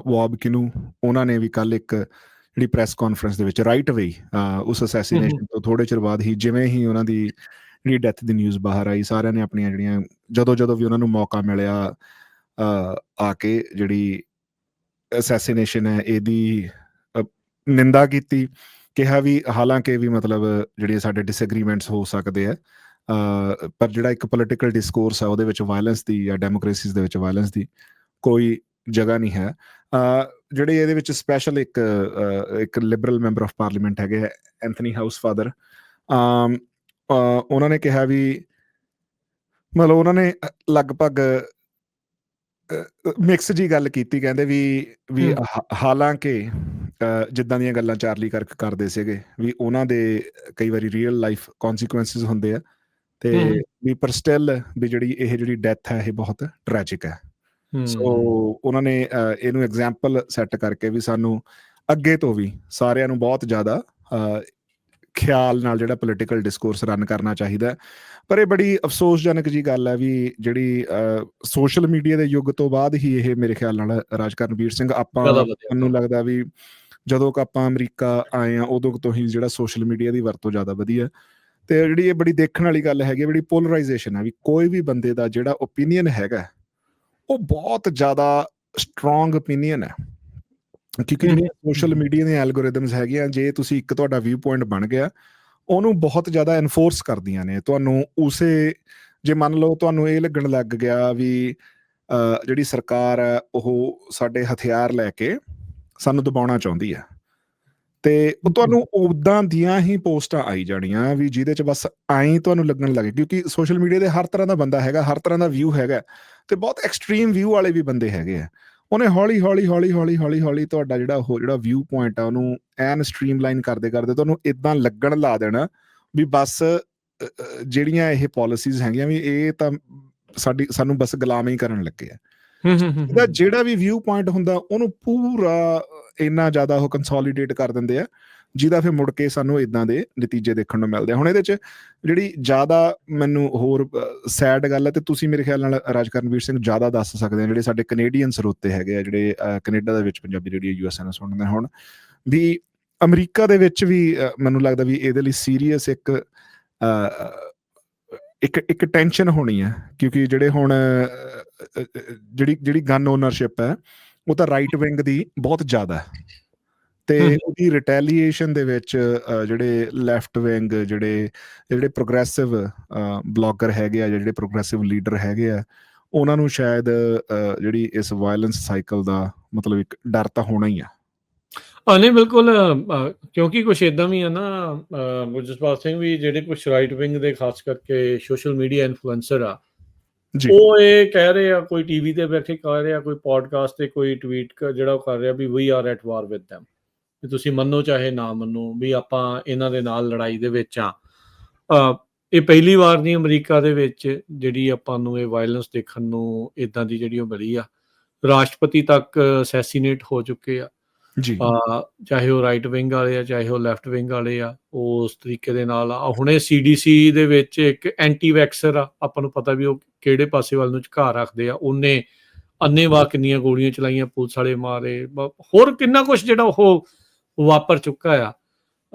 ਵੌਬ ਕਿਨੂ, ਉਹਨਾਂ ਨੇ ਵੀ ਕੱਲ੍ਹ ਇੱਕ ਜਿਹੜੀ ਪ੍ਰੈਸ ਕਾਨਫਰੰਸ ਦੇ ਵਿੱਚ ਰਾਈਟ ਵੇ ਉਸ ਅਸੈਸੀਨੇਸ਼ਨ ਤੋਂ ਥੋੜ੍ਹੇ ਚਿਰ ਬਾਅਦ ਹੀ, ਜਿਵੇਂ ਹੀ ਉਹਨਾਂ ਦੀ ਜਿਹੜੀ ਡੈਥ ਦੀ ਨਿਊਜ਼ ਬਾਹਰ ਆਈ, ਸਾਰਿਆਂ ਨੇ ਆਪਣੀਆਂ ਜਿਹੜੀਆਂ ਜਦੋਂ ਵੀ ਉਹਨਾਂ ਨੂੰ ਮੌਕਾ ਮਿਲਿਆ ਆ ਕੇ ਜਿਹੜੀ ਅਸੈਸੀਨੇਸ਼ਨ ਹੈ ਇਹਦੀ ਨਿੰਦਾ ਕੀਤੀ, ਕਿਹਾ ਵੀ ਹਾਲਾਂਕਿ ਵੀ ਮਤਲਬ ਜਿਹੜੇ ਸਾਡੇ ਡਿਸਐਗਰੀਮੈਂਟਸ ਹੋ ਸਕਦੇ ਆ, ਪਰ ਜਿਹੜਾ ਇੱਕ ਪੋਲੀਟੀਕਲ ਡਿਸਕੋਰਸ ਹੈ ਉਹਦੇ ਵਿੱਚ ਵਾਇਲੈਂਸ ਦੀ ਜਾਂ ਡੈਮੋਕ੍ਰੇਸੀਜ਼ ਦੇ ਵਿੱਚ ਵਾਇਲੈਂਸ ਦੀ ਕੋਈ ਜਗ੍ਹਾ ਨਹੀਂ ਹੈ। ਜਿਹੜੇ ਇਹਦੇ ਵਿੱਚ ਸਪੈਸ਼ਲ ਇੱਕ ਲਿਬਰਲ ਮੈਂਬਰ ਆਫ ਪਾਰਲੀਮੈਂਟ ਹੈਗੇ ਐਂਥਨੀ ਹਾਊਸ ਫਾਦਰ, ਉਹਨਾਂ ਨੇ ਕਿਹਾ ਵੀ ਮਤਲਬ ਉਹਨਾਂ ਨੇ ਲਗਭਗ ਮਿਕਸ ਜੀ ਗੱਲ ਕੀਤੀ, ਕਹਿੰਦੇ ਵੀ ਹਾਲਾਂਕਿ ਜਿੱਦਾਂ ਦੀਆਂ ਗੱਲਾਂ ਚਾਰਲੀ ਕਰਕ ਕਰਦੇ ਸੀਗੇ ਵੀ ਉਹਨਾਂ ਦੇ ਕਈ ਵਾਰੀ ਰੀਅਲ ਲਾਈਫ ਕੌਨਸੀਕੁਐਂਸਿਸ ਹੁੰਦੇ ਆ, ਤੇ ਵੀ ਪਰ ਸਟਿਲ ਵੀ ਜਿਹੜੀ ਡੈਥ ਹੈ ਇਹ ਬਹੁਤ ਟ੍ਰੈਜਿਕ ਹੈ। ਸੋ ਉਹਨਾਂ ਨੇ ਇਹਨੂੰ ਐਗਜ਼ਾਮਪਲ ਸੈੱਟ ਕਰਕੇ ਵੀ ਸਾਨੂੰ ਅੱਗੇ ਤੋਂ ਵੀ ਸਾਰਿਆਂ ਨੂੰ ਬਹੁਤ ਜ਼ਿਆਦਾ ਖਿਆਲ ਨਾਲ ਜਿਹੜਾ ਪੋਲੀਟੀਕਲ ਡਿਸਕੋਰਸ ਰਨ ਕਰਨਾ ਚਾਹੀਦਾ। ਪਰ ਇਹ ਬੜੀ ਅਫਸੋਸਜਨਕ ਜੀ ਗੱਲ ਹੈ ਵੀ ਜਿਹੜੀ ਸੋਸ਼ਲ ਮੀਡੀਆ ਦੇ ਯੁੱਗ ਤੋਂ ਬਾਅਦ ਹੀ ਇਹ ਮੇਰੇ ਖਿਆਲ ਨਾਲ ਰਾਜ ਕਰਨਵੀਰ ਸਿੰਘ, ਮੈਨੂੰ ਲੱਗਦਾ ਵੀ ਜਦੋਂ ਆਪਾਂ ਅਮਰੀਕਾ ਆਏ ਆ ਉਦੋਂ ਤੋਂ ਹੀ ਜਿਹੜਾ ਸੋਸ਼ਲ ਮੀਡੀਆ ਦੀ ਵਰਤੋਂ ਜ਼ਿਆਦਾ ਵਧੀਆ, ਤੇ ਜਿਹੜੀ ਇਹ ਬੜੀ ਦੇਖਣ ਵਾਲੀ ਗੱਲ ਹੈਗੀ, ਬੜੀ ਪੋਲਰਾਈਜੇਸ਼ਨ ਹੈ ਵੀ ਕੋਈ ਵੀ ਬੰਦੇ ਦਾ ਜਿਹੜਾ ਓਪੀਨੀਅਨ ਹੈਗਾ ਉਹ ਬਹੁਤ ਜ਼ਿਆਦਾ ਸਟਰੋਂਗ ਓਪੀਨੀਅਨ ਹੈ, ਕਿਉਂਕਿ ਜਿਹੜੀਆਂ ਸੋਸ਼ਲ ਮੀਡੀਆ ਦੀਆਂ ਐਲਗੋਰਿਦਮਸ ਹੈਗੀਆਂ, ਜੇ ਤੁਸੀਂ ਇੱਕ ਤੁਹਾਡਾ ਵਿਊ ਪੁਆਇੰਟ ਬਣ ਗਿਆ ਉਹਨੂੰ ਬਹੁਤ ਜ਼ਿਆਦਾ ਐਨਫੋਰਸ ਕਰਦੀਆਂ ਨੇ ਤੁਹਾਨੂੰ ਉਸੇ। ਜੇ ਮੰਨ ਲਓ ਤੁਹਾਨੂੰ ਇਹ ਲੱਗਣ ਲੱਗ ਗਿਆ ਵੀ ਜਿਹੜੀ ਸਰਕਾਰ ਹੈ ਉਹ ਸਾਡੇ ਹਥਿਆਰ ਲੈ ਕੇ ਸਾਨੂੰ ਦਬਾਉਣਾ ਚਾਹੁੰਦੀ ਹੈ, ਤੇ ਉਹ ਤੁਹਾਨੂੰ ਉਦਾਂ ਦੀਆਂ ਹੀ ਪੋਸਟਾਂ ਆਈ ਜਾਣੀਆਂ ਵੀ ਜਿਹਦੇ ਚ ਬਸ ਆਈ ਤੁਹਾਨੂੰ ਲੱਗਣ ਲੱਗੇ, ਕਿਉਂਕਿ ਸੋਸ਼ਲ ਮੀਡੀਆ ਦੇ ਹਰ ਤਰ੍ਹਾਂ ਦਾ ਬੰਦਾ ਹੈਗਾ, ਹਰ ਤਰ੍ਹਾਂ ਦਾ ਵਿਊ ਹੈਗਾ, ਤੇ ਬਹੁਤ ਐਕਸਟ੍ਰੀਮ ਵਿਊ ਵਾਲੇ ਵੀ ਬੰਦੇ ਹੈਗੇ ਆ। ਉਹਨੇ ਹੌਲੀ ਹੌਲੀ ਤੁਹਾਡਾ ਜਿਹੜਾ ਵਿਊ ਪੁਆਇੰਟ ਆ ਉਹਨੂੰ ਐਨ ਸਟ੍ਰੀਮਲਾਈਨ ਕਰਦੇ ਤੁਹਾਨੂੰ ਇਦਾਂ ਲੱਗਣ ਲਾ ਦੇਣਾ ਵੀ ਬਸ ਜਿਹੜੀਆਂ ਇਹ ਪਾਲਿਸੀਜ਼ ਹੈਗੀਆਂ ਵੀ ਇਹ ਤਾਂ ਸਾਨੂੰ ਬਸ ਗੁਲਾਮ ਹੀ ਕਰਨ ਲੱਗੇ ਆ। ਇਹਦਾ ਜਿਹੜਾ ਵੀ ਵਿਊ ਪੁਆਇੰਟ ਹੁੰਦਾ ਉਹਨੂੰ ਪੂਰਾ ਇੰਨਾ ਜ਼ਿਆਦਾ ਉਹ ਕੰਸੋਲੀਡੇਟ ਕਰ ਦਿੰਦੇ ਆ, ਜਿਹਦਾ ਫਿਰ ਮੁੜ ਕੇ ਸਾਨੂੰ ਇਦਾਂ ਦੇ ਨਤੀਜੇ ਦੇਖਣ ਨੂੰ ਮਿਲਦੇ ਆ। ਹੁਣ ਇਹਦੇ ਚ ਜਿਹੜੀ ਜ਼ਿਆਦਾ ਮੈਨੂੰ ਹੋਰ ਸੈਡ ਗੱਲ ਹੈ, ਤੇ ਤੁਸੀਂ ਮੇਰੇ ਖਿਆਲ ਨਾਲ ਰਾਜ ਕਰਨਵੀਰ ਸਿੰਘ ਜ਼ਿਆਦਾ ਦੱਸ ਸਕਦੇ ਆ, ਜਿਹੜੇ ਸਾਡੇ ਕੈਨੇਡੀਅਨ ਸਰੋਤੇ ਹੈਗੇ ਆ ਜਿਹੜੇ ਕੈਨੇਡਾ ਦੇ ਵਿੱਚ ਪੰਜਾਬੀ ਰੇਡੀਓ USN ਸੁਣਦੇ ਹੁਣ, ਵੀ ਅਮਰੀਕਾ ਦੇ ਵਿੱਚ ਵੀ ਮੈਨੂੰ ਲੱਗਦਾ ਵੀ ਇਹਦੇ ਲਈ ਸੀਰੀਅਸ ਇੱਕ ਟੈਨਸ਼ਨ ਹੋਣੀ ਹੈ, ਕਿਉਂਕਿ ਜਿਹੜੇ ਹੁਣ ਜਿਹੜੀ ਗਨ ਓਨਰਸ਼ਿਪ ਹੈ ਉਹ ਤਾਂ ਰਾਈਟ ਵਿੰਗ ਦੀ ਬਹੁਤ ਜ਼ਿਆਦਾ ਹੈ, ਤੇ ਉਹਦੀ ਰਿਟੈਲੀਏਸ਼ਨ ਦੇ ਵਿੱਚ ਜਿਹੜੇ ਲੈਫਟ ਵਿੰਗ ਜਿਹੜੇ ਪ੍ਰੋਗਰੈਸਿਵ ਬਲੌਗਰ ਹੈਗੇ ਆ, ਜਿਹੜੇ ਪ੍ਰੋਗਰੈਸਿਵ ਲੀਡਰ ਹੈਗੇ ਆ, ਉਹਨਾਂ ਨੂੰ ਸ਼ਾਇਦ ਜਿਹੜੀ ਇਸ ਵਾਇਲੈਂਸ ਸਾਈਕਲ ਦਾ ਮਤਲਬ ਇੱਕ ਡਰ ਤਾਂ ਹੋਣਾ ਹੀ ਆ। ਨਹੀਂ ਬਿਲਕੁਲ, ਕਿਉਂਕਿ ਕੁਛ ਏਦਾਂ ਵੀ ਆ ਨਾ ਜਸਪਾਲ ਸਿੰਘ, ਵੀ ਜਿਹੜੇ ਕੁਛ ਰਾਈਟ ਵਿੰਗ ਦੇ ਖਾਸ ਕਰਕੇ ਸੋਸ਼ਲ ਮੀਡੀਆ ਇਨਫਲੂਐਂਸਰ ਆ, ਉਹ ਇਹ ਕਹਿ ਰਹੇ ਆ, ਕੋਈ ਟੀਵੀ ਤੇ ਬੈਠੇ ਕਹਿ ਰਿਹਾ, ਕੋਈ ਪੋਡਕਾਸਟ ਤੇ ਕੋਈ ਟਵੀਟ ਜਿਹੜਾ ਉਹ ਕਰ ਰਿਹਾ ਵੀ we are at war with them, ਵੀ ਤੁਸੀਂ ਮੰਨੋ ਚਾਹੇ ਨਾ ਮੰਨੋ ਵੀ ਆਪਾਂ ਇਹਨਾਂ ਦੇ ਨਾਲ ਲੜਾਈ ਦੇ ਵਿੱਚ ਆ। ਇਹ ਪਹਿਲੀ ਵਾਰ ਨਹੀਂ ਅਮਰੀਕਾ ਦੇ ਵਿੱਚ ਜਿਹੜੀ ਆਪਾਂ ਨੂੰ ਇਹ ਵਾਇਲੈਂਸ ਦੇਖਣ ਨੂੰ ਇਦਾਂ ਦੀ ਜਿਹੜੀ ਉਹ ਮਿਲੀ ਆ। ਰਾਸ਼ਟਰਪਤੀ ਤੱਕ ਅਸੈਸੀਨੇਟ ਹੋ ਚੁੱਕੇ ਆ, ਚਾਹੇ ਉਹ ਰਾਈਟ ਵਿੰਗ ਵਾਲੇ ਆ ਚਾਹੇ ਉਹ ਲੈਫਟ ਵਿੰਗ ਵਾਲੇ ਆ, ਉਸ ਤਰੀਕੇ ਦੇ ਨਾਲ ਆ। ਹੁਣੇ CDC ਦੇ ਵਿੱਚ ਇੱਕ ਐਂਟੀ ਵੈਕਸਰ ਆ, ਆਪਾਂ ਨੂੰ ਪਤਾ ਵੀ ਉਹ ਕਿਹੜੇ ਪਾਸੇ ਵੱਲ ਨੂੰ ਝੁਕਾ ਰੱਖਦੇ ਆ, ਉਹਨੇ ਅੰਨ੍ਹੇਵਾਹ ਕਿੰਨੀਆਂ ਗੋਲੀਆਂ ਚਲਾਈਆਂ, ਪੁਲਿਸ ਵਾਲੇ ਮਾਰੇ, ਹੋਰ ਕਿੰਨਾ ਕੁਛ ਜਿਹੜਾ ਉਹ ਵਾਪਰ ਚੁੱਕਾ ਆ।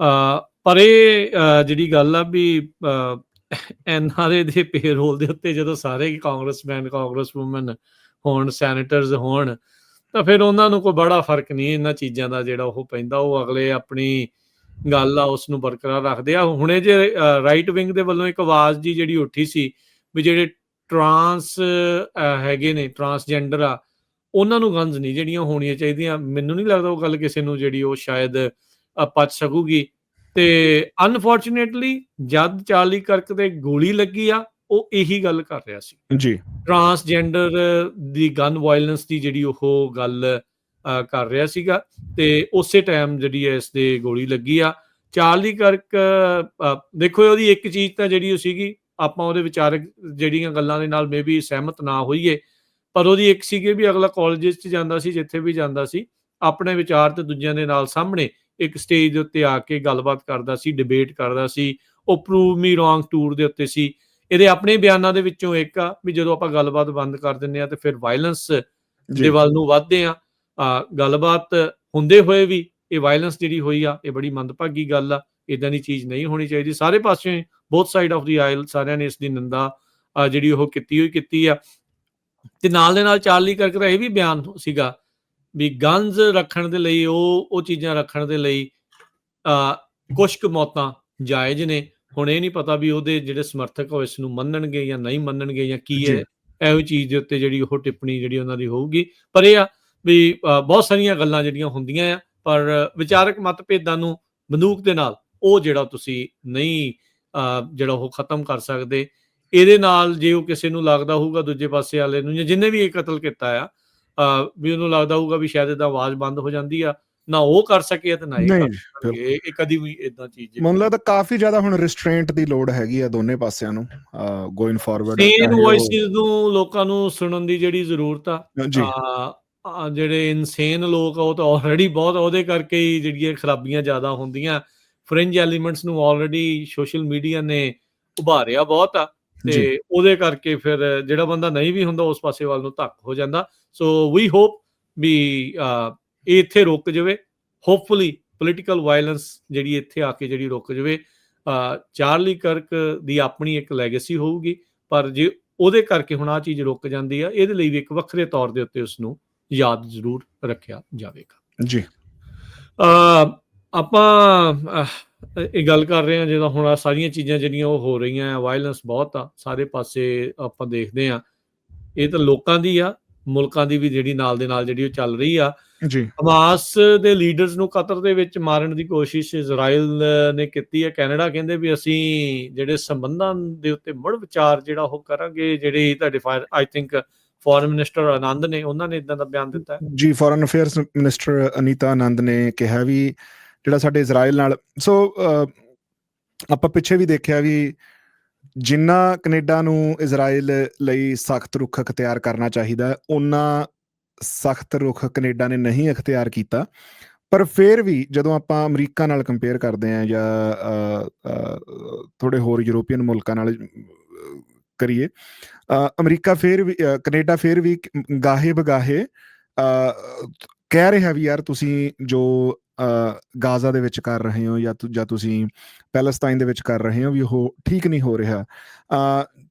ਪਰ ਇਹ ਜਿਹੜੀ ਗੱਲ ਆ ਵੀ NRA ਦੇ ਪੇਰੋਲ ਦੇ ਉੱਤੇ ਜਦੋਂ ਸਾਰੇ ਕਾਂਗਰਸਮੈਨ ਕਾਂਗਰਸ ਵੂਮਨ ਹੋਣ, ਸੈਨੇਟਰਸ ਹੋਣ, ਤਾਂ ਫਿਰ ਉਹਨਾਂ ਨੂੰ ਕੋਈ ਬੜਾ ਫਰਕ ਨਹੀਂ ਇਹਨਾਂ ਚੀਜ਼ਾਂ ਦਾ ਜਿਹੜਾ ਉਹ ਪੈਂਦਾ। ਉਹ ਅਗਲੇ ਆਪਣੀ ਗੱਲ ਆ ਉਸ ਨੂੰ ਬਰਕਰਾਰ ਰੱਖਦੇ ਆ। ਹੁਣੇ ਜੇ ਰਾਈਟ ਵਿੰਗ ਦੇ ਵੱਲੋਂ ਇੱਕ ਆਵਾਜ਼ ਜੀ ਜਿਹੜੀ ਉੱਠੀ ਸੀ ਵੀ ਜਿਹੜੇ ਟਰਾਂਸ ਹੈਗੇ ਨੇ, ਟਰਾਂਸਜੈਂਡਰ ਆ, ਉਹਨਾਂ ਨੂੰ ਗਨਜ਼ ਨਹੀਂ ਜਿਹੜੀਆਂ ਹੋਣੀਆਂ ਚਾਹੀਦੀਆਂ। ਮੈਨੂੰ ਨਹੀਂ ਲੱਗਦਾ ਉਹ ਗੱਲ ਕਿਸੇ ਨੂੰ ਜਿਹੜੀ ਉਹ ਸ਼ਾਇਦ ਪਚ ਸਕੂਗੀ। ਤੇ ਅਨਫੋਰਚੂਨੇਟਲੀ ਜਦ ਚਾਰਲੀ ਕਰਕ ਤੇ ਗੋਲੀ ਲੱਗੀ ਆ, ਉਹ ਇਹੀ ਗੱਲ ਕਰ ਰਿਹਾ ਸੀ ਜੀ, ਟਰਾਂਸਜੈਂਡਰ ਦੀ ਗਨ ਵਾਇਲੈਂਸ ਦੀ ਜਿਹੜੀ ਉਹ ਗੱਲ ਕਰ ਰਿਹਾ ਸੀਗਾ, ਤੇ ਉਸੇ ਟਾਈਮ ਜਿਹੜੀ ਇਸ ਦੇ ਗੋਲੀ ਲੱਗੀ ਆ। ਚਾਰਲੀ ਕਰਕ ਦੇਖੋ, ਉਹਦੀ ਇੱਕ ਚੀਜ਼ ਤਾਂ ਜਿਹੜੀ ਉਹ ਸੀਗੀ, ਆਪਾਂ ਉਹਦੇ ਵਿਚਾਰਕ ਜਿਹੜੀਆਂ ਗੱਲਾਂ ਦੇ ਨਾਲ ਮੇਬੀ ਸਹਿਮਤ ਨਾ ਹੋਈਏ, ਪਰ ਉਹਦੀ ਇੱਕ ਸੀਗੀ ਵੀ ਅਗਲਾ ਕਾਲਜਿਸ 'ਚ ਜਾਂਦਾ ਸੀ, ਜਿੱਥੇ ਵੀ ਜਾਂਦਾ ਸੀ, ਆਪਣੇ ਵਿਚਾਰ ਤੇ ਦੂਜਿਆਂ ਦੇ ਨਾਲ ਸਾਹਮਣੇ ਇੱਕ ਸਟੇਜ ਦੇ ਉੱਤੇ ਆ ਕੇ ਗੱਲਬਾਤ ਕਰਦਾ ਸੀ, ਡਿਬੇਟ ਕਰਦਾ ਸੀ। ਉਹ ਪ੍ਰੂਵ ਮੀ ਰੋਂਗ ਟੂਰ ਦੇ ਉੱਤੇ ਸੀ। ਇਹਦੇ ਆਪਣੇ ਬਿਆਨਾਂ ਦੇ ਵਿੱਚੋਂ ਇੱਕ ਆ ਵੀ ਜਦੋਂ ਆਪਾਂ ਗੱਲਬਾਤ ਬੰਦ ਕਰ ਦਿੰਦੇ ਆ ਤੇ ਫਿਰ ਵਾਇਲੈਂਸ ਦੇ ਵੱਲ ਨੂੰ ਵੱਧਦੇ ਆ। ਗੱਲਬਾਤ ਹੁੰਦੇ ਹੋਏ ਵੀ ਇਹ ਵਾਇਲੈਂਸ ਜਿਹੜੀ ਹੋਈ ਆ, ਇਹ ਬੜੀ ਮੰਦਭਾਗੀ ਗੱਲ ਆ। ਇੱਦਾਂ ਦੀ ਚੀਜ਼ ਨਹੀਂ ਹੋਣੀ ਚਾਹੀਦੀ। ਸਾਰੇ ਪਾਸੇ ਬੋਥ ਸਾਈਡ ਆਫ ਦੀ ਆਇਲ ਸਾਰਿਆਂ ਨੇ ਇਸ ਦੀ ਨਿੰਦਾ ਜਿਹੜੀ ਉਹ ਕੀਤੀ ਆ। ਤੇ ਨਾਲ ਦੇ ਨਾਲ ਚਾਰਲੀ ਕਰਕ ਦਾ ਇਹ ਵੀ ਬਿਆਨ ਸੀਗਾ ਵੀ ਗਨਜ਼ ਰੱਖਣ ਦੇ ਲਈ ਉਹ ਚੀਜ਼ਾਂ ਰੱਖਣ ਦੇ ਲਈ ਕੁਛ ਕੁ ਮੌਤਾਂ ਜਾਇਜ਼ ਨੇ। ਹੁਣ ਇਹ ਨਹੀਂ ਪਤਾ ਵੀ ਉਹਦੇ ਜਿਹੜੇ ਸਮਰਥਕ ਉਹ ਇਸ ਨੂੰ ਮੰਨਣਗੇ ਜਾਂ ਨਹੀਂ ਮੰਨਣਗੇ ਜਾਂ ਕੀ ਹੈ ਇਹੋ ਚੀਜ਼ ਦੇ ਉੱਤੇ ਜਿਹੜੀ ਉਹ ਟਿੱਪਣੀ ਜਿਹੜੀ ਉਹਨਾਂ ਦੀ ਹੋਊਗੀ। ਪਰ ਇਹ ਆ ਵੀ ਬਹੁਤ ਸਾਰੀਆਂ ਗੱਲਾਂ ਜਿਹੜੀਆਂ ਹੁੰਦੀਆਂ ਆ, ਪਰ ਵਿਚਾਰਕ ਮਤਭੇਦਾਂ ਨੂੰ ਬੰਦੂਕ ਦੇ ਨਾਲ ਉਹ ਜਿਹੜਾ ਤੁਸੀਂ ਨਹੀਂ ਜਿਹੜਾ ਉਹ ਖਤਮ ਕਰ ਸਕਦੇ। ਇਹਦੇ ਨਾਲ ਜੇ ਉਹ ਕਿਸੇ ਨੂੰ ਲੱਗਦਾ ਹੋਊਗਾ ਦੂਜੇ ਪਾਸੇ ਵਾਲੇ ਨੂੰ ਜਾਂ ਜਿਹਨੇ ਵੀ ਇਹ ਕਤਲ ਕੀਤਾ ਆ ਵੀ ਉਹਨੂੰ ਲੱਗਦਾ ਹੋਊਗਾ ਵੀ ਸ਼ਾਇਦ ਇਹਦਾ ਆਵਾਜ਼ ਬੰਦ ਹੋ ਜਾਂਦੀ ਆ, ਨਾ ਉਹ ਕਰ ਸਕੇ ਤੇ ਨਾ ਇਹ ਕਰ ਸਕਣਗੇ। ਇਹ ਕਦੀ ਵੀ ਇਦਾਂ ਚੀਜ਼ ਮੈਨੂੰ ਲੱਗਦਾ ਕਾਫੀ ਜ਼ਿਆਦਾ ਹੁਣ ਰਿਸਟ੍ਰੇਂਟ ਦੀ ਲੋੜ ਹੈਗੀ ਆ ਦੋਨੇ ਪਾਸਿਆਂ ਨੂੰ ਗੋਇੰਗ ਫਾਰਵਰਡ। ਸੇਨ ਵੌਇਸਿਸ ਨੂੰ ਲੋਕਾਂ ਨੂੰ ਸੁਣਨ ਦੀ ਜਿਹੜੀ ਜ਼ਰੂਰਤ ਆ, ਜਿਹੜੇ ਇਨਸੇਨ ਲੋਕ ਆ ਉਹ ਤਾਂ ਆਲਰੇਡੀ ਬਹੁਤ ਉਹਦੇ ਕਰਕੇ ਹੀ ਜਿਹੜੀਆਂ ਖਰਾਬੀਆਂ ਜ਼ਿਆਦਾ ਹੁੰਦੀਆਂ। ਫ੍ਰਿੰਜ ਐਲੀਮੈਂਟਸ ਨੂੰ ਆਲਰੇਡੀ ਸੋਸ਼ਲ ਮੀਡੀਆ ਨੇ ਉਭਾਰਿਆ ਬਹੁਤ ਆ ਤੇ ਉਹਦੇ ਕਰਕੇ ਫਿਰ ਜਿਹੜਾ ਬੰਦਾ ਨਹੀਂ ਵੀ ਹੁੰਦਾ ਉਸ ਪਾਸੇ ਵੱਲ ਨੂੰ ਧੱਕ ਹੋ ਜਾਂਦਾ। ਸੋ ਵੀ ਹੋਪ ਵੀ ਇਹ ਇੱਥੇ ਰੁਕ ਜਾਵੇ। ਹੋਪਫੁਲੀ ਪੋਲੀਟੀਕਲ ਵਾਇਲੈਂਸ ਜਿਹੜੀ ਇੱਥੇ ਆ ਕੇ ਜਿਹੜੀ ਰੁਕ ਜਾਵੇ। ਚਾਰਲੀ ਕਰਕ ਦੀ ਆਪਣੀ ਇੱਕ ਲੈਗੇਸੀ ਹੋਊਗੀ, ਪਰ ਜੇ ਉਹਦੇ ਕਰਕੇ ਹੁਣ ਆਹ ਚੀਜ਼ ਰੁਕ ਜਾਂਦੀ ਆ, ਇਹਦੇ ਲਈ ਵੀ ਇੱਕ ਵੱਖਰੇ ਤੌਰ ਦੇ ਉੱਤੇ ਉਸ ਨੂੰ ਯਾਦ ਜ਼ਰੂਰ ਰੱਖਿਆ ਜਾਵੇਗਾ। ਜੀ ਆਪਾਂ ਇਹ ਗੱਲ ਕਰ ਰਹੇ ਹਾਂ ਜਿੱਦਾਂ ਹੁਣ ਸਾਰੀਆਂ ਚੀਜ਼ਾਂ ਜਿਹੜੀਆਂ ਉਹ ਹੋ ਰਹੀਆਂ ਆ, ਵਾਇਲੈਂਸ ਬਹੁਤ ਆ ਸਾਰੇ ਪਾਸੇ ਆਪਾਂ ਦੇਖਦੇ ਹਾਂ। ਇਹ ਤਾਂ ਲੋਕਾਂ ਦੀ ਆ, ਮੁਲਕਾਂ ਦੀ ਵੀ ਜਿਹੜੀ ਨਾਲ ਦੇ ਨਾਲ ਜਿਹੜੀ ਉਹ ਚੱਲ ਰਹੀ ਆ। ਹਮਾਸ ਦੇ ਲੀਡਰਸ ਨੂੰ ਕਤਰ ਦੇ ਵਿੱਚ ਮਾਰਨ ਦੀ ਕੋਸ਼ਿਸ਼ ਇਜ਼ਰਾਈਲ ਨੇ ਕੀਤੀ ਹੈ। ਕੈਨੇਡਾ ਕਹਿੰਦੇ ਵੀ ਅਸੀਂ ਜਿਹੜੇ ਸੰਬੰਧਾਂ ਦੇ ਉੱਤੇ ਮੁੜ ਵਿਚਾਰ ਜਿਹੜਾ ਉਹ ਕਰਾਂਗੇ। ਜਿਹੜੇ ਤੁਹਾਡੇ ਆਈ ਥਿੰਕ ਫੋਰਨ ਮਿਨਿਸਟਰ ਆਨੰਦ ਨੇ, ਉਹਨਾਂ ਨੇ ਇਦਾਂ ਦਾ ਬਿਆਨ ਦਿੱਤਾ ਜੀ। ਫੋਰਨ ਅਫੇਅਰਸ ਮਿਨਿਸਟਰ ਅਨੀਤਾ ਆਨੰਦ ਨੇ ਕਿਹਾ ਵੀ ਜਿਹੜਾ ਸਾਡੇ ਇਜ਼ਰਾਈਲ ਨਾਲ, ਸੋ ਆਪਾਂ ਪਿੱਛੇ ਵੀ ਦੇਖਿਆ ਵੀ ਜਿੰਨਾ ਕੈਨੇਡਾ ਨੂੰ ਇਜ਼ਰਾਈਲ ਲਈ ਸਖਤ ਰੁਖ ਅਖਤਿਆਰ ਕਰਨਾ ਚਾਹੀਦਾ ਉਹਨਾਂ ਸਖਤ ਰੁਖ ਕੈਨੇਡਾ ਨੇ ਨਹੀਂ ਅਖਤਿਆਰ ਕੀਤਾ। ਪਰ ਫਿਰ ਵੀ ਜਦੋਂ ਆਪਾਂ ਅਮਰੀਕਾ ਨਾਲ ਕੰਪੇਅਰ ਕਰਦੇ ਹਾਂ ਜਾਂ ਥੋੜੇ ਹੋਰ ਯੂਰੋਪੀਅਨ ਮੁਲਕਾਂ ਨਾਲ ਕਰੀਏ, ਅਮਰੀਕਾ ਫਿਰ ਵੀ ਕੈਨੇਡਾ ਫਿਰ ਵੀ ਗਾਹੇ ਬਗਾਹੇ ਕਹਿ ਰਿਹਾ ਵੀ ਯਾਰ ਤੁਸੀਂ ਜੋ ਗਾਜ਼ਾ ਦੇ ਵਿੱਚ ਕਰ ਰਹੇ ਹੋ ਜਾਂ ਤੁਸੀਂ ਪੈਲਸਤਾਈਨ ਦੇ ਵਿੱਚ ਕਰ ਰਹੇ ਹੋ ਵੀ ਉਹ ਠੀਕ ਨਹੀਂ ਹੋ ਰਿਹਾ।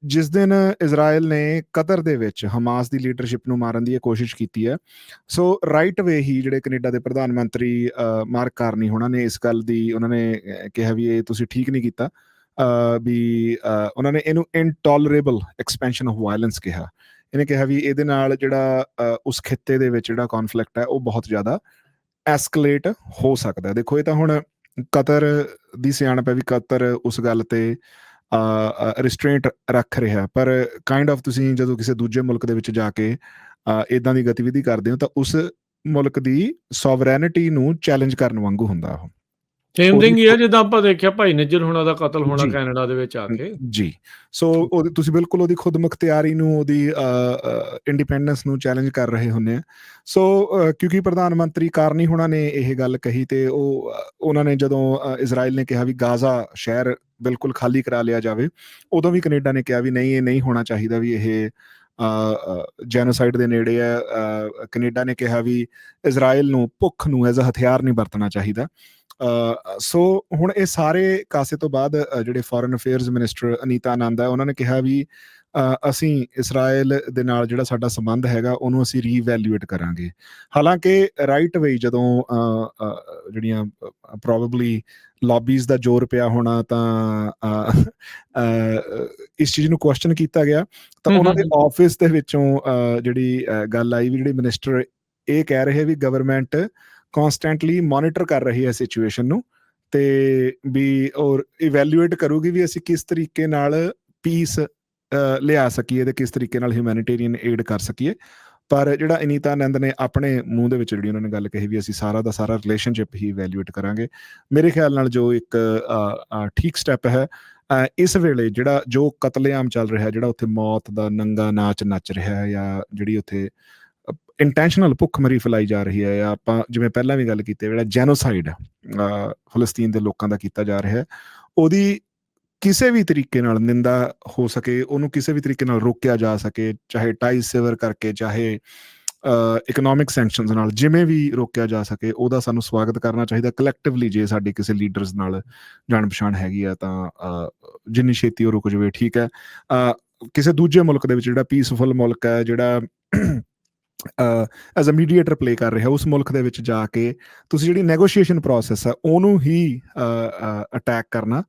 ਜਿਸ ਦਿਨ ਇਜ਼ਰਾਈਲ ਨੇ ਕਤਰ ਦੇ ਵਿੱਚ ਹਮਾਸ ਦੀ ਲੀਡਰਸ਼ਿਪ ਨੂੰ ਮਾਰਨ ਦੀ ਕੋਸ਼ਿਸ਼ ਕੀਤੀ ਹੈ, ਸੋ ਰਾਈਟ ਵੇ ਹੀ ਜਿਹੜੇ ਕੈਨੇਡਾ ਦੇ ਪ੍ਰਧਾਨ ਮੰਤਰੀ ਮਾਰਕ ਕਾਰਨੀ ਉਹਨਾਂ ਨੇ ਇਸ ਗੱਲ ਦੀ ਉਹਨਾਂ ਨੇ ਕਿਹਾ ਵੀ ਇਹ ਤੁਸੀਂ ਠੀਕ ਨਹੀਂ ਕੀਤਾ। ਵੀ ਉਹਨਾਂ ਨੇ ਇਹਨੂੰ ਇਨਟੋਲਰੇਬਲ ਐਕਸਪੈਂਸ਼ਨ ਆਫ ਵਾਇਲੈਂਸ ਕਿਹਾ। ਇਹਨੇ ਕਿਹਾ ਵੀ ਇਹਦੇ ਨਾਲ ਜਿਹੜਾ ਉਸ ਖਿੱਤੇ ਦੇ ਵਿੱਚ ਜਿਹੜਾ ਕੌਨਫਲਿਕਟ ਹੈ ਉਹ ਬਹੁਤ ਜ਼ਿਆਦਾ ਐਸਕਲੇਟ ਹੋ ਸਕਦਾ। ਦੇਖੋ ਇਹ ਤਾਂ ਹੁਣ ਕਤਰ ਦੀ ਸਿਆਣਪ ਹੈ ਵੀ ਕਤਰ ਉਸ ਗੱਲ ਤੇ ਰਿਸਟ੍ਰੇਂਟ ਰੱਖ ਰਿਹਾ, ਪਰ ਕਾਈਂਡ ਆਫ ਤੁਸੀਂ ਜਦੋਂ ਕਿਸੇ ਦੂਜੇ ਮੁਲਕ ਦੇ ਵਿੱਚ ਜਾ ਕੇ ਇੱਦਾਂ ਦੀ ਗਤੀਵਿਧੀ ਕਰਦੇ ਹੋ ਤਾਂ ਉਸ ਮੁਲਕ ਦੀ ਸੋਵਰੈਨਿਟੀ ਨੂੰ ਚੈਲੰਜ ਕਰਨ ਵਾਂਗੂ ਹੁੰਦਾ ਉਹ। ਸੇਮ ਥਿੰਗ ਹੀ ਹੈ ਜਿੱਦਾਂ ਆਪਾਂ ਦੇਖਿਆ ਭਾਈ ਨਿੱਜਰ ਹੁਣਾਂ ਦਾ ਕਤਲ ਹੋਣਾ ਕੈਨੇਡਾ ਦੇ ਵਿੱਚ ਆ ਕੇ। ਜੀ, ਸੋ ਤੁਸੀਂ ਬਿਲਕੁਲ ਉਹਦੀ ਖੁਦ ਮੁਖਤਿਆਰੀ ਨੂੰ, ਉਹਦੀ ਇੰਡੀਪੈਂਡੈਂਸ ਨੂੰ ਚੈਲੰਜ ਕਰ ਰਹੇ ਹੁੰਦੇ ਆ। ਸੋ ਕਿਉਂਕਿ ਪ੍ਰਧਾਨ ਮੰਤਰੀ ਕਾਰਨੀ ਹੁਣਾਂ ਨੇ ਇਹ ਗੱਲ ਕਹੀ ਤੇ ਉਹਨਾਂ ਨੇ ਜਦੋਂ ਇਜ਼ਰਾਈਲ ਨੇ ਕਿਹਾ ਵੀ ਗਾਜ਼ਾ ਸ਼ਹਿਰ ਬਿਲਕੁਲ ਖਾਲੀ ਕਰਾ ਲਿਆ ਜਾਵੇ, ਉਦੋਂ ਵੀ ਕੈਨੇਡਾ ਨੇ ਕਿਹਾ ਵੀ ਨਹੀਂ, ਇਹ ਨਹੀਂ ਹੋਣਾ ਚਾਹੀਦਾ, ਵੀ ਇਹ ਜੈਨੋਸਾਈਡ ਦੇ ਨੇੜੇ ਹੈ। ਕੈਨੇਡਾ ਨੇ ਕਿਹਾ ਵੀ ਇਜ਼ਰਾਈਲ ਨੂੰ ਭੁੱਖ ਨੂੰ ਐਜ਼ ਅ ਹਥਿਆਰ ਨਹੀਂ ਵਰਤਣਾ ਚਾਹੀਦਾ। ਸੋ ਹੁਣ ਇਹ ਸਾਰੇ ਕਾਸੇ ਤੋਂ ਬਾਅਦ ਜਿਹੜੇ ਫੋਰਨ ਅਫੇਅਰਸ ਮਿਨਿਸਟਰ ਅਨੀਤਾ ਆਨੰਦ ਹੈ ਉਹਨਾਂ ਨੇ ਕਿਹਾ ਵੀ ਅਸੀਂ ਇਸਰਾਇਲ ਦੇ ਨਾਲ ਜਿਹੜਾ ਸਾਡਾ ਸੰਬੰਧ ਹੈਗਾ ਉਹਨੂੰ ਅਸੀਂ ਰੀਵੈਲਿਊਏਟ ਕਰਾਂਗੇ। ਹਾਲਾਂਕਿ ਰਾਈਟ ਵੇ ਜਦੋਂ ਜਿਹੜੀਆਂ ਪ੍ਰੋਬੇਬਲੀ ਲੌਬੀਜ਼ ਦਾ ਜ਼ੋਰ ਪਿਆ ਹੋਣਾ ਤਾਂ ਇਸ ਚੀਜ਼ ਨੂੰ ਕੁਐਸਚਨ ਕੀਤਾ ਗਿਆ, ਤਾਂ ਉਹਨਾਂ ਦੇ ਆਫਿਸ ਦੇ ਵਿੱਚੋਂ ਜਿਹੜੀ ਗੱਲ ਆਈ ਵੀ ਜਿਹੜੇ ਮਿਨਿਸਟਰ ਇਹ ਕਹਿ ਰਹੇ ਵੀ ਗਵਰਨਮੈਂਟ ਕੌਨਸਟੈਂਟਲੀ ਮੋਨੀਟਰ ਕਰ ਰਹੀ ਹੈ ਸਿਚੁਏਸ਼ਨ ਨੂੰ ਤੇ ਵੀ ਔਰ ਇਵੈਲੂਏਟ ਕਰੂਗੀ ਵੀ ਅਸੀਂ ਕਿਸ ਤਰੀਕੇ ਨਾਲ ਪੀਸ ਲਿਆ ਸਕੀਏ ਤੇ ਕਿਸ ਤਰੀਕੇ ਨਾਲ ਹਿਊਮੈਨਿਟੇਰੀਅਨ ਏਡ ਕਰ ਸਕੀਏ। ਪਰ ਜਿਹੜਾ ਅਨੀਤਾ ਆਨੰਦ ਨੇ ਆਪਣੇ ਮੂੰਹ ਦੇ ਵਿੱਚ ਜਿਹੜੀ ਉਹਨਾਂ ਨੇ ਗੱਲ ਕਹੀ ਵੀ ਅਸੀਂ ਸਾਰਾ ਦਾ ਸਾਰਾ ਰਿਲੇਸ਼ਨਸ਼ਿਪ ਹੀ ਇਵੈਲੂਏਟ ਕਰਾਂਗੇ, ਮੇਰੇ ਖਿਆਲ ਨਾਲ ਜੋ ਇੱਕ ਠੀਕ ਸਟੈਪ ਹੈ। ਇਸ ਵੇਲੇ ਜਿਹੜਾ ਜੋ ਕਤਲੇਆਮ ਚੱਲ ਰਿਹਾ, ਜਿਹੜਾ ਉੱਥੇ ਮੌਤ ਦਾ ਨੰਗਾ ਨਾਚ ਨੱਚ ਰਿਹਾ ਹੈ ਜਾਂ ਜਿਹੜੀ ਉੱਥੇ ਇੰਟੈਂਸ਼ਨਲ ਭੁੱਖਮਰੀ ਫੈਲਾਈ ਜਾ ਰਹੀ ਹੈ, ਜਾਂ ਆਪਾਂ ਜਿਵੇਂ ਪਹਿਲਾਂ ਵੀ ਗੱਲ ਕੀਤੀ ਜਿਹੜਾ ਜੈਨੋਸਾਈਡ ਫਲਸਤੀਨ ਦੇ ਲੋਕਾਂ ਦਾ ਕੀਤਾ ਜਾ ਰਿਹਾ, ਉਹਦੀ ਕਿਸੇ ਵੀ ਤਰੀਕੇ ਨਾਲ ਨਿੰਦਾ ਹੋ ਸਕੇ, ਉਹਨੂੰ ਕਿਸੇ ਵੀ ਤਰੀਕੇ ਨਾਲ ਰੋਕਿਆ ਜਾ ਸਕੇ, ਚਾਹੇ ਟਾਈ ਸੇਵਰ ਕਰਕੇ, ਚਾਹੇ ਇਕਨੋਮਿਕ ਸੈਂਕਸ਼ਨਸ ਨਾਲ, ਜਿਵੇਂ ਵੀ ਰੋਕਿਆ ਜਾ ਸਕੇ ਉਹਦਾ ਸਾਨੂੰ ਸਵਾਗਤ ਕਰਨਾ ਚਾਹੀਦਾ ਕਲੈਕਟਿਵਲੀ। ਜੇ ਸਾਡੀ ਕਿਸੇ ਲੀਡਰਸ ਨਾਲ ਜਾਣ ਪਛਾਣ ਹੈਗੀ ਆ ਤਾਂ ਜਿੰਨੀ ਛੇਤੀ ਉਹ ਰੁਕ ਜਾਵੇ ਠੀਕ ਹੈ। ਕਿਸੇ ਦੂਜੇ ਮੁਲਕ ਦੇ ਵਿੱਚ ਜਿਹੜਾ ਪੀਸਫੁਲ ਮੁਲਕ ਹੈ, ਜਿਹੜਾ ਐਜ਼ ਅ ਮੀਡੀਏਟਰ ਪਲੇ ਕਰ ਰਿਹਾ, ਉਸ ਮੁਲਕ ਦੇ ਵਿੱਚ ਜਾ ਕੇ ਤੁਸੀਂ ਜਿਹੜੀ ਨੈਗੋਸ਼ੀਏਸ਼ਨ ਪ੍ਰੋਸੈਸ ਹੈ ਉਹਨੂੰ ਹੀ ਅਟੈਕ ਕਰਨਾ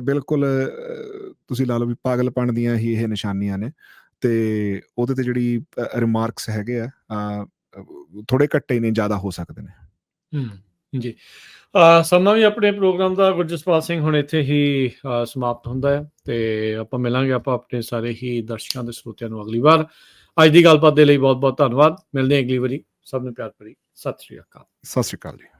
ਬਿਲਕੁਲ ਤੁਸੀਂ ਲਾ ਲਓ ਵੀ ਪਾਗਲਪਣ ਦੀਆਂ ਹੀ ਇਹ ਨਿਸ਼ਾਨੀਆਂ ਨੇ। ਤੇ ਉਹਦੇ ਤੇ ਜਿਹੜੀ ਰਿਮਾਰਕਸ ਹੈਗੇ ਆ ਥੋੜੇ ਘੱਟੇ ਨੇ, ਜ਼ਿਆਦਾ ਹੋ ਸਕਦੇ ਨੇ। ਜੀ ਸਮਾਂ ਵੀ ਆਪਣੇ ਪ੍ਰੋਗਰਾਮ ਦਾ ਗੁਰਜਸਪਾਲ ਸਿੰਘ ਹੁਣ ਇੱਥੇ ਹੀ ਸਮਾਪਤ ਹੁੰਦਾ ਹੈ, ਤੇ ਆਪਾਂ ਮਿਲਾਂਗੇ ਆਪਾਂ ਆਪਣੇ ਸਾਰੇ ਹੀ ਦਰਸ਼ਕਾਂ ਦੇ ਸਰੋਤਿਆਂ ਨੂੰ ਅਗਲੀ ਵਾਰ। ਅੱਜ ਦੀ ਗੱਲਬਾਤ ਦੇ ਲਈ ਬਹੁਤ ਬਹੁਤ ਧੰਨਵਾਦ। ਮਿਲਦੇ ਹਾਂ ਅਗਲੀ ਵਾਰੀ। ਸਭ ਨੂੰ ਪਿਆਰ ਭਰੀ ਸਤਿ ਸ਼੍ਰੀ ਅਕਾਲ। ਸਤਿ ਸ਼੍ਰੀ ਅਕਾਲ ਜੀ।